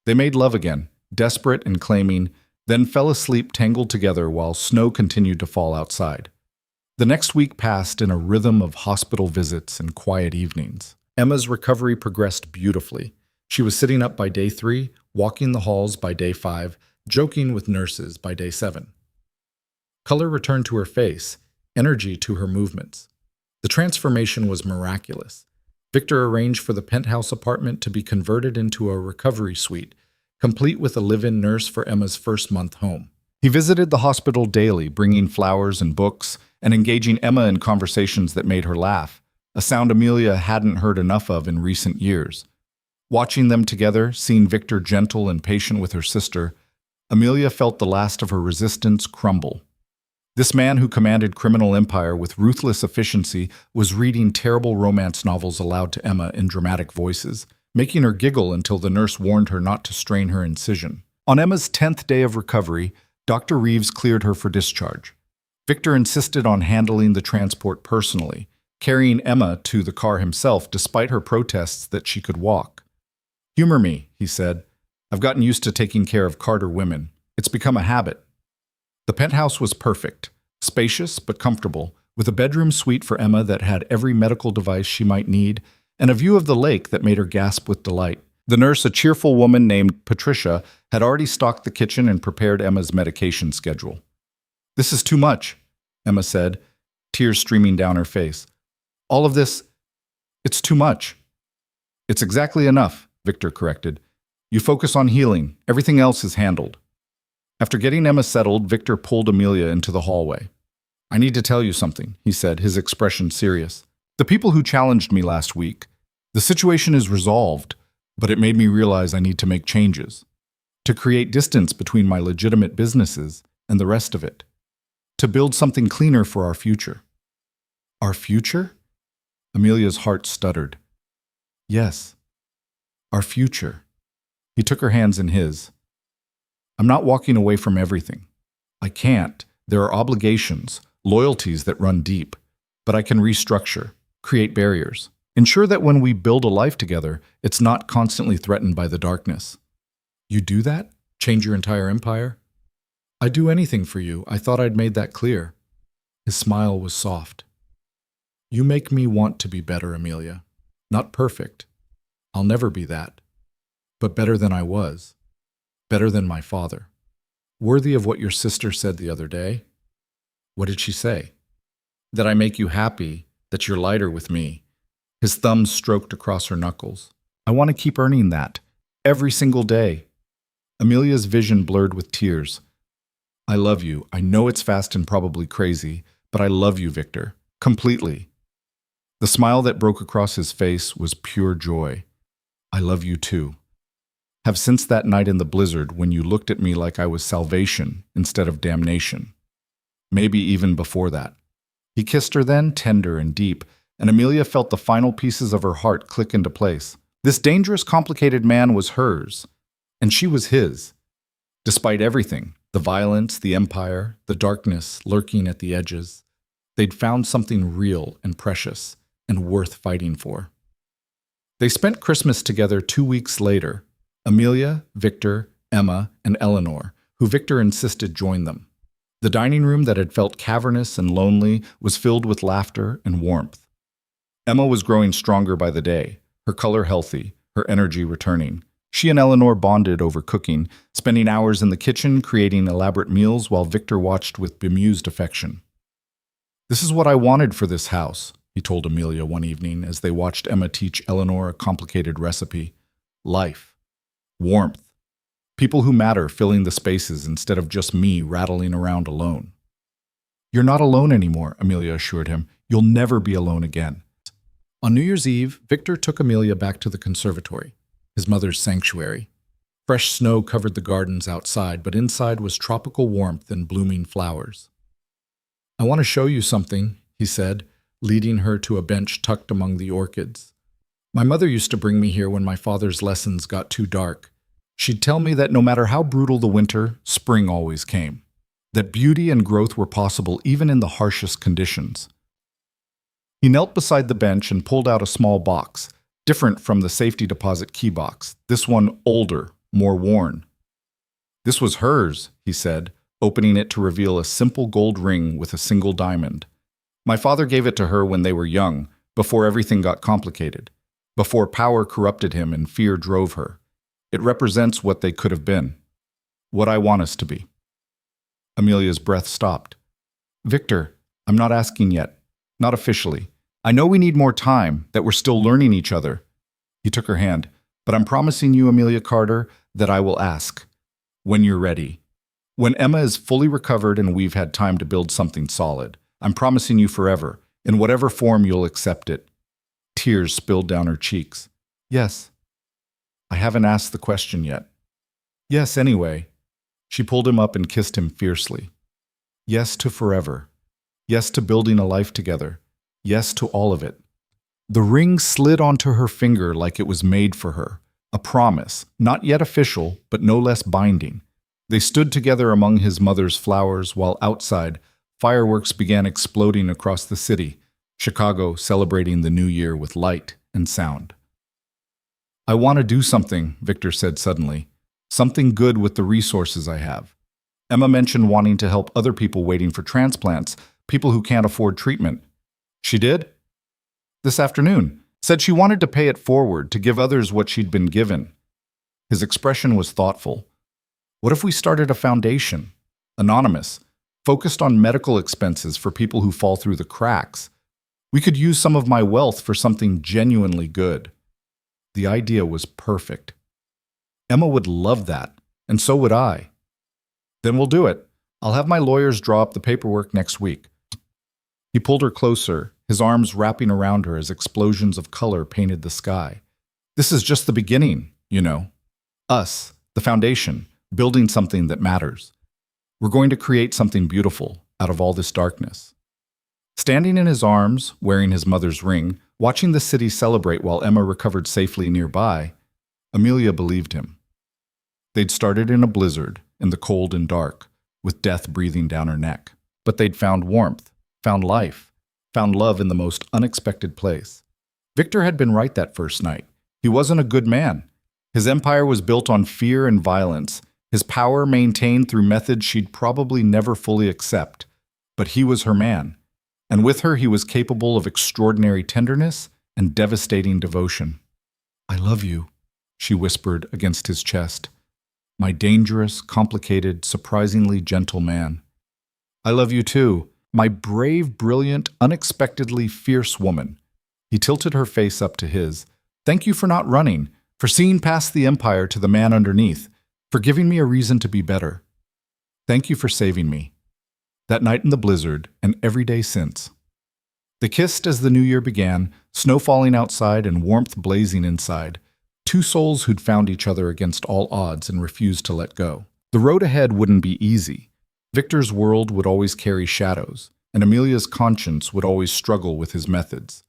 They made love again, desperate and claiming, then fell asleep tangled together while snow continued to fall outside. The next week passed in a rhythm of hospital visits and quiet evenings. Emma's recovery progressed beautifully. She was sitting up by day 3, walking the halls by day 5, joking with nurses by day 7. Color returned to her face, energy to her movements. The transformation was miraculous. Victor arranged for the penthouse apartment to be converted into a recovery suite, complete with a live-in nurse for Emma's first month home. He visited the hospital daily, bringing flowers and books, and engaging Emma in conversations that made her laugh, a sound Amelia hadn't heard enough of in recent years. Watching them together, seeing Victor gentle and patient with her sister, Amelia felt the last of her resistance crumble. This man who commanded criminal empire with ruthless efficiency was reading terrible romance novels aloud to Emma in dramatic voices, making her giggle until the nurse warned her not to strain her incision. On Emma's 10th day of recovery, Dr. Reeves cleared her for discharge. Victor insisted on handling the transport personally, carrying Emma to the car himself despite her protests that she could walk. "Humor me," he said. "I've gotten used to taking care of Carter women. It's become a habit." The penthouse was perfect, spacious but comfortable, with a bedroom suite for Emma that had every medical device she might need, and a view of the lake that made her gasp with delight. The nurse, a cheerful woman named Patricia, had already stocked the kitchen and prepared Emma's medication schedule. "This is too much," Emma said, tears streaming down her face. "All of this, it's too much." "It's exactly enough," Victor corrected. "You focus on healing. Everything else is handled." After getting Emma settled, Victor pulled Amelia into the hallway. "I need to tell you something," he said, his expression serious. "The people who challenged me last week, the situation is resolved, but it made me realize I need to make changes. To create distance between my legitimate businesses and the rest of it. To build something cleaner for our future." "Our future?" Amelia's heart stuttered. "Yes, our future." He took her hands in his. "I'm not walking away from everything. I can't. There are obligations, loyalties that run deep. But I can restructure, create barriers. Ensure that when we build a life together, it's not constantly threatened by the darkness." "You do that? Change your entire empire?" "I'd do anything for you. I thought I'd made that clear." His smile was soft. "You make me want to be better, Amelia. Not perfect. I'll never be that. But better than I was. Better than my father. Worthy of what your sister said the other day." "What did she say?" "That I make you happy, that you're lighter with me." His thumbs stroked across her knuckles. "I want to keep earning that. Every single day." Amelia's vision blurred with tears. "I love you. I know it's fast and probably crazy, but I love you, Victor. Completely." The smile that broke across his face was pure joy. "I love you too. Have since that night in the blizzard when you looked at me like I was salvation instead of damnation. Maybe even before that." He kissed her then, tender and deep, and Amelia felt the final pieces of her heart click into place. This dangerous, complicated man was hers, and she was his. Despite everything, the violence, the empire, the darkness lurking at the edges, they'd found something real and precious and worth fighting for. They spent Christmas together 2 weeks later. Amelia, Victor, Emma, and Eleanor, who Victor insisted join them. The dining room that had felt cavernous and lonely was filled with laughter and warmth. Emma was growing stronger by the day, her color healthy, her energy returning. She and Eleanor bonded over cooking, spending hours in the kitchen creating elaborate meals while Victor watched with bemused affection. "This is what I wanted for this house," he told Amelia one evening as they watched Emma teach Eleanor a complicated recipe. "Life. Warmth. People who matter filling the spaces instead of just me rattling around alone." "You're not alone anymore," Amelia assured him. "You'll never be alone again." On New Year's Eve, Victor took Amelia back to the conservatory, his mother's sanctuary. Fresh snow covered the gardens outside, but inside was tropical warmth and blooming flowers. "I want to show you something," he said, leading her to a bench tucked among the orchids. "My mother used to bring me here when my father's lessons got too dark. She'd tell me that no matter how brutal the winter, spring always came. That beauty and growth were possible even in the harshest conditions." He knelt beside the bench and pulled out a small box, different from the safety deposit key box, this one older, more worn. "This was hers," he said, opening it to reveal a simple gold ring with a single diamond. "My father gave it to her when they were young, before everything got complicated, before power corrupted him and fear drove her. It represents what they could have been, what I want us to be." Amelia's breath stopped. "Victor, I'm not asking yet, not officially. I know we need more time, that we're still learning each other." He took her hand. "But I'm promising you, Amelia Carter, that I will ask. When you're ready. When Emma is fully recovered and we've had time to build something solid. I'm promising you forever, in whatever form you'll accept it." Tears spilled down her cheeks. "Yes." "I haven't asked the question yet." "Yes, anyway." She pulled him up and kissed him fiercely. "Yes to forever. Yes to building a life together. Yes to all of it." The ring slid onto her finger like it was made for her, a promise, not yet official, but no less binding. They stood together among his mother's flowers while outside, fireworks began exploding across the city, Chicago celebrating the new year with light and sound. "I want to do something," Victor said suddenly. "Something good with the resources I have." Emma mentioned wanting to help other people waiting for transplants, people who can't afford treatment. "She did?" "This afternoon. Said she wanted to pay it forward, to give others what she'd been given." His expression was thoughtful. "What if we started a foundation? Anonymous, focused on medical expenses for people who fall through the cracks. We could use some of my wealth for something genuinely good." The idea was perfect. Emma would love that, and so would I. "Then we'll do it. I'll have my lawyers draw up the paperwork next week." He pulled her closer, his arms wrapping around her as explosions of color painted the sky. "This is just the beginning, you know. Us, the foundation, building something that matters. We're going to create something beautiful out of all this darkness." Standing in his arms, wearing his mother's ring, watching the city celebrate while Emma recovered safely nearby, Amelia believed him. They'd started in a blizzard, in the cold and dark, with death breathing down her neck. But they'd found warmth, found life, found love in the most unexpected place. Victor had been right that first night. He wasn't a good man. His empire was built on fear and violence, his power maintained through methods she'd probably never fully accept. But he was her man, and with her he was capable of extraordinary tenderness and devastating devotion. "I love you," she whispered against his chest. "My dangerous, complicated, surprisingly gentle man. I love you too, my brave, brilliant, unexpectedly fierce woman." He tilted her face up to his. "Thank you for not running, for seeing past the empire to the man underneath, for giving me a reason to be better. Thank you for saving me." That night in the blizzard, and every day since. They kissed as the new year began, snow falling outside and warmth blazing inside. Two souls who'd found each other against all odds and refused to let go. The road ahead wouldn't be easy. Victor's world would always carry shadows, and Amelia's conscience would always struggle with his methods.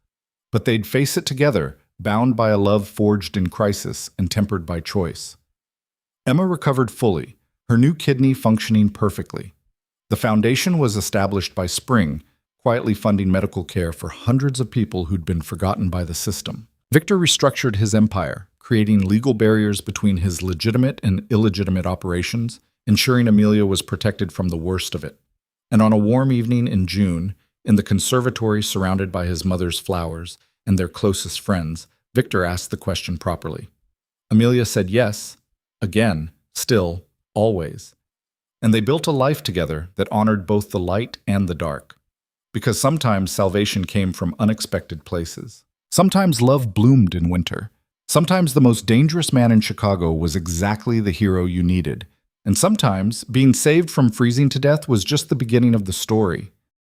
But they'd face it together, bound by a love forged in crisis and tempered by choice. Emma recovered fully, her new kidney functioning perfectly. The foundation was established by spring, quietly funding medical care for hundreds of people who'd been forgotten by the system. Victor restructured his empire, creating legal barriers between his legitimate and illegitimate operations, ensuring Amelia was protected from the worst of it. And on a warm evening in June, in the conservatory surrounded by his mother's flowers and their closest friends, Victor asked the question properly. Amelia said yes, again, still, always. And they built a life together that honored both the light and the dark. Because sometimes salvation came from unexpected places. Sometimes love bloomed in winter. Sometimes the most dangerous man in Chicago was exactly the hero you needed. And sometimes being saved from freezing to death was just the beginning of the story.